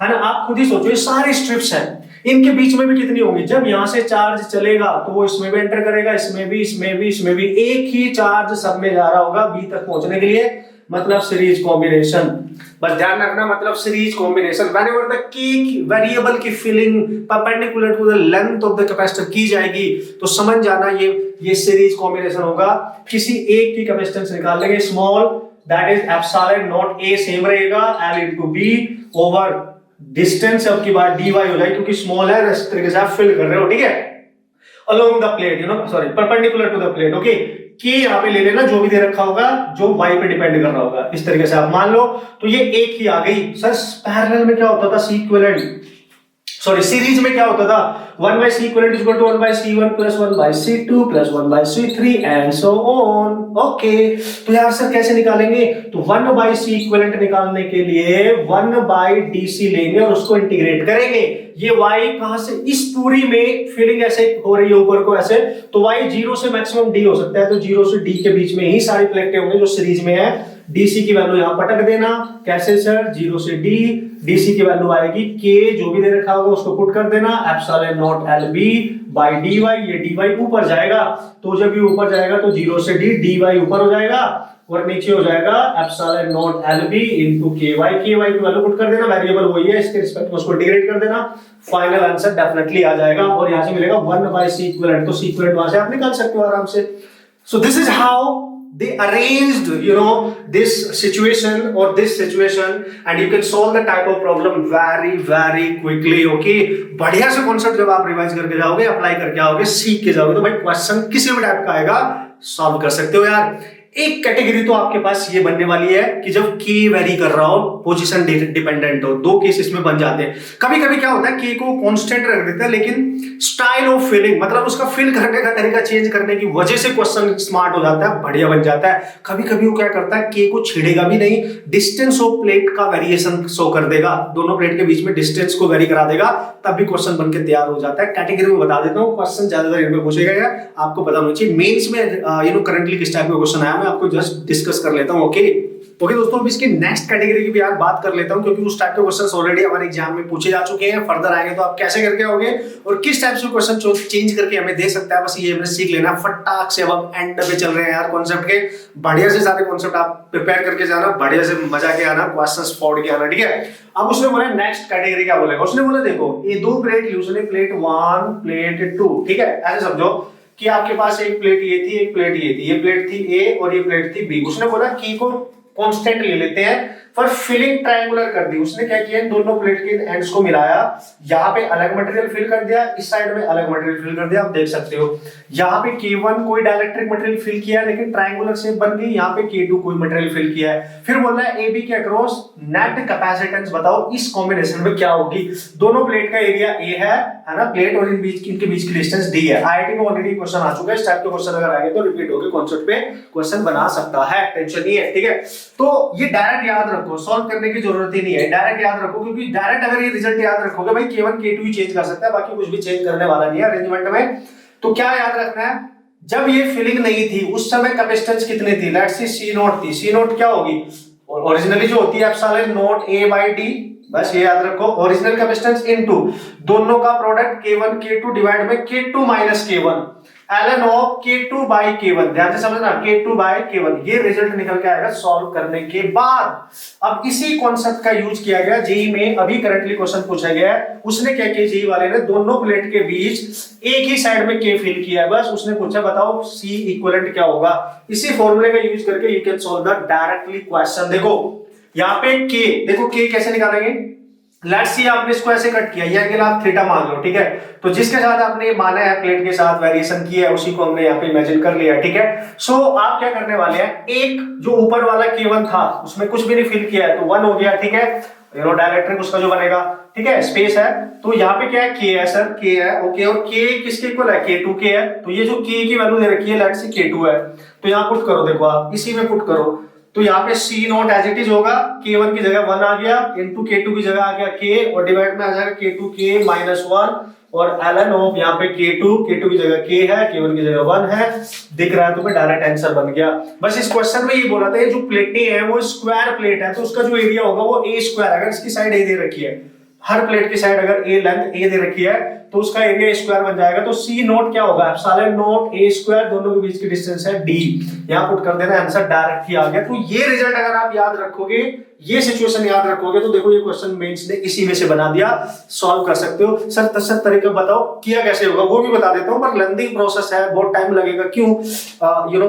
है ना। आप खुद ही सोचो, ये सारे स्ट्रिप्स हैं, इनके बीच में भी कितनी होंगी। जब यहाँ से चार्ज चलेगा तो वो इसमें भी एंटर करेगा, इसमें भी, इसमें भी, इसमें भी, एक ही चार्ज सब में जा रहा होगा बी तक पहुंचने के लिए, मतलब सीरीज कॉम्बिनेशन। बस ध्यान रखना, मतलब सीरीज कॉम्बिनेशन व्हेनेवर द की वेरिएबल की filling perpendicular to the length of the capacitor की जाएगी, तो समझ जाना ये सीरीज कॉम्बिनेशन होगा। किसी एक की कैपेसिटेंस निकाल लेंगे, small that is epsilon naught A same रहेगा l into b over distance, अब की बात dy हो जाएगी, क्योंकि स्मॉल है, इस तरीके से आप फिल कर रहे हो, ठीक है, along the plate, perpendicular to the plate. Okay, के यहाँ पे ले लेना, जो भी दे रखा होगा, जो y पे डिपेंड कर रहा होगा, इस तरीके से आप मान लो। तो ये एक ही आ गई। सर पैरेलल में क्या होता था, सीरीज में क्या होता था, 1 by C equivalent is equal to 1 by C1 plus 1 by C2 plus 1 by C3 and so on। Okay, तो यार सर कैसे निकालेंगे, तो 1 by C equivalent निकालने के लिए 1 by DC लेंगे और उसको इंटीग्रेट करेंगे। ये y कहां से, इस पूरी में फिलिंग ऐसे हो रही है ऊपर को ऐसे, तो y 0 से मैक्सिमम d हो सकता है, तो 0 से d के बीच में ही सारी प्लेटें होंगी जो सीरीज में है। DC की वैल्यू यहां पटक देना, कैसे सर, 0 से d, DC की वैल्यू आएगी k, जो भी दे रखा होगा उसको पुट कर देना, epsilon not LB by dy, ये dy ऊपर जाएगा, तो जब ये ऊपर जाएगा तो 0 से d, dy ऊपर हो जाएगा, और नीचे हो जाएगा epsilon not LB into ky की वैल्यू पुट कर देना, वेरिएबल वही है, इसके रिस्पेक्ट में उसको इंटीग्रेट कर देना, फाइनल आंसर डेफिनेटली आ जाएगा, और यहां से मिलेगा 1 by C equivalent, तो C equivalent वहां से आप निकाल सकते हो आराम से। So this is how they arranged this situation or this situation, and you can solve the type of problem very quickly। okay, बढ़िया से कॉन्सेप्ट जब आप रिवाइज करके जाओगे, अप्लाई करके आओगे, सीख के जाओगे, तो भाई क्वेश्चन किसी भी टाइप का आएगा सॉल्व कर सकते हो यार। एक कैटेगरी तो आपके पास ये बनने वाली है कि जब के वेरी कर रहा हो, पोजीशन डिपेंडेंट हो, दो केस इसमें बन जाते हैं। कभी कभी क्या होता है, के को कांस्टेंट रख देता है, लेकिन स्टाइल ऑफ फिलिंग, मतलब उसका फिल करने का तरीका चेंज करने की वजह से क्वेश्चन स्मार्ट हो जाता है, बढ़िया बन जाता है। कभी कभी वो क्या करता है, के को छेड़ेगा भी नहीं, डिस्टेंस ऑफ प्लेट का वेरिएशन शो कर देगा, दोनों प्लेट के बीच में डिस्टेंस को वेरी करा देगा, तब भी क्वेश्चन बन के तैयार हो जाता है। कैटेगरी में बता देता हूँ, क्वेश्चन ज्यादातर इनमें पूछेगा या आपको पता होना चाहिए। मेंस में करंटली किस टाइप का क्वेश्चन आया, मैं आपको जस्ट डिस्कस कर लेता हूँ। ओके, ओके दोस्तों, अब इसकी नेक्स्ट कैटेगरी की भी यार बात कर लेता हूँ, क्योंकि उस टाइप के क्वेश्चंस ऑलरेडी हमारे एग्जाम में पूछे जा चुके हैं। फर्दर आएंगे तो आप कैसे करके आओगे और किस टाइप से क्वेश्चन चेंज करके हमें दे सकता है, बस ये हमने सीख लेना फटाक से। अब हम एंड पे चल रहे हैं यार कॉन्सेप्ट के, बढ़िया से सारे कॉन्सेप्ट आप प्रिपेयर करके जाना, बढ़िया से मजा के आना, क्वेश्चंस फोड़ के आना, ठीक है। अब उसने बोला नेक्स्ट कैटेगरी क्या बोलेगा, उसने बोला देखो ये दो प्लेट ली उसने, प्लेट 1 प्लेट 2, ठीक है। ऐसे समझो कि आपके पास एक प्लेट ये थी, एक प्लेट ये थी, ये प्लेट थी ए और ये प्लेट थी बी। उसने बोला की को कांस्टेंट ले लेते हैं, पर फिलिंग ट्रायंगुलर कर दी। उसने क्या किया, इन दोनों प्लेट के एंड्स को मिलाया, यहाँ पे अलग मटेरियल फिल कर दिया, इस साइड में अलग मटेरियल फिल कर दिया। आप देख सकते हो यहाँ पे K1 कोई डाइलेक्ट्रिक मटेरियल फिल किया लेकिन ट्रायंगुलर शेप बन गई, यहाँ पे K2 कोई मटेरियल फिल किया है। फिर बोल रहा है AB के अक्रॉस नेट कैपेसिटेंस बताओ इस कॉम्बिनेशन में क्या होगी। दोनों प्लेट का एरिया A है ना, प्लेट और इनके बीच की डिस्टेंस D है। आईआईटी में ऑलरेडी क्वेश्चन आ चुका है, इस टाइप के क्वेश्चन अगर आएंगे तो रिपीट होकर कॉन्सेप्ट पे क्वेश्चन बना सकता है, टेंशन नहीं है, ठीक है। तो ये डायरेक्ट याद रखो, सॉल्व करने की जरूरत ही नहीं है, डायरेक्ट याद रखो, क्योंकि डायरेक्ट अगर ये रिजल्ट याद रखोगे भाई K1 K2 ही चेंज कर सकता है, बाकी कुछ भी चेंज करने वाला नहीं है अरेंजमेंट में। तो क्या याद रखना है, जब ये फिलिंग नहीं थी उस समय कैपेसिटेंस कितनी थी, लेट्स सी C नोट थी। C नोट क्या होगी, ओरिजिनली जो होती है एप्सिलॉन नोट A/D, बस ये याद रखो। ओरिजिनल कैपेसिटेंस इनटू दोनों का प्रोडक्ट K1 K2 डिवाइड में K2 minus K1 ln of K2 by K1, ध्यान से समझना, K2 बाई K1। ये रिजल्ट निकल के आएगा सॉल्व करने के बाद। अब इसी कॉन्सेप्ट का यूज किया गया जेई में, अभी करंटली क्वेश्चन पूछा गया है। उसने क्या किया, जेई वाले ने दोनों प्लेट के बीच एक ही साइड में K फिल किया है, बस उसने पूछा बताओ C इक्विवेलेंट क्या होगा। इसी फॉर्मूले का यूज करके you can solve the directly question. देखो यहाँ पे K, देखो K कैसे निकालेंगे, लेट्स सी आपने इसको ऐसे कट किया, ये एंगल आप थीटा मान लो, ठीक है। तो जिसके साथ आपने माना है प्लेट के साथ वेरिएशन किया है उसी को हमने यहाँ पे इमेजिन कर लिया, ठीक है। सो आप क्या करने वाले हैं, एक जो ऊपर वाला K1 था उसमें कुछ भी नहीं फिल किया है तो 1 हो गया, ठीक है। डाइलेक्ट्रिक उसका जो बनेगा, ठीक है, स्पेस है। तो यहाँ पे क्या है, K है सर, K है, ओके। और K किसके इक्वल है, K2 के है। तो ये जो K की वैल्यू दे रखी है लेट्स सी K2 है, तो यहाँ पुट करो, देखो आप इसी में पुट करो। तो यहाँ पे C naught as it is होगा, K1 की जगह 1 आ गया, इनटू K2 की जगह आ गया K, और डिवाइड में आ जाएगा K2 K माइनस 1, और ln ऑफ यहाँ पे K2 की जगह K है, K1 की जगह 1 है। दिख रहा है तुम्हें, डायरेक्ट आंसर बन गया। बस इस क्वेश्चन में ये बोला था, ये जो प्लेटें हैं वो स्क्वायर प्लेट है, तो उसका जो एरिया होगा वो A स्क्वायर, अगर इसकी साइड A दे रखी है, हर प्लेट की साइड अगर A लेंथ A दे रखी है तो उसका एरिया स्क्वायर बन जाएगा। तो C नोट क्या होगा, एप्सिलॉन नोट A स्क्वायर, दोनों के बीच की डिस्टेंस है D। यहां पुट कर देना, आंसर डायरेक्ट ही आ गया। तो ये रिजल्ट अगर आप याद रखोगे, ये सिचुएशन याद रखोगे, तो देखो ये क्वेश्चन मेंस ने इसी में से बना दिया, सॉल्व कर सकते हो। सर 10 तरीके बताओ किया कैसे होगा, वो भी बता देता हूं, पर लेंथी प्रोसेस है, बहुत टाइम लगेगा। क्यों,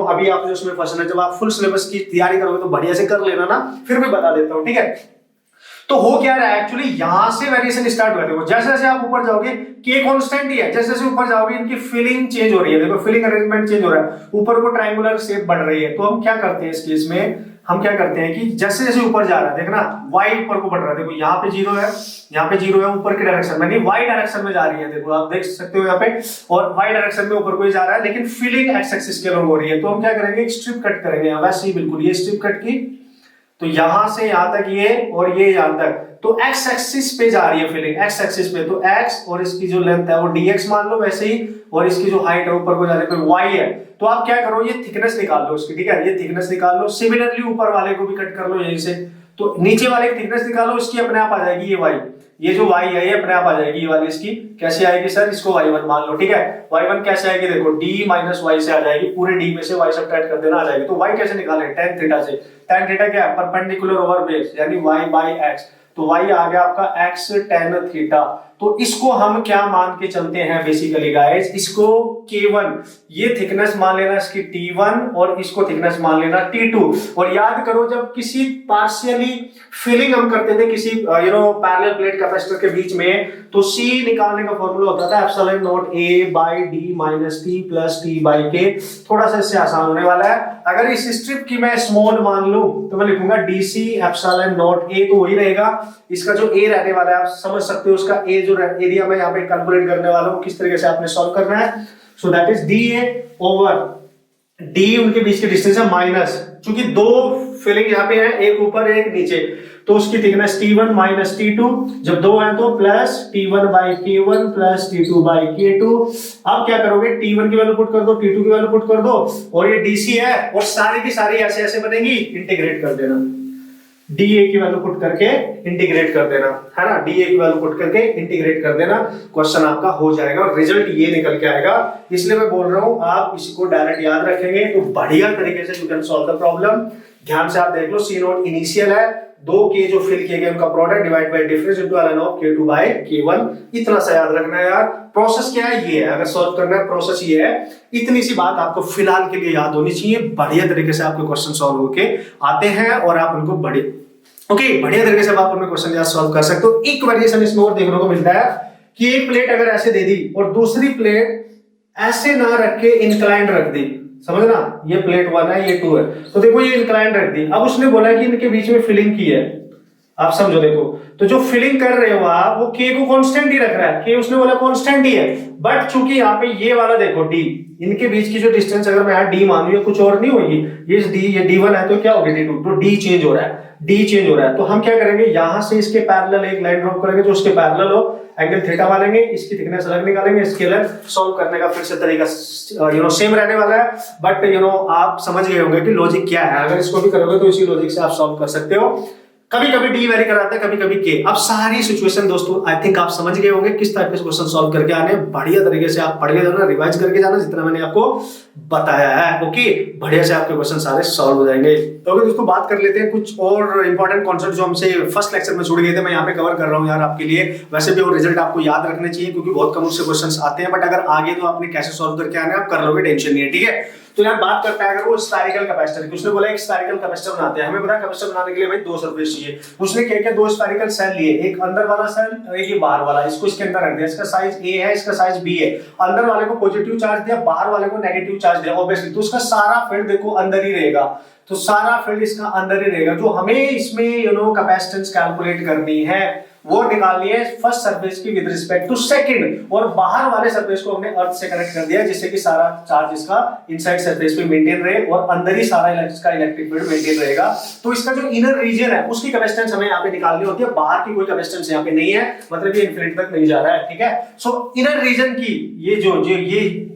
अभी आप जो उसमें फंसना, जब आप फुल सिलेबस की तैयारी करोगे तो बढ़िया से कर लेना ना, फिर भी बता देता हूं, ठीक है। तो हो क्या रहा है, एक्चुअली यहां से वेरिएशन स्टार्ट हुआ है। देखो जैसे जैसे आप ऊपर जाओगे K कांस्टेंट ही है, जैसे जैसे ऊपर जाओगे इनकी फिलिंग चेंज हो रही है। देखो फिलिंग अरेंजमेंट चेंज हो रहा है, ऊपर को ट्रायंगुलर शेप बढ़ रही है। तो हम क्या करते हैं इस केस में, हम क्या करते हैं कि जैसे जैसे ऊपर जा रहा है, देखना y ऊपर को बढ़ रहा है। देखो यहाँ पे 0 है, यहाँ पे 0 है, ऊपर की डायरेक्शन में नहीं, y डायरेक्शन में जा रही है। देखो आप देख सकते हो यहाँ पे, और y डायरेक्शन में ऊपर को ही जा रहा है, लेकिन फिलिंग एक्स एक्सिस के अलॉन्ग हो रही है। तो हम क्या करेंगे, एक स्ट्रिप कट करेंगे, वैसे ही बिल्कुल ये स्ट्रिप कट की, तो यहां से यहां तक ये और ये यहां तक, तो x एक्सिस पे जा रही है फिलिंग, x एक्सिस पे, तो x और इसकी जो लेंथ है वो dx मान लो वैसे ही, और इसकी जो हाइट है ऊपर को जाने पर y है। तो आप क्या करो, ये थिकनेस निकाल लो इसकी, ठीक है, ये थिकनेस निकाल लो। सिमिलरली ऊपर वाले को भी कट कर लो यहीं से, तो नीचे वाले की थिकनेस निकालो, इसकी अपने आप आ जाएगी ये y, ये जो y है ये अपने आप आ जाएगी, ये वाली इसकी कैसे आएगी सर, इसको y1 मान लो, ठीक है। y1 कैसे आएगी, देखो d माइनस y से आ जाएगी, पूरे d में से y सब्ट्रैक्ट कर देना, आ जाएगी। तो y कैसे निकालें, tan थीटा से। tan थीटा क्या है, परपेंडिकुलर ओवर बेस, यानी y बाई x। तो y आ गया आपका x tan थीटा। तो इसको हम क्या मान के चलते हैं बेसिकली गाइस, इसको K1, ये थिकनेस मान लेना इसकी T1, और इसको थिकनेस मान लेना T2। और याद करो जब किसी पार्शियली फिलिंग हम करते थे किसी पैरेलल प्लेट कैपेसिटर के बीच में, तो C निकालने का फॉर्मूला होता था epsilon naught A by D minus T plus T by K। थोड़ा सा इससे आसान होने वाला है। अगर इस स्ट्रिप की मैं स्मॉल मान लूं तो मैं लिखूंगा DC एप्सिलॉन नॉट A, तो वही रहेगा। इसका जो A रहने वाला है आप समझ सकते हो, उसका A जो एरिया में यहाँ पे कैलकुलेट करने वाला हूं, किस तरीके से आपने सॉल्व करना है। So that is DA over D, उनके बीच की डिस्टेंस है माइनस, चूंकि दो फिलिंग यहाँ पे है, एक ऊपर एक नीचे, तो उसकी थिकनेस T1 माइनस T2, जब दो है तो plus T1 by K1 plus T2 by K2। अब क्या करोगे, T1 की वैल्यू पुट कर दो, T2 की वैल्यू पुट कर दो, और ये DC है, और सारी की सारी ऐसे ऐसे बनेगी, इंटीग्रेट कर देना। डी ए की वैल्यू पुट करके इंटीग्रेट कर देना, है ना, डी ए की वैल्यू पुट करके इंटीग्रेट कर देना, क्वेश्चन आपका हो जाएगा और रिजल्ट ये निकल के आएगा। इसलिए मैं बोल रहा हूं आप इसी को डायरेक्ट याद रखेंगे तो बढ़िया तरीके से you can solve the problem. ध्यान से आप देख लो, सी नोट इनिशियल है, दो के जो फिल किए गए उनका product divide by difference into ln of k2 by k1, इतना सा याद रखना है यार। प्रोसेस क्या है, ये है, अगर सॉल्व करना है प्रोसेस ये है, इतनी सी बात आपको फिलहाल के लिए याद होनी चाहिए। बढ़िया तरीके से आपके क्वेश्चन सॉल्व होके आते हैं और आप उनको बढ़िया तरीके से आप अपने क्वेश्चन याद सॉल्व कर सकते हो। एक वेरिएशन इसमें और देखने को मिलता है कि एक प्लेट अगर ऐसे दे दी और दूसरी प्लेट ऐसे ना रख के इंक्लाइंड रख दी, समझना, ये प्लेट 1 है, ये 2 है, तो देखो ये इंक्लाइंड रख दी। अब उसने बोला कि इनके बीच में फिलिंग की है, आप समझो, देखो तो जो फिलिंग कर रहे हो आप वो के को कांस्टेंट ही रख रहा है, के उसने बोला कांस्टेंट ही है, बट चूंकि यहाँ पे ये वाला देखो डी, इनके बीच की जो डिस्टेंस अगर मैं डी मानू या कुछ और नहीं होगी, ये डी, ये D1 है तो क्या होगी D2, तो डी चेंज हो रहा है, डी चेंज हो रहा है। तो हम क्या करेंगे, यहां से इसके पैरेलल एक लाइन ड्रॉ करेंगे जो उसके पैरेलल हो, एंगल थीटा मानेंगे, इसकी थिकनेस अलग निकालेंगे, इसके अलग। सॉल्व करने का फिर से तरीका सेम रहने वाला है, बट आप समझ गए होंगे कि लॉजिक क्या है। अगर इसको भी करोगे तो इसी लॉजिक से आप सॉल्व कर सकते हो। कभी कभी डी वेरी कराता है, कभी कभी के। अब सारी सिचुएशन दोस्तों आई थिंक आप समझ गए होंगे किस टाइप के क्वेश्चन सॉल्व करके आने। बढ़िया तरीके से आप पढ़ के जाना, रिवाइज करके जाना जितना मैंने आपको बताया है। ओके, बढ़िया से आपके क्वेश्चन सारे सॉल्व हो जाएंगे। तो अगर दोस्तों बात कर लेते हैं कुछ और इंपॉर्टेंट कॉन्सेप्ट जो हमसे फर्स्ट लेक्चर में छूट गए थे, मैं यहाँ पे कवर कर रहा हूँ यार आपके लिए। वैसे भी वो रिजल्ट आपको याद रखने चाहिए क्योंकि बहुत कम उससे क्वेश्चन आते हैं, बट अगर आगे तो आपने कैसे सॉल्व करके आने आप कर लोगे, टेंशन नहीं है, ठीक है। तो यार बात करते हैं अगर वो स्फेरिकल कैपेसिटर की, उसने बोला एक स्फेरिकल कैपेसिटर बनाते हैं, हमें पता है कैपेसिटर बनाने के लिए भाई दो सरफेस चाहिए। उसने क्या किया, दो स्फेरिकल सेल लिए, एक अंदर वाला सेल और एक ये बाहर वाला, इसको इसके अंदर रख दिया। इसका साइज ए है, इसका साइज बी है। अंदर वाले को पॉजिटिव चार्ज दिया, बाहर वाले को नेगेटिव चार्ज दिया, ऑब्वियसली तो उसका सारा फील्ड देखो अंदर ही रहेगा, तो सारा फील्ड इसका अंदर ही रहेगा। जो हमें इसमें कैपेसिटेंस कैलकुलेट करनी है वो निकालनी है फर्स्ट सरफेस की विद रिस्पेक्ट टू सेकंड, और बाहर वाले सरफेस को हमने अर्थ से कनेक्ट कर दिया जिससे कि सारा चार्ज इसका इनसाइड सरफेस पे मेंटेन रहे और अंदर ही सारा इसका इलेक्ट्रिक फील्ड मेंटेन रहेगा। तो इसका जो इनर रीजन है उसकी कैपेसिटेंस हमें यहाँ पे निकालनी होती है, बाहर की कोई कैपेसिटेंस यहाँ पे नहीं है, मतलब ये इनफिनिटी तक नहीं जा रहा है, ठीक है। सो इनर रीजन की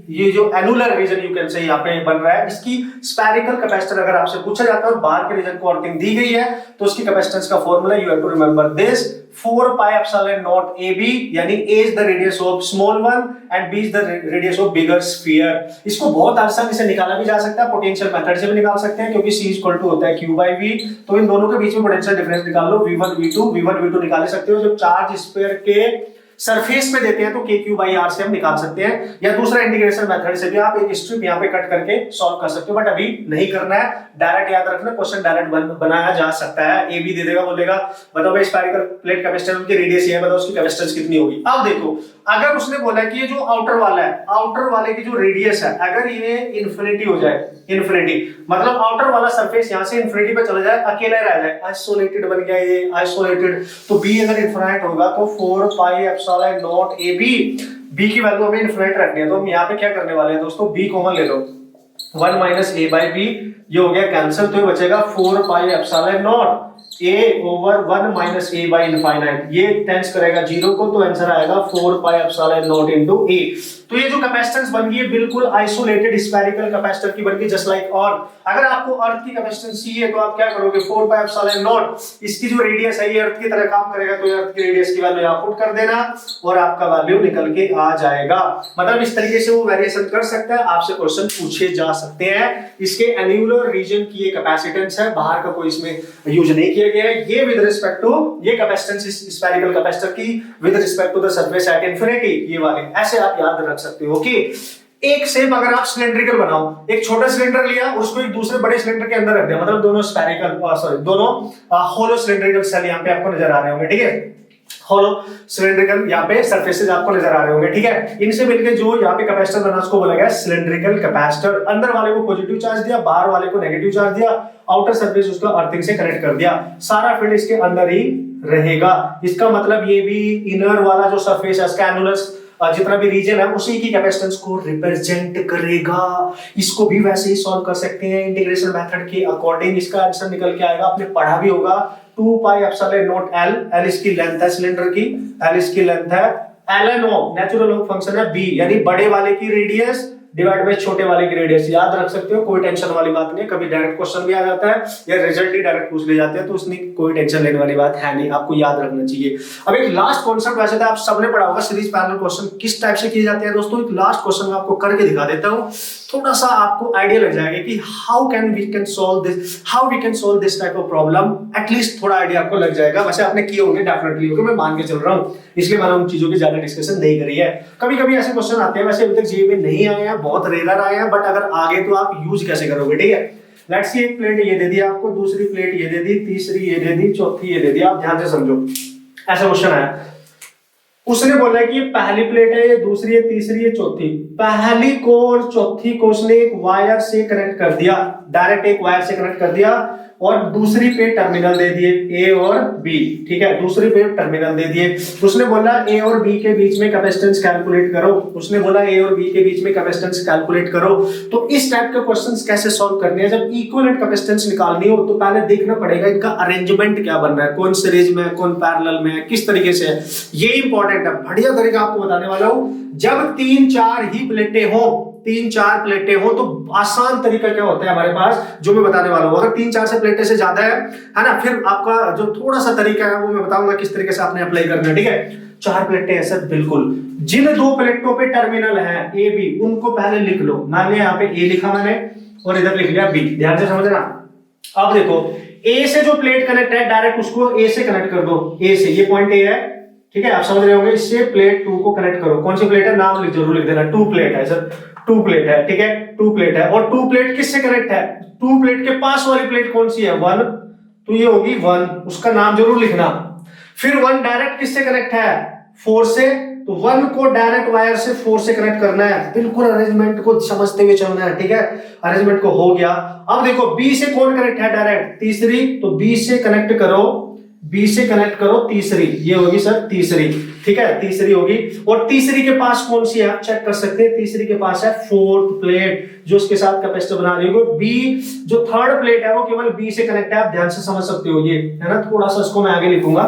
ये जो annular reason you can say यहाँ पे बन रहा है, इसकी स्फेरिकल कैपेसिटर अगर आपसे पूछा जाता है और बाहर के रीजन को अर्थिंग दी गई है तो उसकी कैपेसिटेंस का formula you have to remember this 4 pi epsilon naught AB, यानी A is the radius of small one and B is the radius of bigger sphere। इसको बहुत आसानी से निकाला भी जा सकता है, पोटेंशियल मेथड से भी निकाल सकते हैं क्योंकि C इक्वल टू होता है Q by V। तो इन दोनों के बीच में पोटेंशियल डिफरेंस निकाल लो, V1 V2 निकाल सकते हो। जब चार्ज स्फीयर के सरफेस पे देते हैं तो KQ by R से हम निकाल सकते हैं, या दूसरा इंटीग्रेशन मेथड से भी आप एक स्ट्रिप यहाँ पे कट करके सॉल्व कर सकते हो, बट अभी नहीं करना है। डायरेक्ट याद रखना, क्वेश्चन डायरेक्ट बनाया जा सकता है। ए बी दे देगा, बोलेगा बताओ भाई स्फेरिकल प्लेट कैपेसिटर की रेडियस है, बताओ उसकी कैपेसिटेंस कितनी होगी। अब देखो अगर उसने बोला कि ये जो आउटर वाला है, आउटर वाले की जो रेडियस है अगर ये इन्फिनिटी हो जाए, इन्फिनिटी मतलब आउटर वाला सरफेस यहां से इन्फिनिटी पे चला जाए, अकेला रह जाए, आइसोलेटेड बन गया ये, आइसोलेटेड, तो बी अगर इन्फिनिट होगा तो 4 pi epsilon naught AB, b की वैल्यू हमें इन्फिनिट रखनी है। तो हम यहाँ पे क्या करने वाले हैं दोस्तों, बी कॉमन ले लो, 1 minus a by b, ये हो गया कैंसिल, तो ये बचेगा 4 pi epsilon naught a over 1 minus a by infinite, ये टेंस करेगा 0 को, तो आंसर आएगा 4 pi epsilon naught into a। तो ये जो कैपेसिटेंस बन गई है बिल्कुल आइसोलेटेड स्फेरिकल कैपेसिटर की बन गई, जस्ट लाइक अर्थ। अगर आपको अर्थ की कैपेसिटेंस चाहिए तो आप क्या करोगे, 4 pi epsilon naught, इसकी जो रेडियस है ये अर्थ की तरह काम करेगा, तो अर्थ की रेडियस की वैल्यू यहां पुट कर देना और आपका वैल्यू निकल के आ जाएगा। मतलब इस तरीके से वो वेरिएशन कर सकता है, आपसे क्वेश्चन पूछे जा सकते हैं। इसके एन्युलर रीजन की ये कैपेसिटेंस है, बाहर का कोई इसमें यूज नहीं किया गया है। ये विद रिस्पेक्ट टू ये कैपेसिटेंस स्फेरिकल कैपेसिटर की with respect to the surface at infinity, ये वाले ऐसे आप याद रख सकते हो। ओके, एक शेप अगर आप सिलेंड्रिकल बनाओ, एक छोटा सिलेंडर लिया उसको एक दूसरे बड़े सिलेंडर के अंदर रख दिया, मतलब दोनों स्फेरिकल दोनों होलो सिलेंड्रिकल सेल यहाँ पे आपको नजर आ रहे होंगे, ठीक है। होलो सिलेंड्रिकल यहाँ पे सरफेसेस आपको नजर आ रहे होंगे, ठीक है। इनसे मिलकर जो यहाँ पे कैपेसिटर बना उसको बोला गया सिलेंड्रिकल कैपेसिटर। अंदर वाले को पॉजिटिव चार्ज दिया, बाहर वाले को नेगेटिव चार्ज दिया, आउटर सरफेस उसका अर्थिंग से कनेक्ट कर दिया, सारा फील्ड इसके अंदर ही रहेगा। इसका मतलब ये भी इनर वाला जो सरफेस है स्कैनुलस जितना भी रीजन है उसी की कैपेसिटेंस को रिप्रेजेंट करेगा। इसको भी वैसे ही सॉल्व कर सकते हैं इंटीग्रेशन मेथड के अकॉर्डिंग, इसका आंसर निकल के आएगा। आपने पढ़ा भी होगा 2 pi epsilon naught L, L इसकी लेंथ है सिलेंडर की, L इसकी लेंथ है, ln of natural log function है b, यानी बड़े वाले की रेडियस डिवाइड बाय छोटे वाले की रेडियस, याद रख सकते हो, कोई टेंशन वाली बात नहीं है। कभी डायरेक्ट क्वेश्चन भी आ जाता है या रिजल्ट ही डायरेक्ट पूछ ले जाते हैं, तो उसमें कोई टेंशन लेने वाली बात है नहीं, आपको याद रखना चाहिए। अब एक लास्ट कॉन्सेप्ट, वैसे तो आप सबने पढ़ा होगा सीरीज पैरेलल क्वेश्चन किस टाइप से किए जाते हैं दोस्तों। एक लास्ट क्वेश्चन मैं आपको करके दिखा देता हूं, थोड़ा सा आपको आइडिया लग जाएगा कि how we can solve this type of problem. At least थोड़ा आइडिया आपको लग जाएगा। वैसे आपने किए होंगे डेफिनेटली, क्योंकि मैं मान के चल रहा हूं, इसलिए मैंने उन चीजों की ज्यादा डिस्कशन नहीं करी है। कभी कभी ऐसे क्वेश्चन आते हैं, वैसे अभी तक जीए में नहीं आए हैं, बहुत रेयर आए हैं, बट अगर आगे तो आप यूज कैसे करोगे, ठीक है। लेट्स सी, एक प्लेट ये दे दी आपको, दूसरी प्लेट ये दे दी, तीसरी ये दे दी, चौथी ये दे दी। आप ध्यान से समझो, ऐसा क्वेश्चन आया, उसने बोला कि ये पहली प्लेट है, ये दूसरी है, तीसरी है, चौथी। पहली को और चौथी को उसने एक वायर से कनेक्ट कर दिया, डायरेक्ट एक वायर से कनेक्ट कर दिया, और दूसरी पे टर्मिनल दे दिए ए और बी, ठीक है, दूसरी पे टर्मिनल दे दिए। उसने बोला ए और बी के बीच में कैपेसिटेंस कैलकुलेट करो, उसने बोला ए और बी के बीच में कैपेसिटेंस कैलकुलेट करो। तो इस टाइप के क्वेश्चंस कैसे सॉल्व करने हैं, जब इक्विवेलेंट कैपेसिटेंस निकालनी हो तो पहले देखना पड़ेगा इनका अरेंजमेंट क्या बन रहा है, कौन सीरीज में, कौन पैरेलल में, किस तरीके से है, ये इंपॉर्टेंट है। बढ़िया तरीका आपको बताने वाला हूं। जब 3-4 ही प्लेटें हो, 3-4 प्लेटें हो, तो आसान तरीका क्या होता है हमारे पास, जो मैं बताने वाला हूं। अगर 3-4 से प्लेटें से ज्यादा है ना, फिर आपका जो थोड़ा सा तरीका है वो मैं बताऊंगा किस तरीके से आपने अप्लाई करना है, ठीक है। 4 प्लेटें ऐसे, बिल्कुल जिन 2 प्लेटों पे टर्मिनल है ए बी, उनको पहले लिख लो। मैंने यहाँ पे ए लिखा मैंने, और इधर लिख लिया बी, ध्यान से समझना। अब देखो, ए से जो प्लेट कनेक्ट है, डायरेक्ट उसको ए से कनेक्ट कर दो, ए से, ये पॉइंट ए है, ठीक है, आप समझ रहे होंगे। इससे प्लेट 2 को कनेक्ट करो। कौन सी प्लेट है, नाम जरूर लिख देना, 2 प्लेट है सर, 2 प्लेट है, ठीक है, 2 प्लेट है। और 2 प्लेट किससे कनेक्ट है, 2 प्लेट के पास वाली प्लेट कौन सी है, 1, तो ये होगी 1, उसका नाम जरूर लिखना। फिर 1 डायरेक्ट किससे कनेक्ट है, 4 से, तो 1 को डायरेक्ट वायर से 4 से कनेक्ट करना है। बिल्कुल अरेंजमेंट को समझते हुए चलना है, ठीक है। अरेंजमेंट को हो गया। अब देखो बी से कौन कनेक्ट है डायरेक्ट, तीसरी, तो बी से कनेक्ट करो, बी से कनेक्ट करो तीसरी, ये होगी सर तीसरी, ठीक है, तीसरी होगी। और तीसरी के पास कौन सी है, आप चेक कर सकते हैं, तीसरी के पास है 4th प्लेट, जो उसके साथ कैपेसिटर बना रही है। बी जो 3rd प्लेट है वो केवल बी से कनेक्ट है, आप ध्यान से समझ सकते हो, ये है ना। थोड़ा सा इसको मैं आगे लिखूंगा।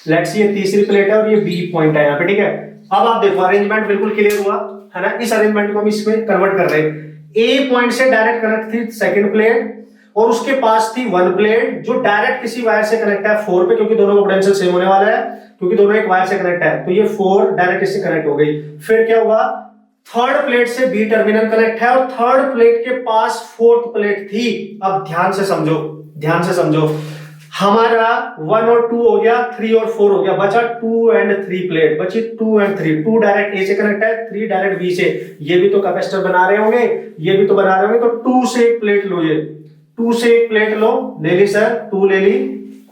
लेट्स सी, ये तीसरी प्लेट है और ये बी पॉइंट है यहाँ पे, ठीक है। अब आप देखो अरेंजमेंट बिल्कुल क्लियर हुआ है ना। इस अरेंजमेंट को हम इसमें कन्वर्ट कर रहे हैं। ए पॉइंट से डायरेक्ट कनेक्ट थी 2nd प्लेट, और उसके पास थी 1 प्लेट जो डायरेक्ट किसी वायर से कनेक्ट है 4 पे, क्योंकि दोनों का पोटेंशियल सेम होने वाला है, क्योंकि दोनों एक वायर से कनेक्ट है, तो ये 4 डायरेक्ट इससे कनेक्ट हो गई। फिर क्या हुआ, 3rd प्लेट से बी टर्मिनल कनेक्ट है, और 3rd प्लेट के पास 4th प्लेट थी। अब ध्यान से समझो, ध्यान से समझो, हमारा 1 और 2 हो गया, 3 और 4 हो गया, बचा 2 एंड 3 प्लेट, बची 2 एंड 3। 2 डायरेक्ट ए से कनेक्ट है, 3 डायरेक्ट बी से। ये भी तो कैपेसिटर बना रहे होंगे, ये भी तो बना रहे होंगे, तो 2 से एक प्लेट लो, ये 2 से एक प्लेट लो, ले ली सर, 2 ले ली,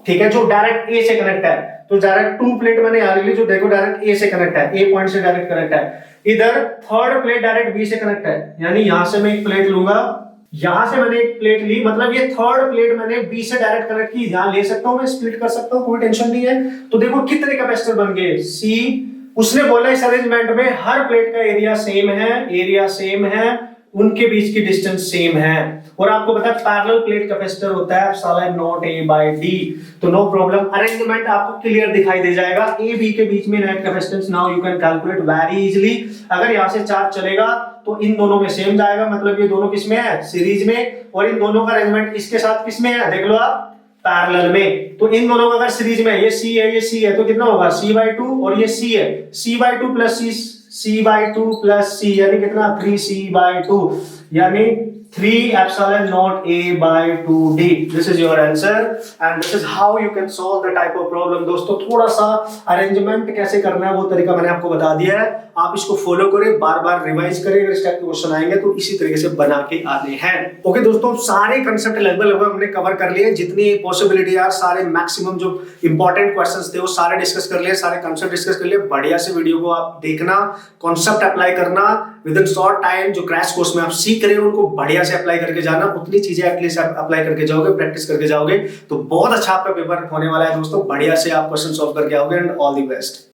ठीक है, जो डायरेक्ट ए से कनेक्ट है। तो डायरेक्ट 2 प्लेट मैंने यहां ले ली, जो देखो डायरेक्ट ए से कनेक्ट है, ए पॉइंट से डायरेक्ट कनेक्ट है। इधर 3rd प्लेट डायरेक्ट बी से कनेक्ट है, यानी यहां से मैं एक प्लेट लूंगा, यहां से मैंने एक प्लेट ली, मतलब ये 3rd प्लेट मैंने बी से डायरेक्ट कनेक्ट की। यहां ले सकता हूं मैं, स्प्लिट कर सकता हूं, कोई टेंशन नहीं है। तो देखो कितने कैपेसिटर बन गए, सी। उसने बोला इस अरेंजमेंट में हर प्लेट का एरिया सेम है, एरिया सेम है, उनके बीच की डिस्टेंस सेम है। और आपको पता है पैरेलल प्लेट कैपेसिटर होता है साला नॉट ए बाय डी, तो नो प्रॉब्लम। अरेंजमेंट आपको क्लियर दिखाई दे जाएगा। ए बी के बीच में net capacitance now you can calculate very easily. अगर यहां से चार्ज चलेगा तो इन दोनों में सेम जाएगा, मतलब ये दोनों किस में है, सीरीज में, और इन दोनों का अरेंजमेंट इसके साथ किस में है, देख लो आप, पैरेलल में। तो इन दोनों का अगर सीरीज में, ये सी है, ये सी है, तो कितना होगा, c/2, और ये सी है, c/2 plus c/2 plus c, यानी कितना, 3c/2, यानी 3 epsilon naught a by 2d. This is your answer and this is how you can solve the type of problem. दोस्तों थोड़ा सा अरेंजमेंट कैसे करना है वो तरीका मैंने आपको बता दिया है, आप इसको फॉलो करें, बार बार रिवाइज करें। अगर इस टाइप के क्वेश्चन आएंगे तो इसी तरीके से बना के आने हैं। ओके दोस्तों, सारे कंसेप्ट लगभग हमने कवर कर लिए, जितनी पॉसिबिलिटी यार, सारे मैक्सिमम जो इंपॉर्टेंट क्वेश्चंस थे वो सारे डिस्कस कर लिए, सारे कंसेप्ट डिस्कस कर लिए। बढ़िया से वीडियो को आप देखना, कॉन्सेप्ट अप्लाई करना विद इन शॉर्ट टाइम। जो क्रैश कोर्स में आप सीख रहे हो उनको बढ़िया से अप्लाई करके जाना, उतनी चीजें एटलीस्ट आप अप्लाई करके जाओगे, प्रैक्टिस करके जाओगे, तो बहुत अच्छा आपका पेपर होने वाला है दोस्तों। बढ़िया से आप क्वेश्चन सॉल्व करके आओगे एंड ऑल द बेस्ट।